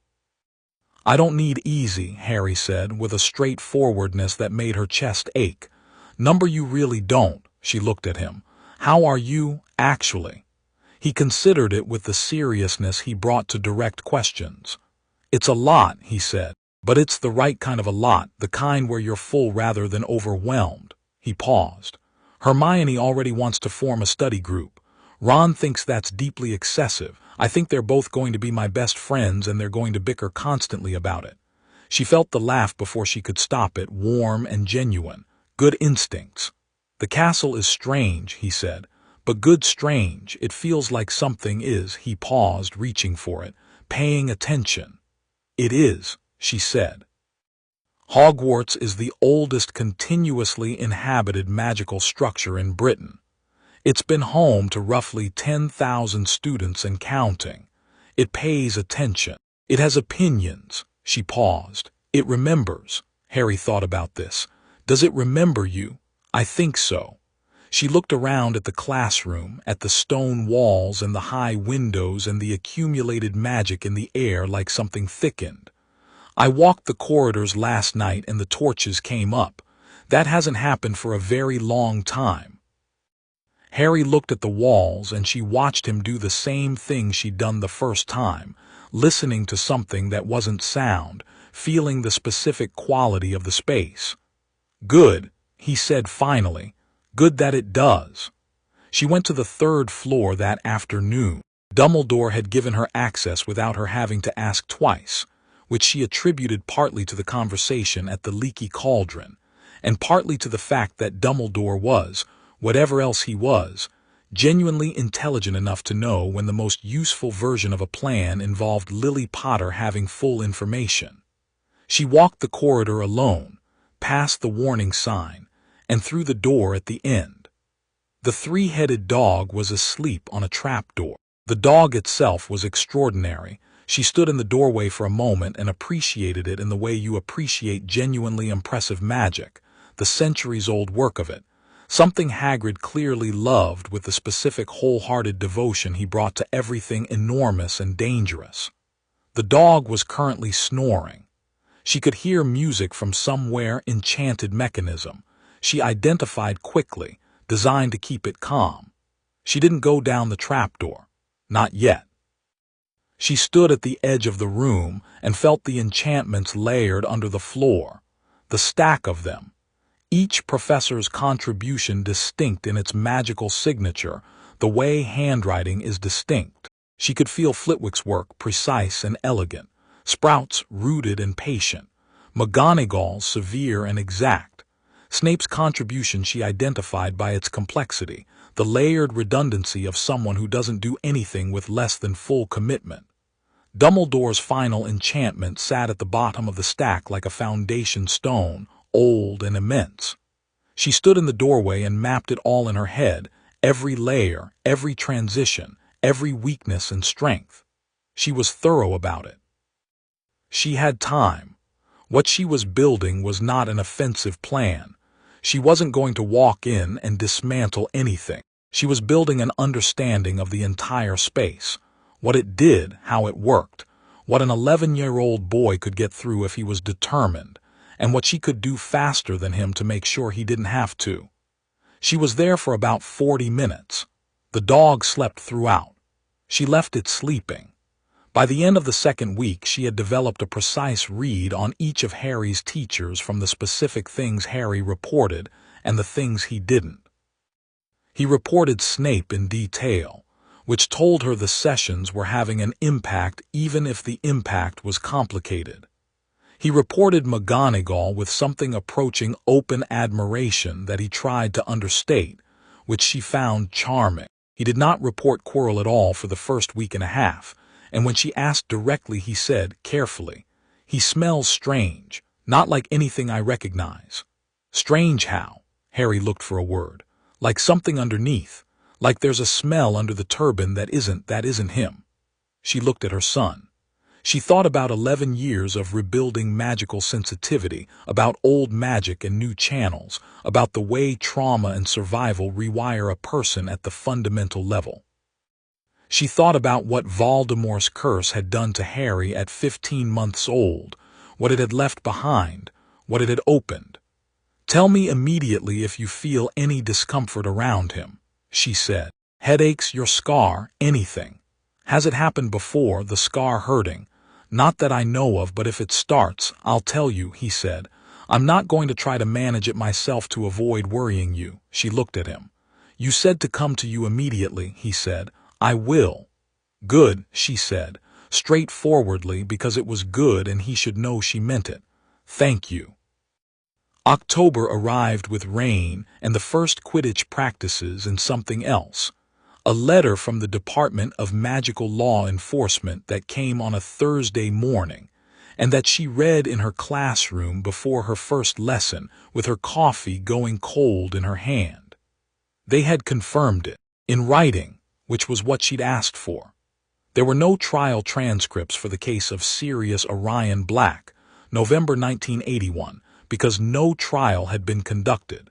"I don't need easy," Harry said, with a straightforwardness that made her chest ache. "Number, you really don't." She looked at him. "How are you, actually?" He considered it with the seriousness he brought to direct questions. "It's a lot," he said, "but it's the right kind of a lot, the kind where you're full rather than overwhelmed." He paused. "Hermione already wants to form a study group. Ron thinks that's deeply excessive. I think they're both going to be my best friends, and they're going to bicker constantly about it." She felt the laugh before she could stop it, warm and genuine. "Good instincts." "The castle is strange," he said, "but good strange. It feels like something is." He paused, reaching for it, paying attention. "It is," she said. "Hogwarts is the oldest continuously inhabited magical structure in Britain. It's been home to roughly 10,000 students and counting. It pays attention. It has opinions." She paused. "It remembers." Harry thought about this. "Does it remember you?" "I think so." She looked around at the classroom, at the stone walls and the high windows and the accumulated magic in the air like something thickened. "I walked the corridors last night and the torches came up. That hasn't happened for a very long time. Harry looked at the walls and she watched him do the same thing she'd done the first time, listening to something that wasn't sound, feeling the specific quality of the space. Good, he said finally. Good that it does. She went to the third floor that afternoon. Dumbledore had given her access without her having to ask twice, which she attributed partly to the conversation at the Leaky Cauldron, and partly to the fact that Dumbledore was, whatever else he was, genuinely intelligent enough to know when the most useful version of a plan involved Lily Potter having full information. She walked the corridor alone, past the warning sign, and through the door at the end. The three-headed dog was asleep on a trapdoor. The dog itself was extraordinary. She stood in the doorway for a moment and appreciated it in the way you appreciate genuinely impressive magic, the centuries-old work of it, something Hagrid clearly loved with the specific wholehearted devotion he brought to everything enormous and dangerous. The dog was currently snoring. She could hear music from somewhere enchanted mechanism. She identified quickly, designed to keep it calm. She didn't go down the trapdoor. Not yet. She stood at the edge of the room and felt the enchantments layered under the floor, the stack of them, each professor's contribution distinct in its magical signature, the way handwriting is distinct. She could feel Flitwick's work precise and elegant, Sprout's rooted and patient, McGonagall's severe and exact. Snape's contribution she identified by its complexity, the layered redundancy of someone who doesn't do anything with less than full commitment. Dumbledore's final enchantment sat at the bottom of the stack like a foundation stone, old and immense. She stood in the doorway and mapped it all in her head, every layer, every transition, every weakness and strength. She was thorough about it. She had time. What she was building was not an offensive plan. She wasn't going to walk in and dismantle anything. She was building an understanding of the entire space, what it did, how it worked, what an 11-year-old boy could get through if he was determined, and what she could do faster than him to make sure he didn't have to. She was there for about 40 minutes. The dog slept throughout. She left it sleeping. By the end of the second week, she had developed a precise read on each of Harry's teachers from the specific things Harry reported and the things he didn't. He reported Snape in detail, which told her the sessions were having an impact even if the impact was complicated. He reported McGonagall with something approaching open admiration that he tried to understate, which she found charming. He did not report Quirrell at all for the first week and a half, and when she asked directly he said, carefully, "He smells strange, not like anything I recognize." Strange how? Harry looked for a word. Like something underneath, like there's a smell under the turban that isn't him. She looked at her son. She thought about 11 years of rebuilding magical sensitivity, about old magic and new channels, about the way trauma and survival rewire a person at the fundamental level. She thought about what Voldemort's curse had done to Harry at 15 months old, what it had left behind, what it had opened. "Tell me immediately if you feel any discomfort around him," she said. "Headaches, your scar, anything. Has it happened before, the scar hurting? Not that I know of, but if it starts, I'll tell you," he said. "I'm not going to try to manage it myself to avoid worrying you." She looked at him. "You said to come to you immediately," he said. "I will." "Good," she said, straightforwardly because it was good and he should know she meant it. "Thank you." October arrived with rain and the first Quidditch practices and something else. A letter from the Department of Magical Law Enforcement that came on a Thursday morning, and that she read in her classroom before her first lesson with her coffee going cold in her hand. They had confirmed it, in writing, which was what she'd asked for. There were no trial transcripts for the case of Sirius Orion Black, November 1981, because no trial had been conducted.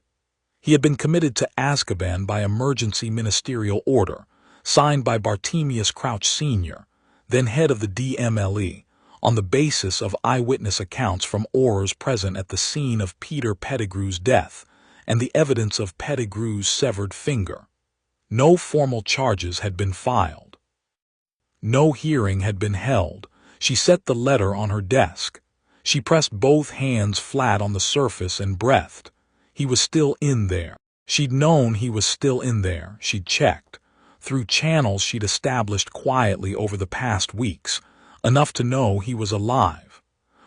He had been committed to Azkaban by emergency ministerial order, signed by Bartemius Crouch Sr., then head of the DMLE, on the basis of eyewitness accounts from Aurors present at the scene of Peter Pettigrew's death and the evidence of Pettigrew's severed finger. No formal charges had been filed. No hearing had been held. She set the letter on her desk. She pressed both hands flat on the surface and breathed. He was still in there. She'd known he was still in there. She'd checked. Through channels she'd established quietly over the past weeks, enough to know he was alive.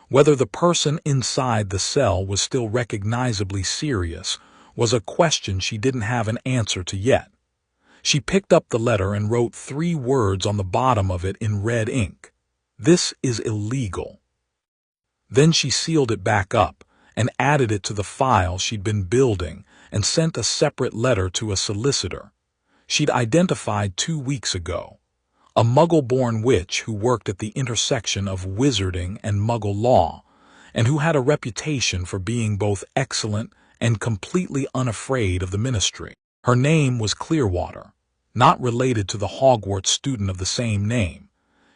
Whether the person inside the cell was still recognizably serious was a question she didn't have an answer to yet. She picked up the letter and wrote 3 words on the bottom of it in red ink. "This is illegal." Then she sealed it back up and added it to the file she'd been building and sent a separate letter to a solicitor she'd identified 2 weeks ago, a Muggle-born witch who worked at the intersection of wizarding and Muggle law, and who had a reputation for being both excellent and completely unafraid of the ministry. Her name was Clearwater, not related to the Hogwarts student of the same name.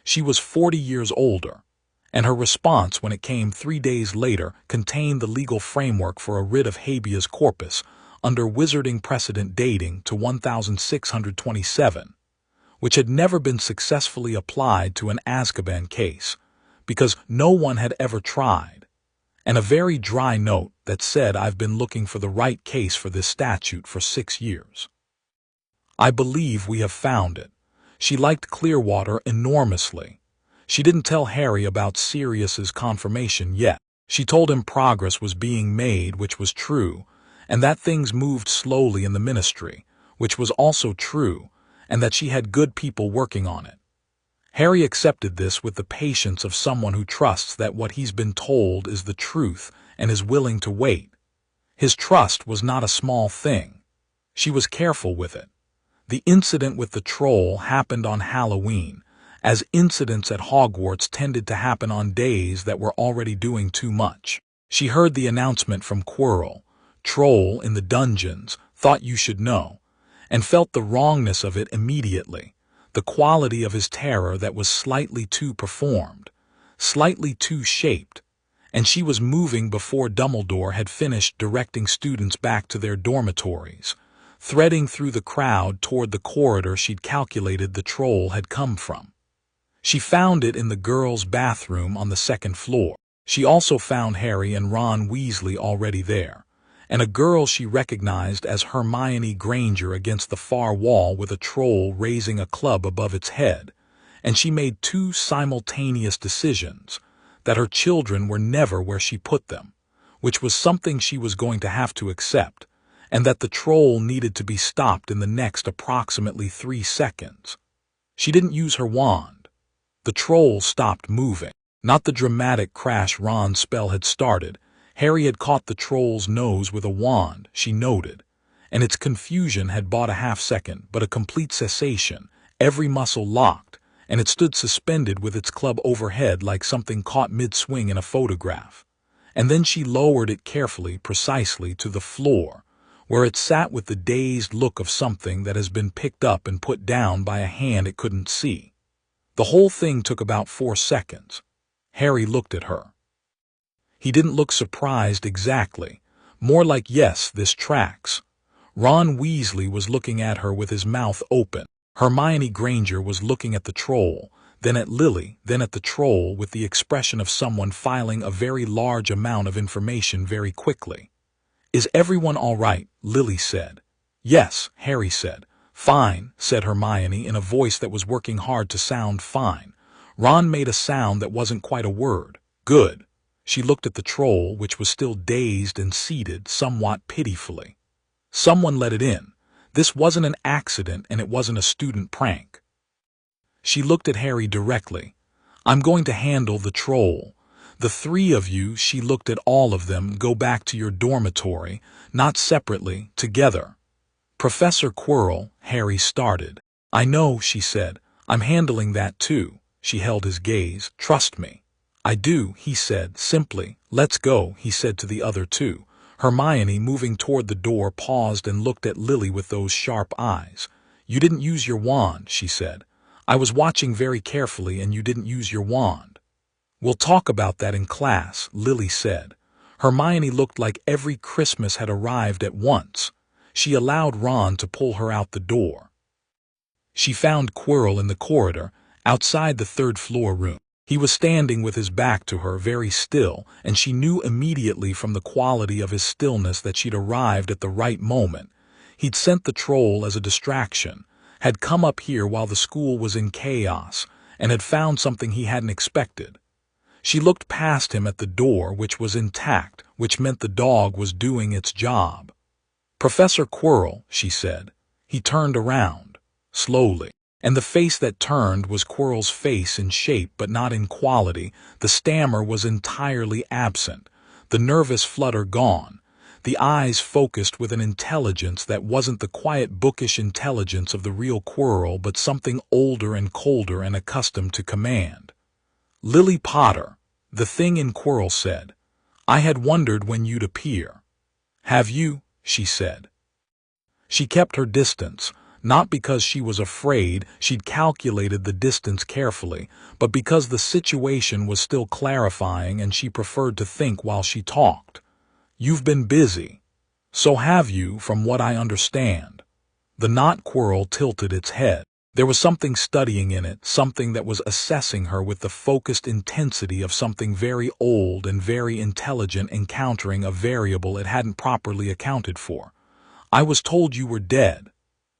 She was 40 years older, and her response when it came 3 days later contained the legal framework for a writ of habeas corpus under wizarding precedent dating to 1627, which had never been successfully applied to an Azkaban case, because no one had ever tried, and a very dry note that said, "I've been looking for the right case for this statute for 6 years. I believe we have found it." She liked Clearwater enormously. She didn't tell Harry about Sirius's confirmation yet. She told him progress was being made, which was true, and that things moved slowly in the ministry, which was also true, and that she had good people working on it. Harry accepted this with the patience of someone who trusts that what he's been told is the truth and is willing to wait. His trust was not a small thing. She was careful with it. The incident with the troll happened on Halloween, as incidents at Hogwarts tended to happen on days that were already doing too much. She heard the announcement from Quirrell, "Troll in the dungeons, thought you should know," and felt the wrongness of it immediately, the quality of his terror that was slightly too performed, slightly too shaped, and she was moving before Dumbledore had finished directing students back to their dormitories, threading through the crowd toward the corridor she'd calculated the troll had come from. She found it in the girls' bathroom on the 2nd floor. She also found Harry and Ron Weasley already there, and a girl she recognized as Hermione Granger against the far wall with a troll raising a club above its head, and she made 2 simultaneous decisions, that her children were never where she put them, which was something she was going to have to accept, and that the troll needed to be stopped in the next approximately 3 seconds. She didn't use her wand. The troll stopped moving. Not the dramatic crash Ron's spell had started. Harry had caught the troll's nose with a wand, she noted, and its confusion had bought a half-second, but a complete cessation, every muscle locked, and it stood suspended with its club overhead like something caught mid-swing in a photograph. And then she lowered it carefully, precisely, to the floor, where it sat with the dazed look of something that has been picked up and put down by a hand it couldn't see. The whole thing took about 4 seconds. Harry looked at her. He didn't look surprised exactly, more like, yes, this tracks. Ron Weasley was looking at her with his mouth open. Hermione Granger was looking at the troll, then at Lily, then at the troll with the expression of someone filing a very large amount of information very quickly. "Is everyone all right?" Lily said. "Yes," Harry said. "Fine," said Hermione in a voice that was working hard to sound fine. Ron made a sound that wasn't quite a word. "Good." She looked at the troll, which was still dazed and seated, somewhat pitifully. "Someone let it in. This wasn't an accident, and it wasn't a student prank." She looked at Harry directly. "I'm going to handle the troll. The 3 of you," she looked at all of them, "go back to your dormitory, not separately, together." "Professor Quirrell," Harry started. "I know," she said. "I'm handling that too." She held his gaze. "Trust me." "I do," he said, simply. "Let's go," he said to the other 2. Hermione, moving toward the door, paused and looked at Lily with those sharp eyes. "You didn't use your wand," she said. "I was watching very carefully, and you didn't use your wand." We'll talk about that in class, Lily said. Hermione looked like every Christmas had arrived at once. She allowed Ron to pull her out the door. She found Quirrell in the corridor, outside the third-floor room. He was standing with his back to her, very still, and she knew immediately from the quality of his stillness that she'd arrived at the right moment. He'd sent the troll as a distraction, had come up here while the school was in chaos, and had found something he hadn't expected. She looked past him at the door, which was intact, which meant the dog was doing its job. "Professor Quirrell," she said. He turned around, slowly, and the face that turned was Quirrell's face in shape but not in quality. The stammer was entirely absent, the nervous flutter gone, the eyes focused with an intelligence that wasn't the quiet bookish intelligence of the real Quirrell but something older and colder and accustomed to command. "Lily Potter," the thing in Quirrell said. "I had wondered when you'd appear." "Have you?" she said. She kept her distance, not because she was afraid, she'd calculated the distance carefully, but because the situation was still clarifying and she preferred to think while she talked. "You've been busy." "So have you, from what I understand." The knot Quirrell tilted its head. There was something studying in it, something that was assessing her with the focused intensity of something very old and very intelligent encountering a variable it hadn't properly accounted for. "I was told you were dead."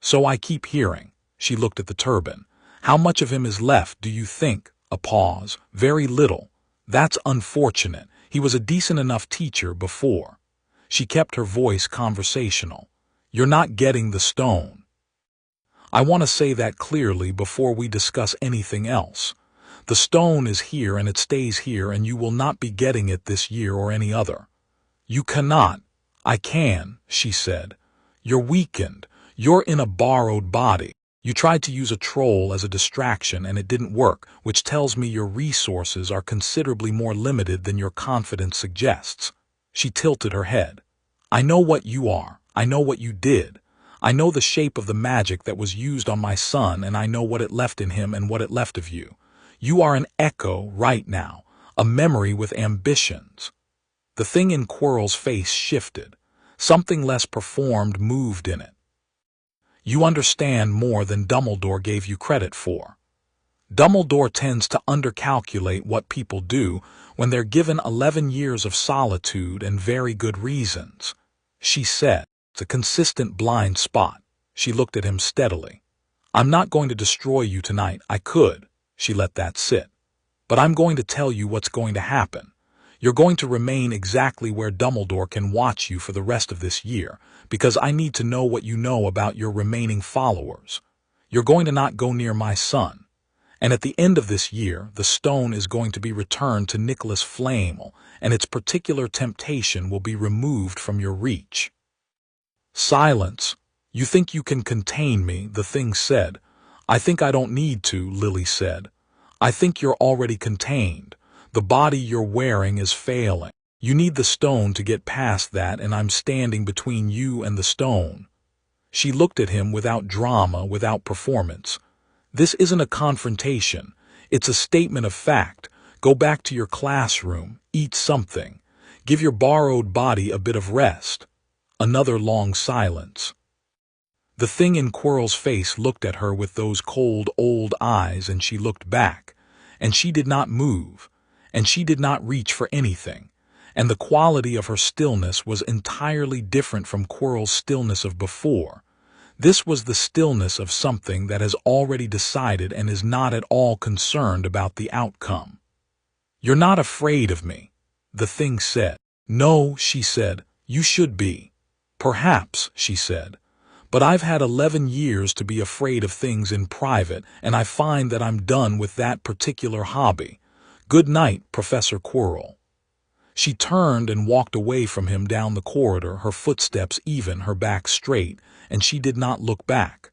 "So I keep hearing." She looked at the turban. "How much of him is left, do you think?" A pause. "Very little." "That's unfortunate. He was a decent enough teacher before." She kept her voice conversational. "You're not getting the stone. I want to say that clearly before we discuss anything else. The stone is here and it stays here, and you will not be getting it this year or any other." "You cannot." "I can," she said. "You're weakened. You're in a borrowed body. You tried to use a troll as a distraction and it didn't work, which tells me your resources are considerably more limited than your confidence suggests." She tilted her head. "I know what you are. I know what you did. I know the shape of the magic that was used on my son, and I know what it left in him and what it left of you. You are an echo right now, a memory with ambitions." The thing in Quirrell's face shifted. Something less performed moved in it. "You understand more than Dumbledore gave you credit for." Dumbledore tends to undercalculate what people do when they're given 11 years of solitude and very good reasons, she said. "It's a consistent blind spot." She looked at him steadily. "I'm not going to destroy you tonight. I could." She let that sit. "But I'm going to tell you what's going to happen. You're going to remain exactly where Dumbledore can watch you for the rest of this year, because I need to know what you know about your remaining followers. You're going to not go near my son. And at the end of this year, the stone is going to be returned to Nicholas Flamel, and its particular temptation will be removed from your reach." "Silence. You think you can contain me," the thing said. "I think I don't need to," Lily said. "I think you're already contained. The body you're wearing is failing. You need the stone to get past that, and I'm standing between you and the stone." She looked at him without drama, without performance. "This isn't a confrontation. It's a statement of fact. Go back to your classroom, eat something. Give your borrowed body a bit of rest." Another long silence. The thing in Quirrell's face looked at her with those cold, old eyes, and she looked back. And she did not move. And she did not reach for anything. And the quality of her stillness was entirely different from Quirrell's stillness of before. This was the stillness of something that has already decided and is not at all concerned about the outcome. "You're not afraid of me," the thing said. "No," she said. "You should be." "Perhaps," she said. "But I've had 11 years to be afraid of things in private, and I find that I'm done with that particular hobby. Good night, Professor Quirrell." She turned and walked away from him down the corridor, her footsteps even, her back straight, and she did not look back.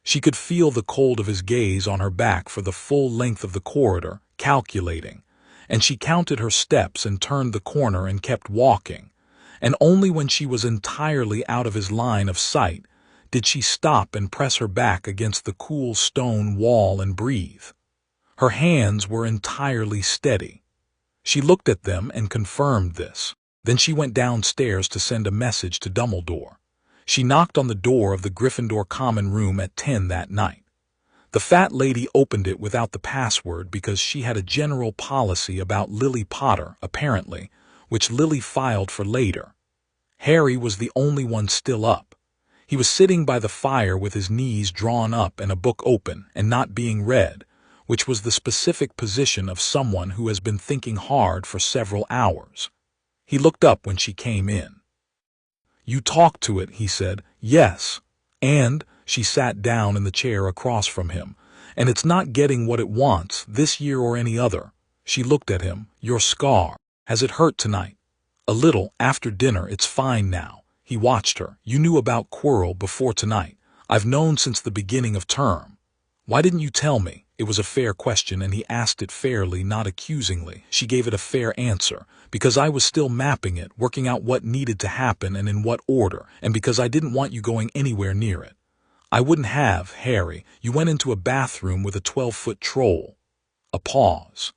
She could feel the cold of his gaze on her back for the full length of the corridor, calculating, and she counted her steps and turned the corner and kept walking. And only when she was entirely out of his line of sight did she stop and press her back against the cool stone wall and breathe. Her hands were entirely steady. She looked at them and confirmed this. Then she went downstairs to send a message to Dumbledore. She knocked on the door of the Gryffindor common room at 10 that night. The fat lady opened it without the password because she had a general policy about Lily Potter, apparently, which Lily filed for later. Harry was the only one still up. He was sitting by the fire with his knees drawn up and a book open and not being read, which was the specific position of someone who has been thinking hard for several hours. He looked up when she came in. "You talked to it," he said. "Yes. And," she sat down in the chair across from him, "and it's not getting what it wants, this year or any other." She looked at him. "Your scar. Has it hurt tonight?" "A little, after dinner. It's fine now." He watched her. "You knew about Quirrell before tonight." "I've known since the beginning of term." "Why didn't you tell me?" It was a fair question, and he asked it fairly, not accusingly. She gave it a fair answer. "Because I was still mapping it, working out what needed to happen and in what order, and because I didn't want you going anywhere near it." "I wouldn't have, Harry. You went into a bathroom with a 12-foot troll." A pause.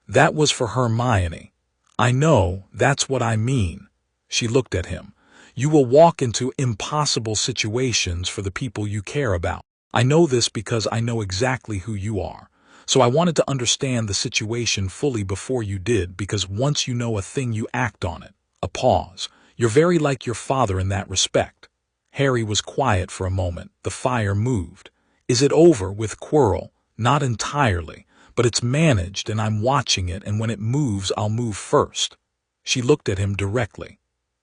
"That was for Hermione." "I know, that's what I mean." She looked at him. "You will walk into impossible situations for the people you care about. I know this because I know exactly who you are. So I wanted to understand the situation fully before you did, because once you know a thing you act on it." A pause. "You're very like your father in that respect." Harry was quiet for a moment. The fire moved. "Is it over with Quirrell?" "Not entirely, but it's managed and I'm watching it, and when it moves I'll move first." She looked at him directly.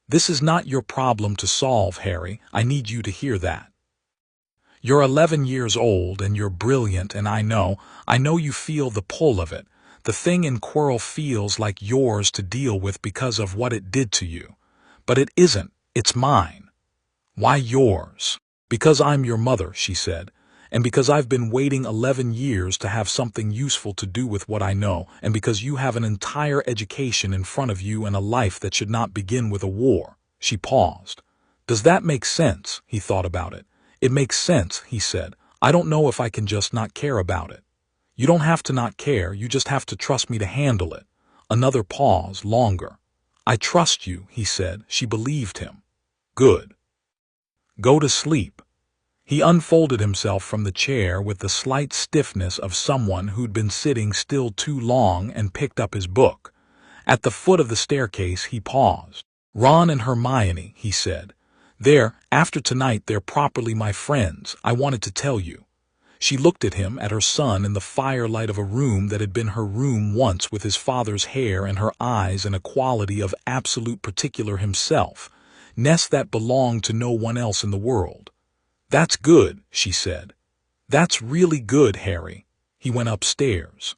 "This is not your problem to solve, Harry. I need you to hear that. You're 11 years old and you're brilliant, and I know you feel the pull of it. The thing in Quirrell feels like yours to deal with because of what it did to you. But it isn't. It's mine." "Why yours?" "Because I'm your mother," she said, "and because I've been waiting 11 years to have something useful to do with what I know, and because you have an entire education in front of you and a life that should not begin with a war." She paused. "Does that make sense?" He thought about it. "It makes sense," he said. "I don't know if I can just not care about it." "You don't have to not care, you just have to trust me to handle it." Another pause, longer. "I trust you," he said. She believed him. "Good. Go to sleep." He unfolded himself from the chair with the slight stiffness of someone who'd been sitting still too long and picked up his book. At the foot of the staircase he paused. "Ron and Hermione," he said. After tonight, they're properly my friends. I wanted to tell you." She looked at him, at her son, in the firelight of a room that had been her room once, with his father's hair and her eyes and a quality of absolute particular himself, nest that belonged to no one else in the world. "That's good," she said. "That's really good, Harry." He went upstairs.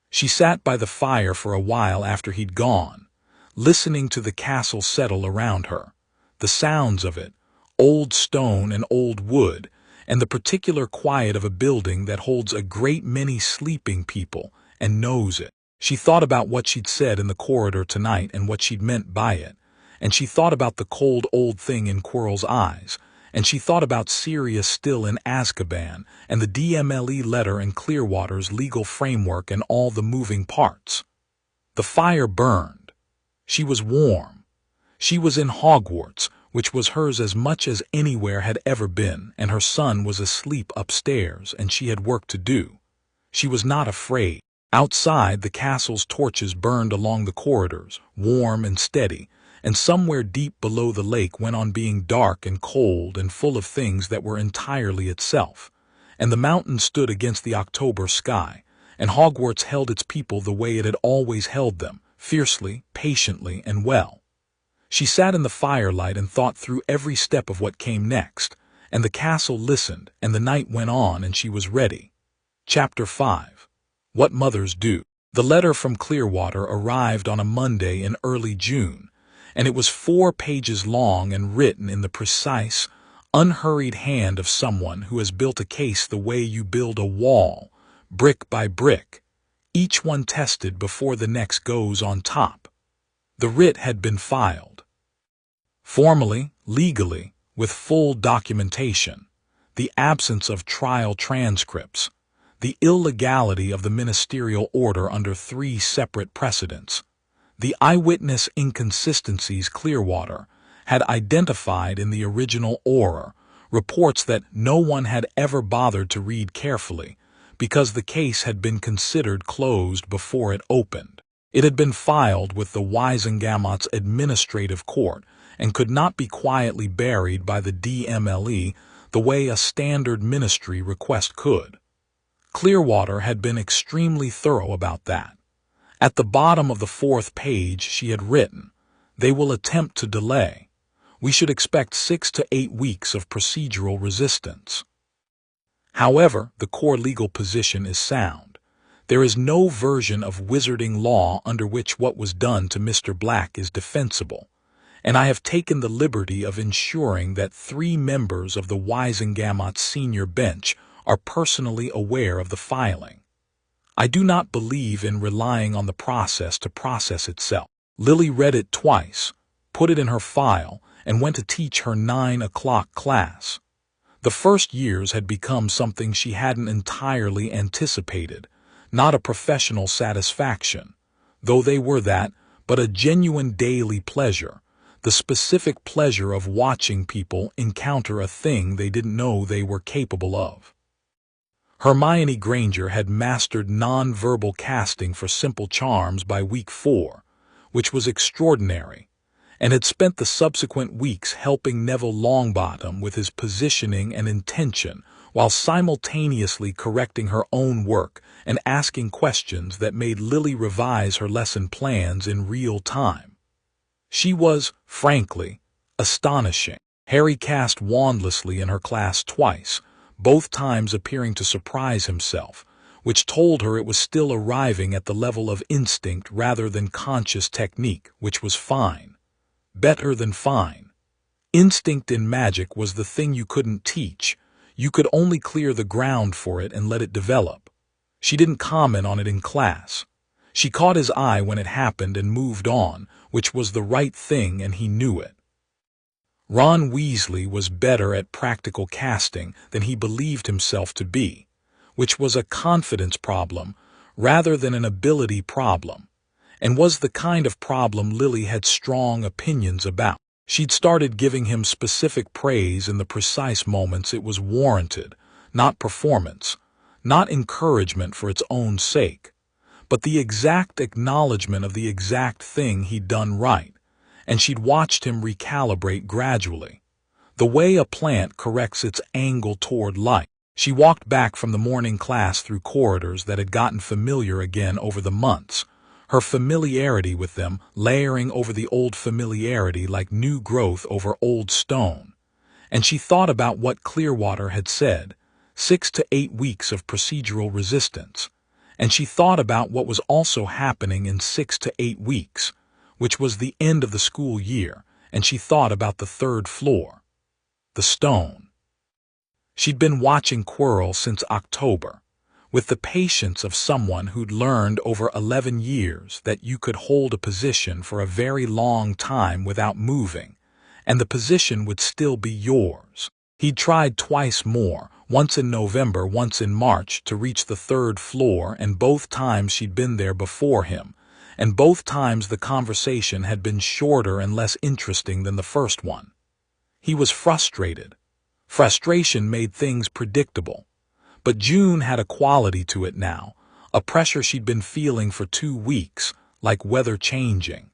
She sat by the fire for a while after he'd gone, listening to the castle settle around her. The sounds of it, old stone and old wood, and the particular quiet of a building that holds a great many sleeping people and knows it. She thought about what she'd said in the corridor tonight and what she'd meant by it, and she thought about the cold old thing in Quirrell's eyes, and she thought about Sirius still in Azkaban, and the DMLE letter and Clearwater's legal framework and all the moving parts. The fire burned. She was warm. She was in Hogwarts, which was hers as much as anywhere had ever been, and her son was asleep upstairs, and she had work to do. She was not afraid. Outside, the castle's torches burned along the corridors, warm and steady, and somewhere deep below the lake went on being dark and cold and full of things that were entirely itself. And the mountains stood against the October sky, and Hogwarts held its people the way it had always held them, fiercely, patiently, and well. She sat in the firelight and thought through every step of what came next, and the castle listened, and the night went on, and she was ready. Chapter 5. What Mothers Do. The letter from Clearwater arrived on a Monday in early June, and it was 4 pages long and written in the precise, unhurried hand of someone who has built a case the way you build a wall, brick by brick, each one tested before the next goes on top. The writ had been filed. Formally, legally, with full documentation, the absence of trial transcripts, the illegality of the ministerial order under 3 separate precedents, the eyewitness inconsistencies Clearwater had identified in the original order, reports that no one had ever bothered to read carefully because the case had been considered closed before it opened. It had been filed with the Wisengamot's administrative court and could not be quietly buried by the DMLE the way a standard ministry request could. Clearwater had been extremely thorough about that. At the bottom of the 4th page she had written, "They will attempt to delay. We should expect 6 to 8 weeks of procedural resistance." However, the core legal position is sound. There is no version of wizarding law under which what was done to Mr. Black is defensible, and I have taken the liberty of ensuring that 3 members of the Wisengamot senior bench are personally aware of the filing. I do not believe in relying on the process to process itself. Lily read it twice, put it in her file, and went to teach her 9 o'clock class. The first years had become something she hadn't entirely anticipated, not a professional satisfaction, though they were that, but a genuine daily pleasure, the specific pleasure of watching people encounter a thing they didn't know they were capable of. Hermione Granger had mastered non-verbal casting for simple charms by week 4, which was extraordinary, and had spent the subsequent weeks helping Neville Longbottom with his positioning and intention while simultaneously correcting her own work and asking questions that made Lily revise her lesson plans in real time. She was, frankly, astonishing. Harry cast wandlessly in her class twice, both times appearing to surprise himself, which told her it was still arriving at the level of instinct rather than conscious technique, which was fine. Better than fine. Instinct in magic was the thing you couldn't teach. You could only clear the ground for it and let it develop. She didn't comment on it in class. She caught his eye when it happened and moved on, which was the right thing, and he knew it. Ron Weasley was better at practical casting than he believed himself to be, which was a confidence problem rather than an ability problem, and was the kind of problem Lily had strong opinions about. She'd started giving him specific praise in the precise moments it was warranted, not performance, not encouragement for its own sake, but the exact acknowledgement of the exact thing he'd done right, and she'd watched him recalibrate gradually, the way a plant corrects its angle toward light. She walked back from the morning class through corridors that had gotten familiar again over the months, her familiarity with them layering over the old familiarity like new growth over old stone. And she thought about what Clearwater had said, 6 to 8 weeks of procedural resistance, and she thought about what was also happening in 6 to 8 weeks, which was the end of the school year, and she thought about the 3rd floor. The stone. She'd been watching Quirrell since October, with the patience of someone who'd learned over 11 years that you could hold a position for a very long time without moving, and the position would still be yours. He'd tried twice more, once in November, once in March, to reach the 3rd floor, and both times she'd been there before him, and both times the conversation had been shorter and less interesting than the first one. He was frustrated. Frustration made things predictable. But June had a quality to it now, a pressure she'd been feeling for 2 weeks, like weather changing.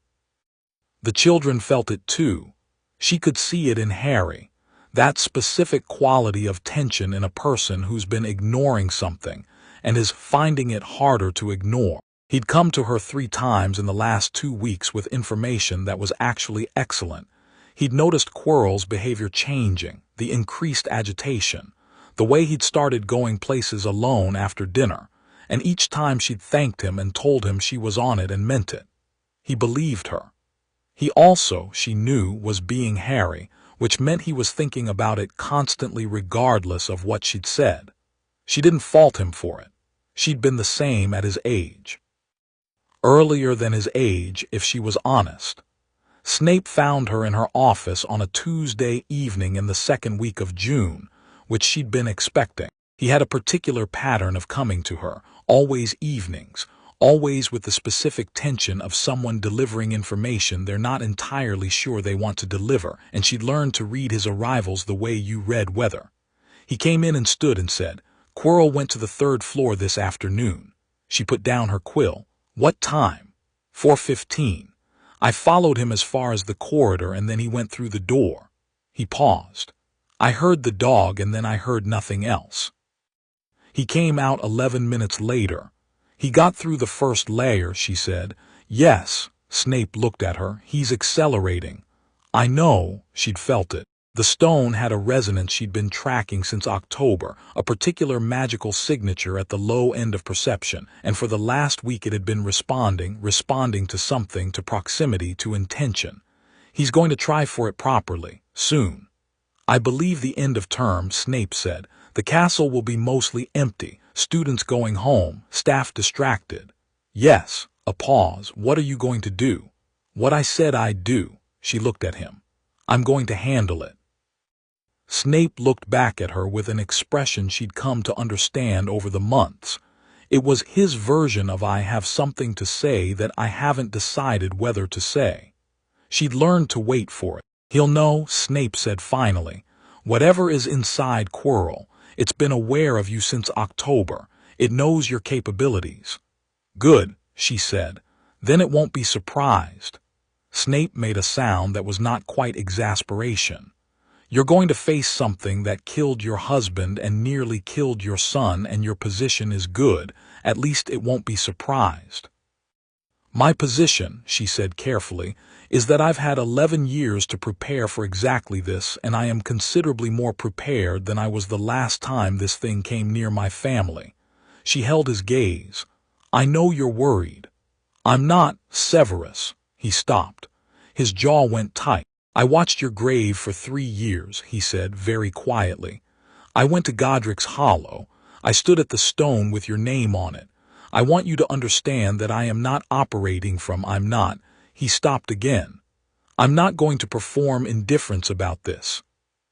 The children felt it too. She could see it in Harry, that specific quality of tension in a person who's been ignoring something and is finding it harder to ignore. He'd come to her 3 times in the last 2 weeks with information that was actually excellent. He'd noticed Quirrell's behavior changing, the increased agitation, the way he'd started going places alone after dinner, and each time she'd thanked him and told him she was on it and meant it. He believed her. He also, she knew, was being Harry, which meant he was thinking about it constantly regardless of what she'd said. She didn't fault him for it. She'd been the same at his age. Earlier than his age, if she was honest. Snape found her in her office on a Tuesday evening in the 2nd week of June, which she'd been expecting. He had a particular pattern of coming to her, always evenings, always with the specific tension of someone delivering information they're not entirely sure they want to deliver, and she'd learned to read his arrivals the way you read weather. He came in and stood and said, "Quirrell went to the 3rd floor this afternoon." She put down her quill. "What time?" 4:15. I followed him as far as the corridor and then he went through the door. He paused. I heard the dog and then I heard nothing else. He came out 11 minutes later. He got through the first layer, she said. Yes, Snape looked at her. He's accelerating. I know, she'd felt it. The stone had a resonance she'd been tracking since October, a particular magical signature at the low end of perception, and for the last week it had been responding to something, to proximity, to intention. He's going to try for it properly, soon. I believe the end of term, Snape said. The castle will be mostly empty, students going home, staff distracted. Yes, a pause. What are you going to do? What I said I'd do. She looked at him. I'm going to handle it. Snape looked back at her with an expression she'd come to understand over the months. It was his version of I have something to say that I haven't decided whether to say. She'd learned to wait for it. He'll know, Snape said finally. Whatever is inside Quirrell, it's been aware of you since October. It knows your capabilities. Good, she said. Then it won't be surprised. Snape made a sound that was not quite exasperation. You're going to face something that killed your husband and nearly killed your son, and your position is good. At least it won't be surprised. My position, she said carefully, is that I've had 11 years to prepare for exactly this, and I am considerably more prepared than I was the last time this thing came near my family. She held his gaze. I know you're worried. I'm not, Severus. He stopped. His jaw went tight. I watched your grave for 3 years, he said very quietly. I went to Godric's Hollow. I stood at the stone with your name on it. I want you to understand that I am not operating from I'm not. He stopped again. I'm not going to perform indifference about this.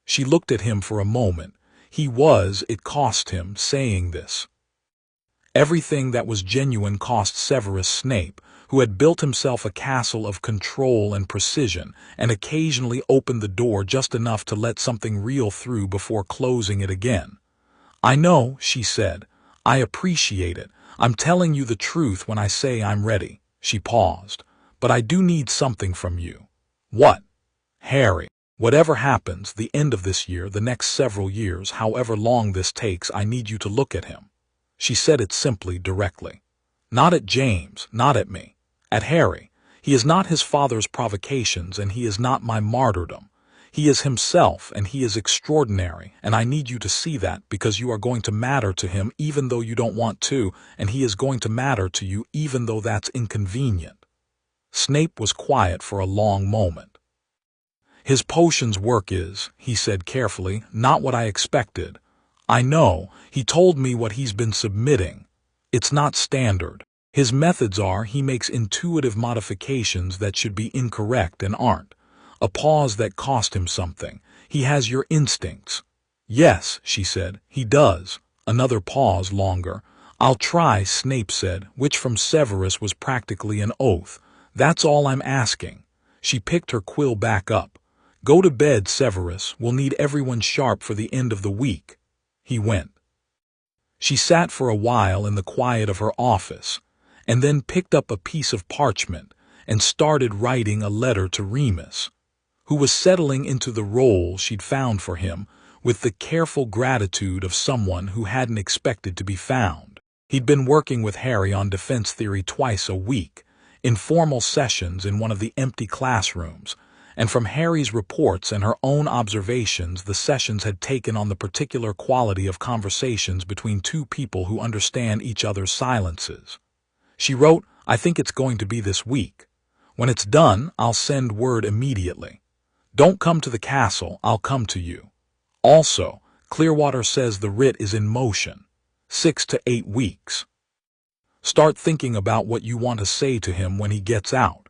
She looked at him for a moment. It cost him saying this. Everything that was genuine cost Severus Snape, who had built himself a castle of control and precision, and occasionally opened the door just enough to let something real through before closing it again. I know, she said. I appreciate it. I'm telling you the truth when I say I'm ready. She paused. But I do need something from you. What? Harry. Whatever happens, the end of this year, the next several years, however long this takes, I need you to look at him. She said it simply, directly. Not at James, not at me. At Harry. He is not his father's provocations, and he is not my martyrdom. He is himself, and he is extraordinary, and I need you to see that, because you are going to matter to him even though you don't want to, and he is going to matter to you even though that's inconvenient. Snape was quiet for a long moment. His potions work is, he said carefully, not what I expected. I know, he told me what he's been submitting. It's not standard. His methods are he makes intuitive modifications that should be incorrect and aren't. A pause that cost him something. He has your instincts. Yes, she said, he does. Another pause longer. I'll try, Snape said, which from Severus was practically an oath. That's all I'm asking. She picked her quill back up. Go to bed, Severus. We'll need everyone sharp for the end of the week. He went. She sat for a while in the quiet of her office, and then picked up a piece of parchment and started writing a letter to Remus, who was settling into the role she'd found for him with the careful gratitude of someone who hadn't expected to be found. He'd been working with Harry on defense theory twice a week, informal sessions in one of the empty classrooms, and from Harry's reports and her own observations, the sessions had taken on the particular quality of conversations between two people who understand each other's silences. She wrote, I think it's going to be this week. When it's done, I'll send word immediately. Don't come to the castle, I'll come to you. Also, Clearwater says the writ is in motion. 6 to 8 weeks. Start thinking about what you want to say to him when he gets out.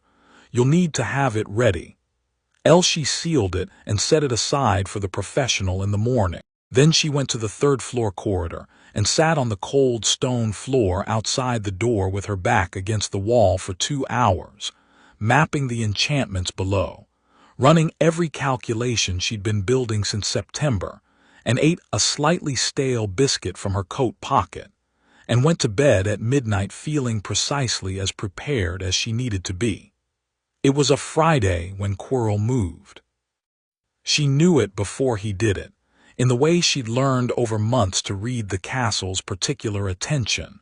You'll need to have it ready. Else she sealed it and set it aside for the professional in the morning. Then she went to the third-floor corridor and sat on the cold stone floor outside the door with her back against the wall for 2 hours, mapping the enchantments below, running every calculation she'd been building since September, and ate a slightly stale biscuit from her coat pocket, and went to bed at midnight feeling precisely as prepared as she needed to be. It was a Friday when Quirrell moved. She knew it before he did it, in the way she'd learned over months to read the castle's particular attention.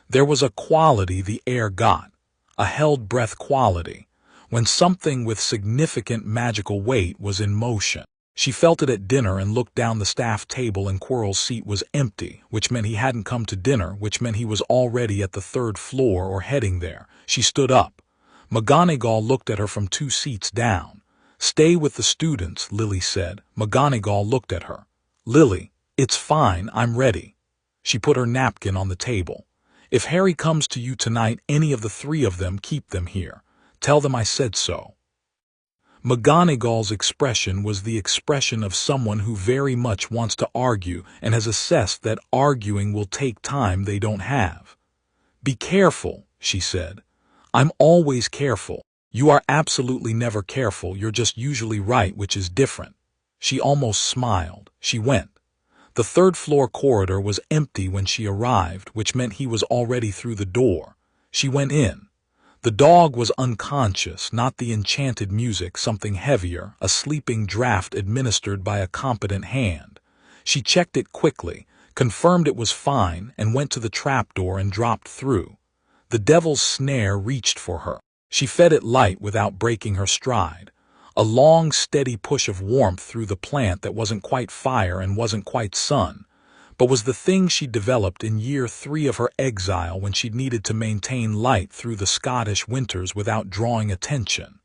There was a quality the air got, a held-breath quality, when something with significant magical weight was in motion. She felt it at dinner and looked down the staff table, and Quirrell's seat was empty, which meant he hadn't come to dinner, which meant he was already at the third floor or heading there. She stood up. McGonagall looked at her from 2 seats down. "Stay with the students," Lily said. McGonagall looked at her. "Lily, it's fine, I'm ready." She put her napkin on the table. "If Harry comes to you tonight, any of the 3 of them, keep them here. Tell them I said so." McGonagall's expression was the expression of someone who very much wants to argue and has assessed that arguing will take time they don't have. "Be careful," she said. "I'm always careful. You are absolutely never careful, you're just usually right, which is different." She almost smiled. She went. The third-floor corridor was empty when she arrived, which meant he was already through the door. She went in. The dog was unconscious, not the enchanted music, something heavier, a sleeping draught administered by a competent hand. She checked it quickly, confirmed it was fine, and went to the trapdoor and dropped through. The devil's snare reached for her. She fed it light without breaking her stride. A long, steady push of warmth through the plant that wasn't quite fire and wasn't quite sun, but was the thing she'd developed in year 3 of her exile when she'd needed to maintain light through the Scottish winters without drawing attention.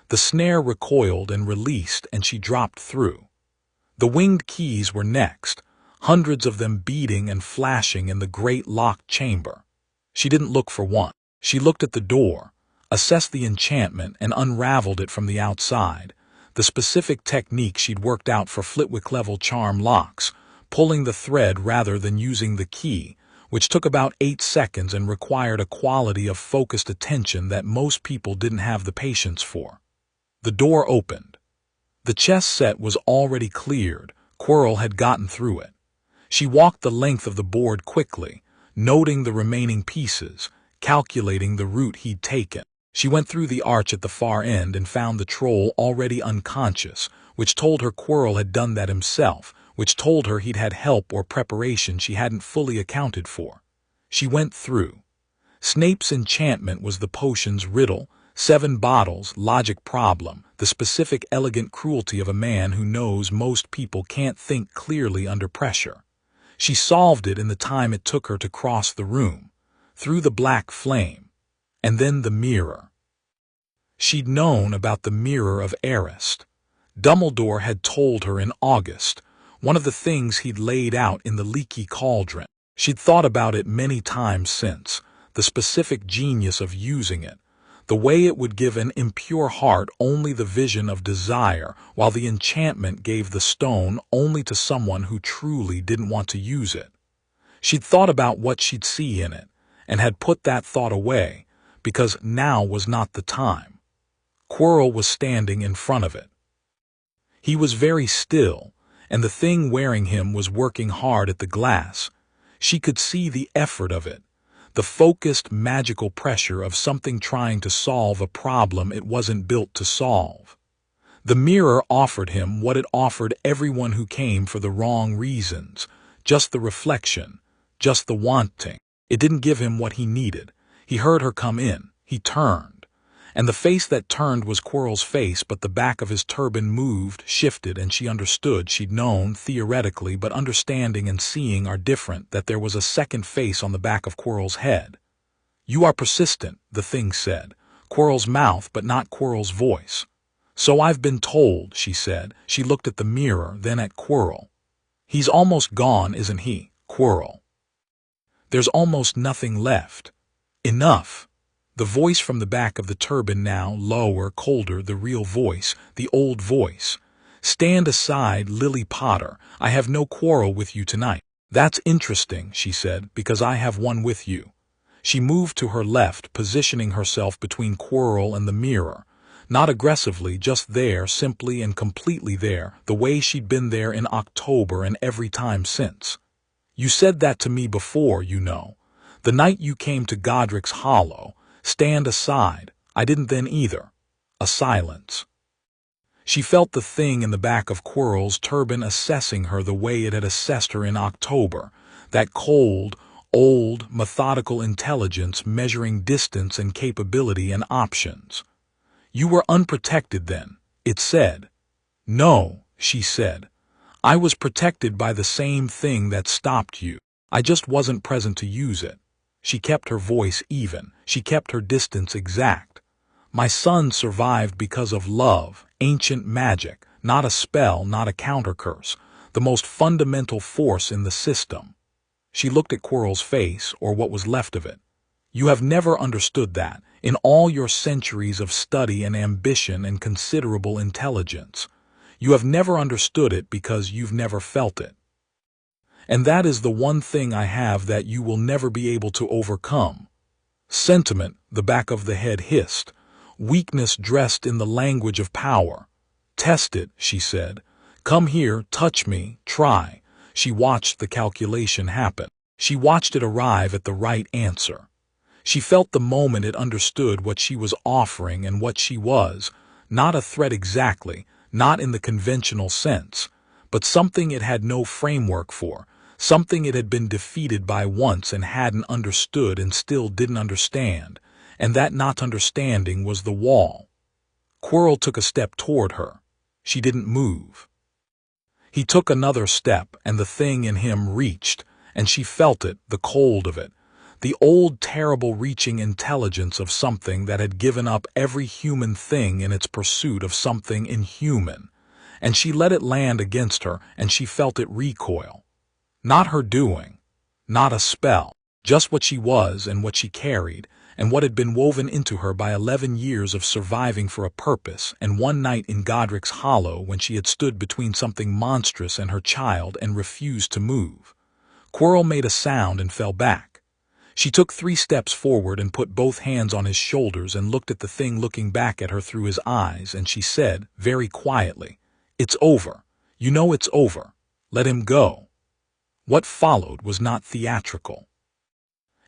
The snare recoiled and released, and she dropped through. The winged keys were next, hundreds of them beating and flashing in the great locked chamber. She didn't look for one. She looked at the door, assessed the enchantment, and unraveled it from the outside, the specific technique she'd worked out for Flitwick-level charm locks, pulling the thread rather than using the key, which took about 8 seconds and required a quality of focused attention that most people didn't have the patience for. The door opened. The chess set was already cleared. Quirrell had gotten through it. She walked the length of the board quickly, noting the remaining pieces, calculating the route he'd taken. She went through the arch at the far end and found the troll already unconscious, which told her Quirrell had done that himself, which told her he'd had help or preparation she hadn't fully accounted for. She went through. Snape's enchantment was the potion's riddle, 7 bottles, logic problem, the specific elegant cruelty of a man who knows most people can't think clearly under pressure. She solved it in the time it took her to cross the room, through the black flame, and then the mirror. She'd known about the mirror of Arist. Dumbledore had told her in August, one of the things he'd laid out in the leaky cauldron. She'd thought about it many times since, the specific genius of using it, the way it would give an impure heart only the vision of desire, while the enchantment gave the stone only to someone who truly didn't want to use it. She'd thought about what she'd see in it, and had put that thought away, because now was not the time. Quirrell was standing in front of it. He was very still, and the thing wearing him was working hard at the glass. She could see the effort of it, the focused magical pressure of something trying to solve a problem it wasn't built to solve. The mirror offered him what it offered everyone who came for the wrong reasons, just the reflection, just the wanting. It didn't give him what he needed. He heard her come in. He turned. And the face that turned was Quirrell's face, but the back of his turban moved, shifted, and she understood. She'd known, theoretically, but understanding and seeing are different, that there was a second face on the back of Quirrell's head. "You are persistent," the thing said. Quirrell's mouth, but not Quirrell's voice. "So I've been told," she said. She looked at the mirror, then at Quirrell. "He's almost gone, isn't he, Quirrell? There's almost nothing left. Enough." The voice from the back of the turban now, lower, colder, the real voice, the old voice. "Stand aside, Lily Potter. I have no quarrel with you tonight." "That's interesting," she said, "because I have one with you." She moved to her left, positioning herself between Quirrell and the mirror. Not aggressively, just there, simply and completely there, the way she'd been there in October and every time since. "You said that to me before, you know. The night you came to Godric's Hollow. Stand aside. I didn't then either." A silence. She felt the thing in the back of Quirrell's turban assessing her the way it had assessed her in October, that cold, old, methodical intelligence measuring distance and capability and options. "You were unprotected then," it said. "No," she said. "I was protected by the same thing that stopped you. I just wasn't present to use it." She kept her voice even. She kept her distance exact. "My son survived because of love, ancient magic, not a spell, not a countercurse, the most fundamental force in the system." She looked at Quirrell's face, or what was left of it. "You have never understood that, in all your centuries of study and ambition and considerable intelligence. You have never understood it because you've never felt it. And that is the one thing I have that you will never be able to overcome." "Sentiment," the back of the head hissed. "Weakness dressed in the language of power." "Test it," she said. "Come here, touch me, try." She watched the calculation happen. She watched it arrive at the right answer. She felt the moment it understood what she was offering and what she was, not a threat exactly, not in the conventional sense, but something it had no framework for, something it had been defeated by once and hadn't understood and still didn't understand, and that not understanding was the wall. Quirrell took a step toward her. She didn't move. He took another step, and the thing in him reached, and she felt it, the cold of it, the old terrible reaching intelligence of something that had given up every human thing in its pursuit of something inhuman, and she let it land against her, and she felt it recoil. Not her doing, not a spell, just what she was and what she carried, and what had been woven into her by 11 years of surviving for a purpose, and one night in Godric's Hollow when she had stood between something monstrous and her child and refused to move. Quirrell made a sound and fell back. She took 3 steps forward and put both hands on his shoulders and looked at the thing looking back at her through his eyes, and she said, very quietly, "It's over. You know it's over. Let him go." What followed was not theatrical.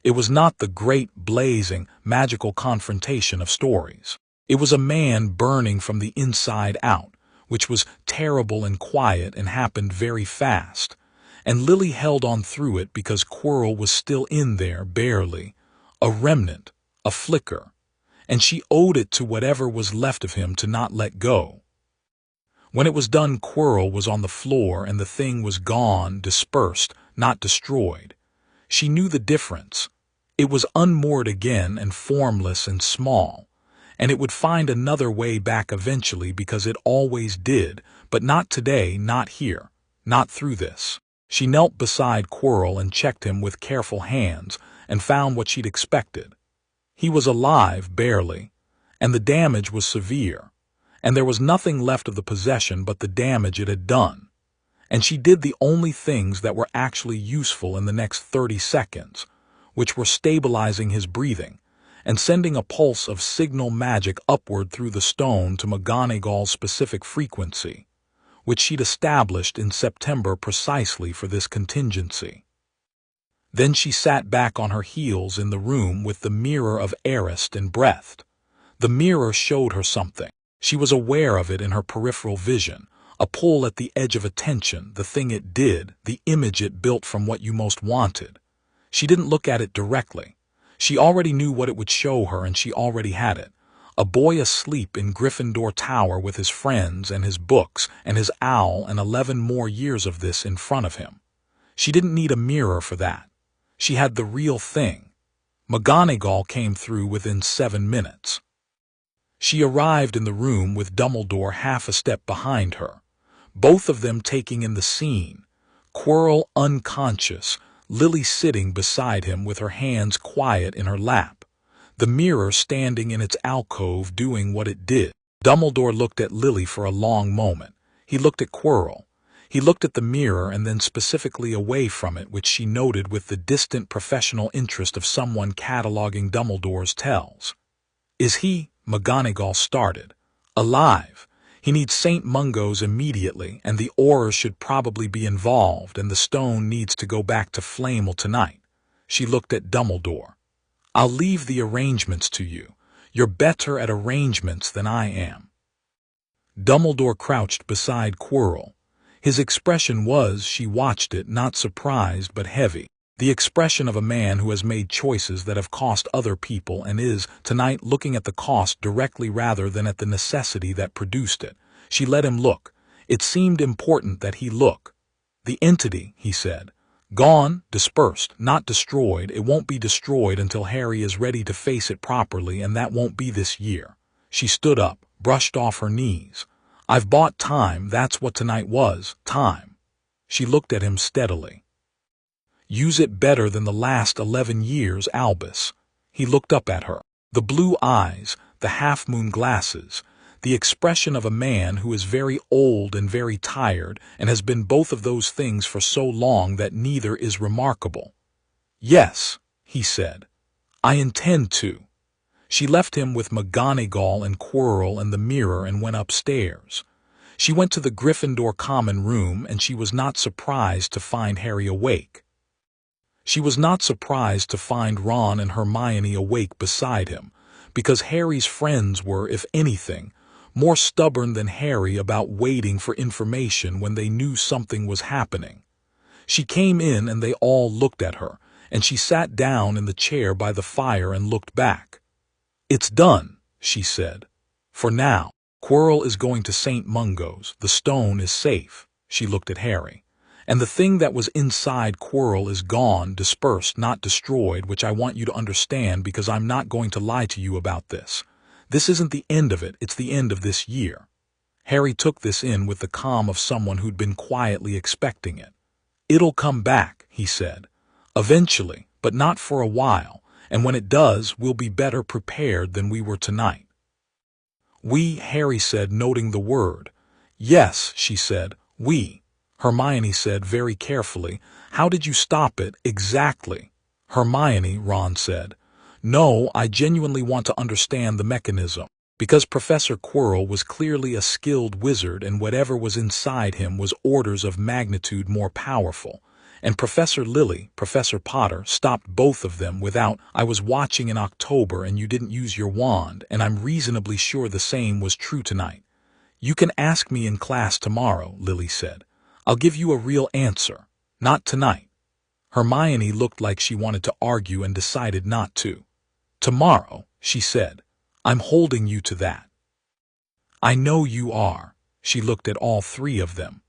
It was not the great, blazing, magical confrontation of stories. It was a man burning from the inside out, which was terrible and quiet and happened very fast. And Lily held on through it because Quirrell was still in there, barely, a remnant, a flicker, and she owed it to whatever was left of him to not let go. When it was done, Quirrell was on the floor and the thing was gone, dispersed, not destroyed. She knew the difference. It was unmoored again and formless and small, and it would find another way back eventually because it always did, but not today, not here, not through this. She knelt beside Quirrell and checked him with careful hands and found what she'd expected. He was alive, barely, and the damage was severe, and there was nothing left of the possession but the damage it had done. And she did the only things that were actually useful in the next 30 seconds, which were stabilizing his breathing and sending a pulse of signal magic upward through the stone to McGonagall's specific frequency, which she'd established in September precisely for this contingency. Then she sat back on her heels in the room with the mirror of Arist and breathed. The mirror showed her something. She was aware of it in her peripheral vision, a pull at the edge of attention, the thing it did, the image it built from what you most wanted. She didn't look at it directly. She already knew what it would show her, and she already had it. A boy asleep in Gryffindor Tower with his friends and his books and his owl and 11 more years of this in front of him. She didn't need a mirror for that. She had the real thing. McGonagall came through within 7 minutes. She arrived in the room with Dumbledore half a step behind her, both of them taking in the scene, Quirrell unconscious, Lily sitting beside him with her hands quiet in her lap, the mirror standing in its alcove doing what it did. Dumbledore looked at Lily for a long moment. He looked at Quirrell. He looked at the mirror and then specifically away from it, which she noted with the distant professional interest of someone cataloging Dumbledore's tells. "Is he," McGonagall started, "alive? He needs St. Mungo's immediately, and the Aurors should probably be involved, and the stone needs to go back to Flamel tonight." She looked at Dumbledore. "I'll leave the arrangements to you. You're better at arrangements than I am." Dumbledore crouched beside Quirrell. His expression was, she watched it, not surprised but heavy. The expression of a man who has made choices that have cost other people and is, tonight, looking at the cost directly rather than at the necessity that produced it. She let him look. It seemed important that he look. "The entity," he said. "Gone, dispersed, not destroyed. It won't be destroyed until Harry is ready to face it properly, and that won't be this year." She stood up, brushed off her knees. "I've bought time, that's what tonight was, time." She looked at him steadily. "Use it better than the last 11 years, Albus." He looked up at her. The blue eyes, the half-moon glasses, the expression of a man who is very old and very tired and has been both of those things for so long that neither is remarkable. "Yes," he said. "I intend to." She left him with McGonagall and Quirrell and the mirror and went upstairs. She went to the Gryffindor common room, and she was not surprised to find Harry awake. She was not surprised to find Ron and Hermione awake beside him, because Harry's friends were, if anything, more stubborn than Harry about waiting for information when they knew something was happening. She came in and they all looked at her, and she sat down in the chair by the fire and looked back. "It's done," she said. "For now. Quirrell is going to St. Mungo's. The stone is safe." She looked at Harry. "And the thing that was inside Quirrell is gone, dispersed, not destroyed, which I want you to understand because I'm not going to lie to you about this. This isn't the end of it, it's the end of this year." Harry took this in with the calm of someone who'd been quietly expecting it. "It'll come back," he said. "Eventually, but not for a while, and when it does, we'll be better prepared than we were tonight." "We," Harry said, noting the word. "Yes," she said, "we." Hermione said very carefully, "How did you stop it, exactly?" "Hermione," Ron said. "No, I genuinely want to understand the mechanism." Because Professor Quirrell was clearly a skilled wizard, and whatever was inside him was orders of magnitude more powerful. And Professor Lily, Professor Potter, stopped both of them without, "I was watching in October and you didn't use your wand, and I'm reasonably sure the same was true tonight." "You can ask me in class tomorrow," Lily said. "I'll give you a real answer. Not tonight." Hermione looked like she wanted to argue and decided not to. "Tomorrow," she said. "I'm holding you to that." "I know you are." She looked at all three of them.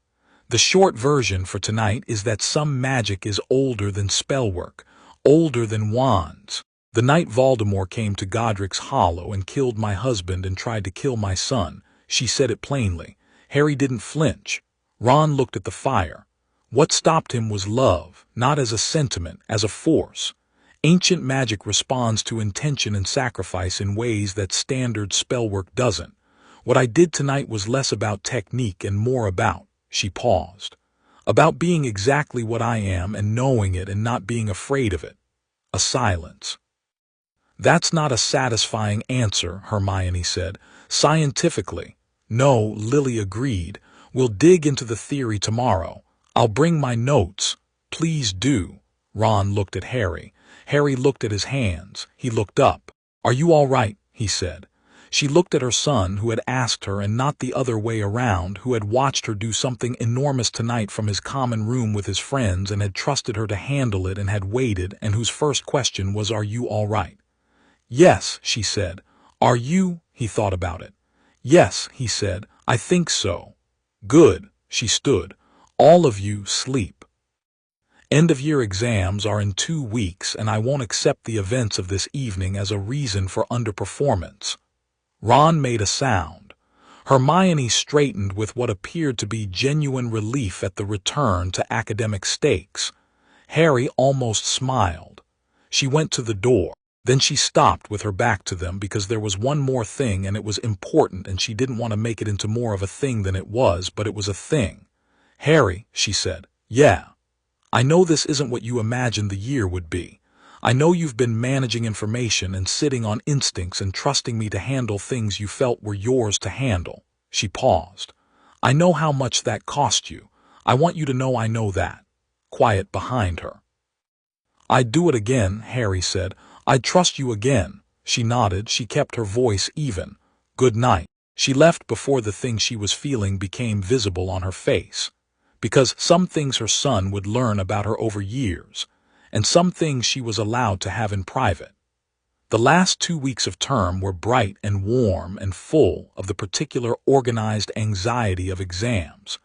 "The short version for tonight is that some magic is older than spellwork, older than wands. The night Voldemort came to Godric's Hollow and killed my husband and tried to kill my son." She said it plainly. Harry didn't flinch. Ron looked at the fire. What stopped him was love, not as a sentiment, as a force. Ancient magic responds to intention and sacrifice in ways that standard spellwork doesn't. What I did tonight was less about technique and more about, she paused, about being exactly what I am and knowing it and not being afraid of it. A silence. "That's not a satisfying answer," Hermione said. "Scientifically." "No," Lily agreed. "We'll dig into the theory tomorrow. I'll bring my notes." "Please do." Ron looked at Harry. Harry looked at his hands. He looked up. "Are you all right?" he said. She looked at her son, who had asked her, and not the other way around, who had watched her do something enormous tonight from his common room with his friends and had trusted her to handle it and had waited, and whose first question was, "Are you all right?" "Yes," she said. "Are you?" He thought about it. "Yes," he said. "I think so." "Good." She stood. "All of you sleep. End-of-year exams are in 2 weeks, and I won't accept the events of this evening as a reason for underperformance." Ron made a sound. Hermione straightened with what appeared to be genuine relief at the return to academic stakes. Harry almost smiled. She went to the door. Then she stopped with her back to them because there was one more thing and it was important and she didn't want to make it into more of a thing than it was, but it was a thing. "Harry," she said, "yeah. I know this isn't what you imagined the year would be. I know you've been managing information and sitting on instincts and trusting me to handle things you felt were yours to handle." She paused. "I know how much that cost you. I want you to know I know that." Quiet behind her. "I'd do it again," Harry said. "I'd trust you again." She nodded. She kept her voice even. "Good night." She left before the thing she was feeling became visible on her face. Because some things her son would learn about her over years, and some things she was allowed to have in private. The last 2 weeks of term were bright and warm and full of the particular organized anxiety of exams,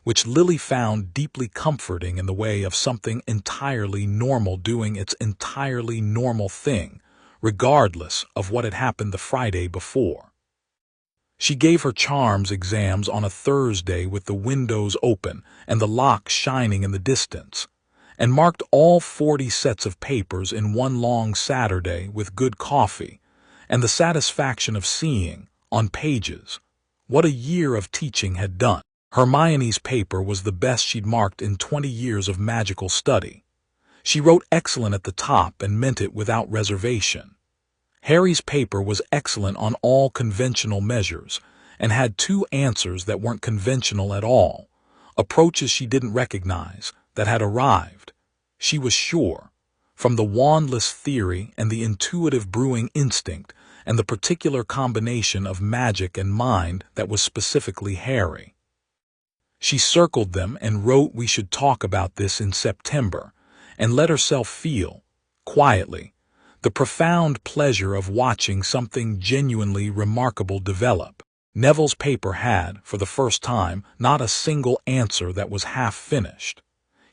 which Lily found deeply comforting in the way of something entirely normal doing its entirely normal thing, regardless of what had happened the Friday before. She gave her charms exams on a Thursday with the windows open and the lock shining in the distance, and marked all 40 sets of papers in one long Saturday with good coffee, and the satisfaction of seeing, on pages, what a year of teaching had done. Hermione's paper was the best she'd marked in 20 years of magical study. She wrote excellent at the top and meant it without reservation. Harry's paper was excellent on all conventional measures, and had 2 answers that weren't conventional at all, approaches she didn't recognize, that had arrived. She was sure, from the wandless theory and the intuitive brewing instinct and the particular combination of magic and mind that was specifically Harry. She circled them and wrote we should talk about this in September, and let herself feel, quietly, the profound pleasure of watching something genuinely remarkable develop. Neville's paper had, for the first time, not a single answer that was half-finished.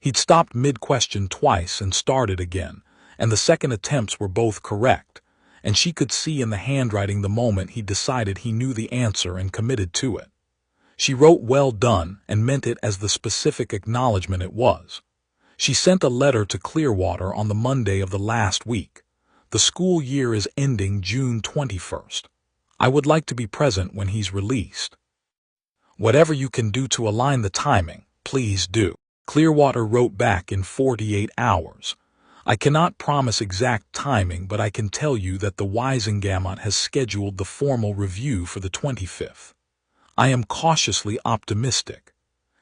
He'd stopped mid-question twice and started again, and the second attempts were both correct, and she could see in the handwriting the moment he decided he knew the answer and committed to it. She wrote "well done" and meant it as the specific acknowledgment it was. She sent a letter to Clearwater on the Monday of the last week. "The school year is ending June 21st. I would like to be present when he's released. Whatever you can do to align the timing, please do." Clearwater wrote back in 48 hours. "I cannot promise exact timing, but I can tell you that the Wisengamot has scheduled the formal review for the 25th. I am cautiously optimistic.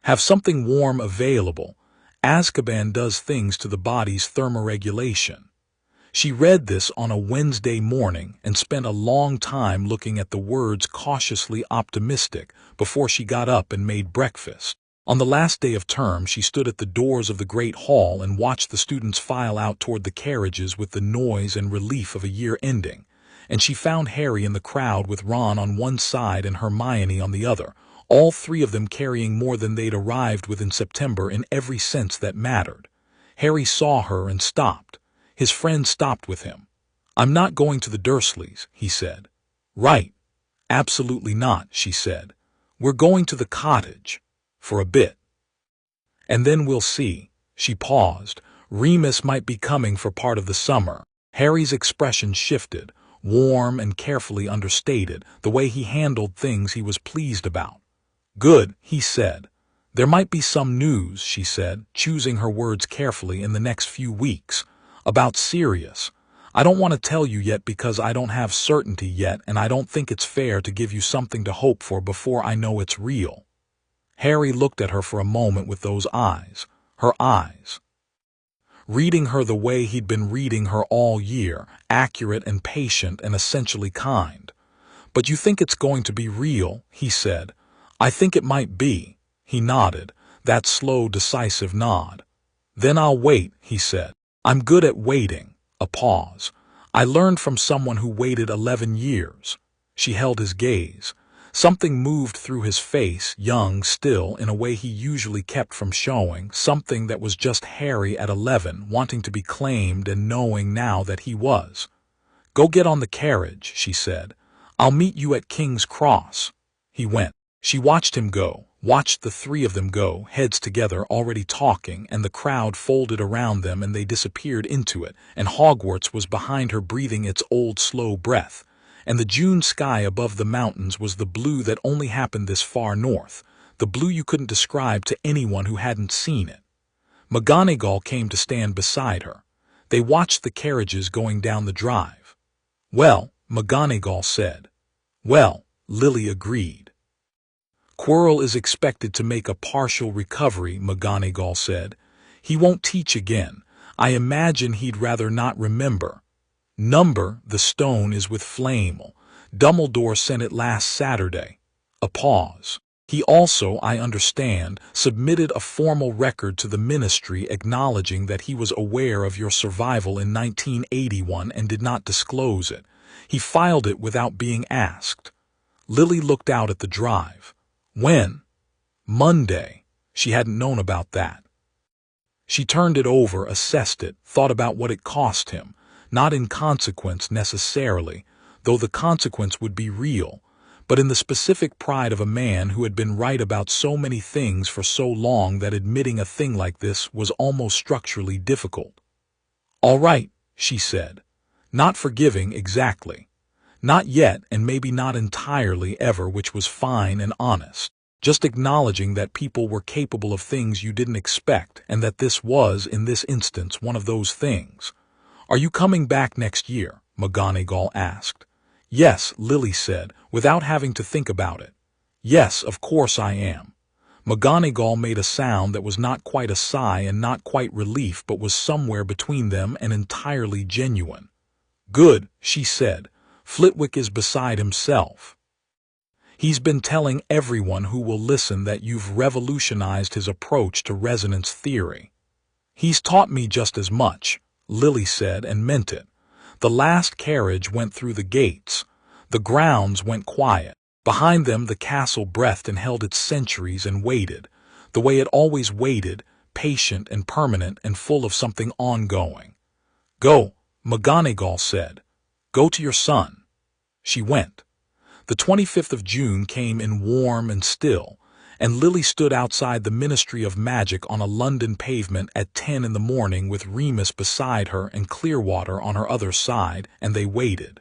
Have something warm available. Azkaban does things to the body's thermoregulation." She read this on a Wednesday morning and spent a long time looking at the words "cautiously optimistic" before she got up and made breakfast. On the last day of term, she stood at the doors of the Great Hall and watched the students file out toward the carriages with the noise and relief of a year ending, and she found Harry in the crowd with Ron on one side and Hermione on the other, all 3 of them carrying more than they'd arrived with in September in every sense that mattered. Harry saw her and stopped. His friend stopped with him. "I'm not going to the Dursleys," he said. "Right. Absolutely not," she said. "We're going to the cottage. For a bit. And then we'll see." She paused. "Remus might be coming for part of the summer." Harry's expression shifted, warm and carefully understated, the way he handled things he was pleased about. "Good," he said. "There might be some news," she said, choosing her words carefully, "in the next few weeks. About Sirius. I don't want to tell you yet because I don't have certainty yet, and I don't think it's fair to give you something to hope for before I know it's real." Harry looked at her for a moment with those eyes, her eyes. Reading her the way he'd been reading her all year, accurate and patient and essentially kind. "But you think it's going to be real?" he said. "I think it might be." He nodded, that slow, decisive nod. "Then I'll wait," he said. "I'm good at waiting." A pause. "I learned from someone who waited 11 years. She held his gaze. Something moved through his face, young still, in a way he usually kept from showing, something that was just Harry at 11, wanting to be claimed and knowing now that he was. "Go get on the carriage," she said. "I'll meet you at King's Cross." He went. She watched him go, watched the three of them go, heads together, already talking, and the crowd folded around them and they disappeared into it, and Hogwarts was behind her breathing its old slow breath, and the June sky above the mountains was the blue that only happened this far north, the blue you couldn't describe to anyone who hadn't seen it. McGonagall came to stand beside her. They watched the carriages going down the drive. "Well," McGonagall said. "Well," Lily agreed. "Quirrell is expected to make a partial recovery," McGonagall said. "He won't teach again. I imagine he'd rather not remember. Number, the stone is with Flamel. Dumbledore sent it last Saturday." A pause. "He also, I understand, submitted a formal record to the Ministry acknowledging that he was aware of your survival in 1981 and did not disclose it. He filed it without being asked." Lily looked out at the drive. "When?" "Monday." She hadn't known about that. She turned it over, assessed it, thought about what it cost him, not in consequence necessarily, though the consequence would be real, but in the specific pride of a man who had been right about so many things for so long that admitting a thing like this was almost structurally difficult. "All right," she said. Not forgiving exactly. Not yet, and maybe not entirely ever, which was fine and honest. Just acknowledging that people were capable of things you didn't expect, and that this was, in this instance, one of those things. "Are you coming back next year?" McGonagall asked. "Yes," Lily said, without having to think about it. "Yes, of course I am." McGonagall made a sound that was not quite a sigh and not quite relief, but was somewhere between them and entirely genuine. "Good," she said. "Flitwick is beside himself. He's been telling everyone who will listen that you've revolutionized his approach to resonance theory." "He's taught me just as much," Lily said, and meant it. The last carriage went through the gates. The grounds went quiet. Behind them the castle breathed and held its sentries and waited, the way it always waited, patient and permanent and full of something ongoing. "Go," McGonagall said. "Go to your son." She went. The 25th of June came in warm and still, and Lily stood outside the Ministry of Magic on a London pavement at 10 in the morning with Remus beside her and Clearwater on her other side, and they waited.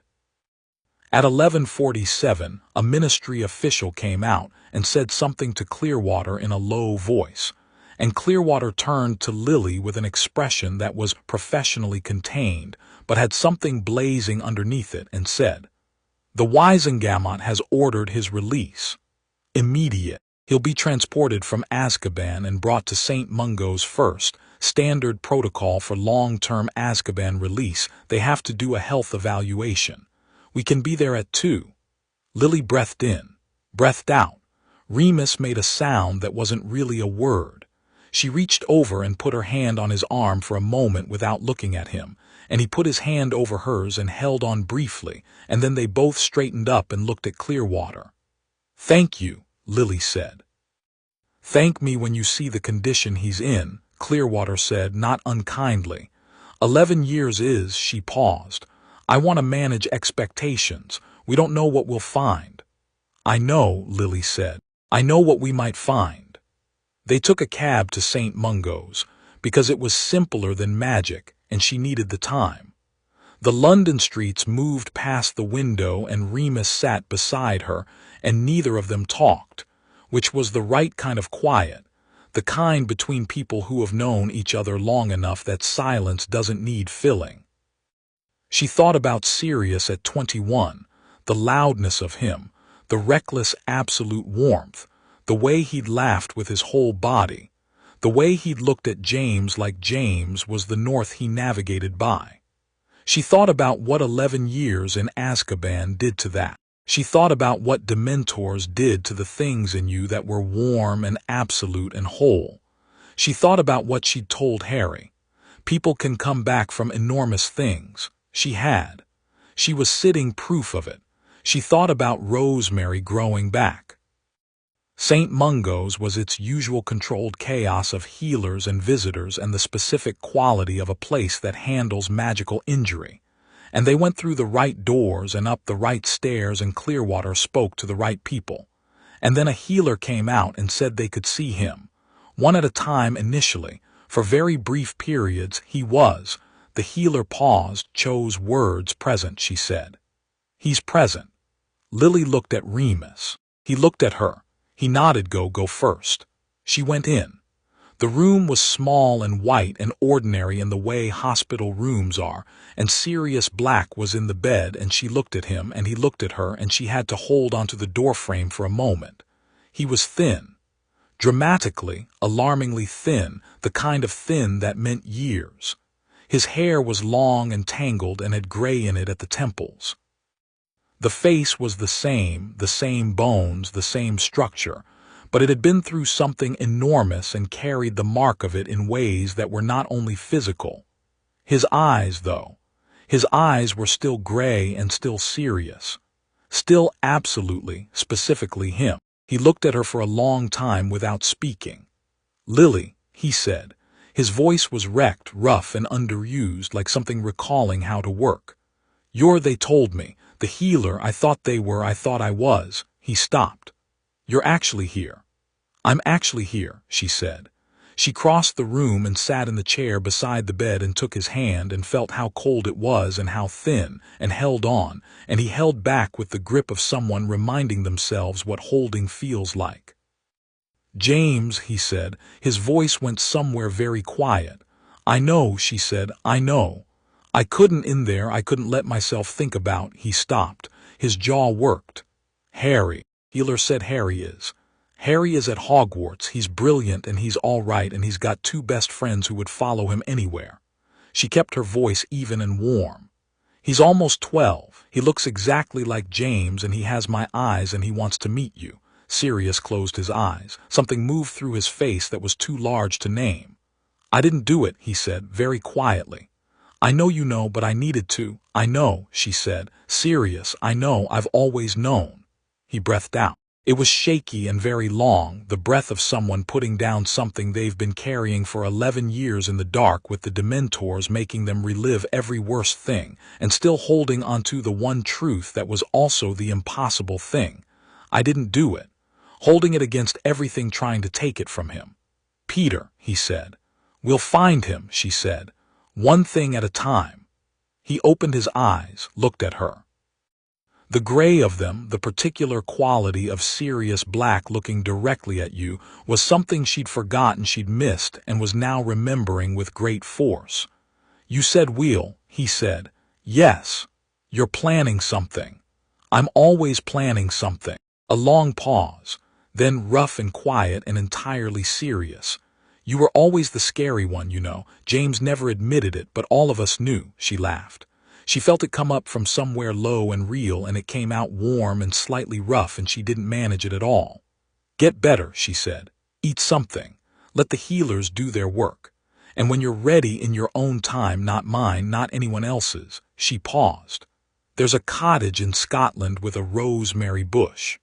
At 11:47, a Ministry official came out and said something to Clearwater in a low voice, and Clearwater turned to Lily with an expression that was professionally contained, but had something blazing underneath it, and said, "The Wizengamot has ordered his release. Immediate. He'll be transported from Azkaban and brought to St. Mungo's first. Standard protocol for long-term Azkaban release. They have to do a health evaluation. We can be there at 2. Lily breathed in, breathed out. Remus made a sound that wasn't really a word. She reached over and put her hand on his arm for a moment without looking at him, and he put his hand over hers and held on briefly, and then they both straightened up and looked at Clearwater. "Thank you," Lily said. "Thank me when you see the condition he's in," Clearwater said, not unkindly. 11 years is, she paused. "I want to manage expectations. We don't know what we'll find." "I know," Lily said. "I know what we might find." They took a cab to St. Mungo's, because it was simpler than magic, and she needed the time. The London streets moved past the window, and Remus sat beside her, and neither of them talked, which was the right kind of quiet, the kind between people who have known each other long enough that silence doesn't need filling. She thought about Sirius at 21, the loudness of him, the reckless absolute warmth, the way he'd laughed with his whole body, the way he'd looked at James like James was the north he navigated by. She thought about what 11 years in Azkaban did to that. She thought about what Dementors did to the things in you that were warm and absolute and whole. She thought about what she'd told Harry. People can come back from enormous things. She had. She was sitting proof of it. She thought about Rosemary growing back. St. Mungo's was its usual controlled chaos of healers and visitors and the specific quality of a place that handles magical injury. And they went through the right doors and up the right stairs, and Clearwater spoke to the right people. And then a healer came out and said they could see him. One at a time initially. For very brief periods he was. The healer paused, chose words. Present, she said. He's present. Lily looked at Remus. He looked at her. He nodded. Go first. She went in. The room was small and white and ordinary in the way hospital rooms are, and Sirius Black was in the bed, and she looked at him and he looked at her, and she had to hold onto the doorframe for a moment. He was thin. Dramatically, alarmingly thin, the kind of thin that meant years. His hair was long and tangled and had gray in it at the temples. The face was the same bones, the same structure, but it had been through something enormous and carried the mark of it in ways that were not only physical. His eyes, though. His eyes were still gray and still serious. Still absolutely, specifically him. He looked at her for a long time without speaking. "Lily," he said. His voice was wrecked, rough and underused, like something recalling how to work. They told me. The healer, I thought they were, I thought I was." He stopped. "You're actually here." "I'm actually here," she said. She crossed the room and sat in the chair beside the bed and took his hand and felt how cold it was and how thin, and held on, and he held back with the grip of someone reminding themselves what holding feels like. "James," he said. His voice went somewhere very quiet. "I know," she said. "I know. I couldn't let myself think about." He stopped. His jaw worked. "Harry." Healer said Harry is at Hogwarts. He's brilliant and he's all right, and he's got 2 best friends who would follow him anywhere. She kept her voice even and warm. "He's almost 12. He looks exactly like James, and he has my eyes, and he wants to meet you." Sirius closed his eyes. Something moved through his face that was too large to name. "I didn't do it," he said, very quietly. "I know you know, but I needed to." "I know," she said. "Sirius, I know. I've always known." He breathed out. It was shaky and very long, the breath of someone putting down something they've been carrying for 11 years in the dark, with the Dementors making them relive every worst thing, and still holding onto the one truth that was also the impossible thing. "I didn't do it." Holding it against everything trying to take it from him. "Peter," he said. "We'll find him," she said. "One thing at a time." He opened his eyes, looked at her. The gray of them, the particular quality of Sirius Black looking directly at you, was something she'd forgotten she'd missed and was now remembering with great force. "You said we'll," he said. "Yes. You're planning something." "I'm always planning something." A long pause, then rough and quiet and entirely serious. "You were always the scary one, you know. James never admitted it, but all of us knew." She laughed. She felt it come up from somewhere low and real, and it came out warm and slightly rough, and she didn't manage it at all. "Get better," she said. "Eat something. Let the healers do their work. And when you're ready in your own time, not mine, not anyone else's." She paused. "There's a cottage in Scotland with a rosemary bush.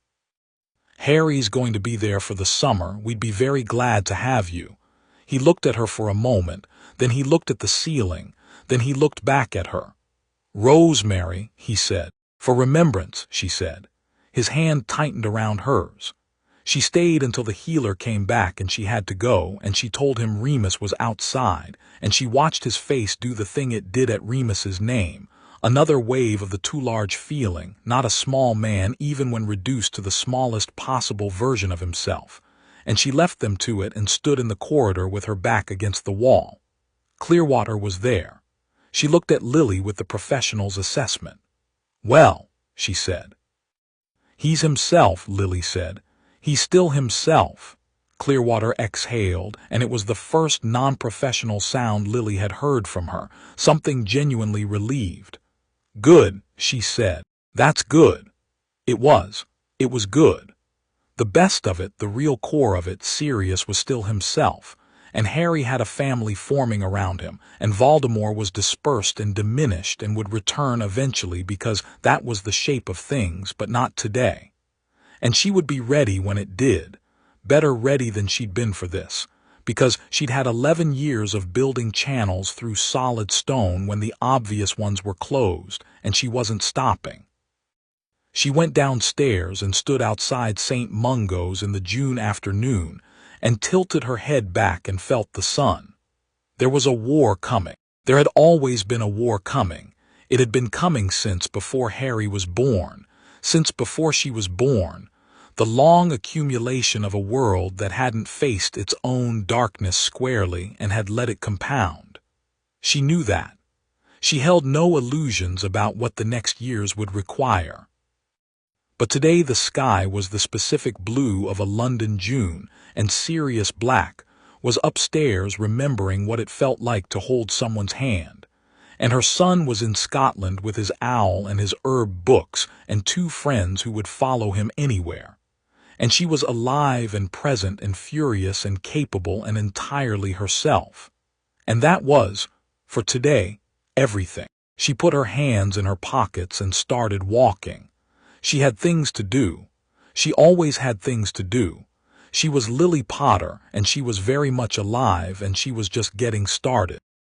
Harry's going to be there for the summer. We'd be very glad to have you." He looked at her for a moment, then he looked at the ceiling, then he looked back at her. "Rosemary," he said. "For remembrance," she said. His hand tightened around hers. She stayed until the healer came back and she had to go, and she told him Remus was outside, and she watched his face do the thing it did at Remus's name. Another wave of the too large feeling, not a small man even when reduced to the smallest possible version of himself. And she left them to it and stood in the corridor with her back against the wall. Clearwater was there. She looked at Lily with the professional's assessment. "Well," she said. "He's himself," Lily said. "He's still himself." Clearwater exhaled, and it was the first non-professional sound Lily had heard from her, something genuinely relieved. "Good," she said. "That's good." It was good. The best of it, the real core of it, Sirius was still himself. And Harry had a family forming around him, and Voldemort was dispersed and diminished and would return eventually because that was the shape of things, but not today. And she would be ready when it did, better ready than she'd been for this, because she'd had 11 years of building channels through solid stone when the obvious ones were closed, and she wasn't stopping. She went downstairs and stood outside St. Mungo's in the June afternoon and tilted her head back and felt the sun. There was a war coming. There had always been a war coming. It had been coming since before Harry was born, since before she was born. The long accumulation of a world that hadn't faced its own darkness squarely and had let it compound. She knew that. She held no illusions about what the next years would require. But today the sky was the specific blue of a London June, and Sirius Black was upstairs remembering what it felt like to hold someone's hand. And her son was in Scotland with his owl and his herb books and 2 friends who would follow him anywhere. And she was alive and present and furious and capable and entirely herself. And that was, for today, everything. She put her hands in her pockets and started walking. She had things to do. She always had things to do. She was Lily Potter, and she was very much alive, and she was just getting started.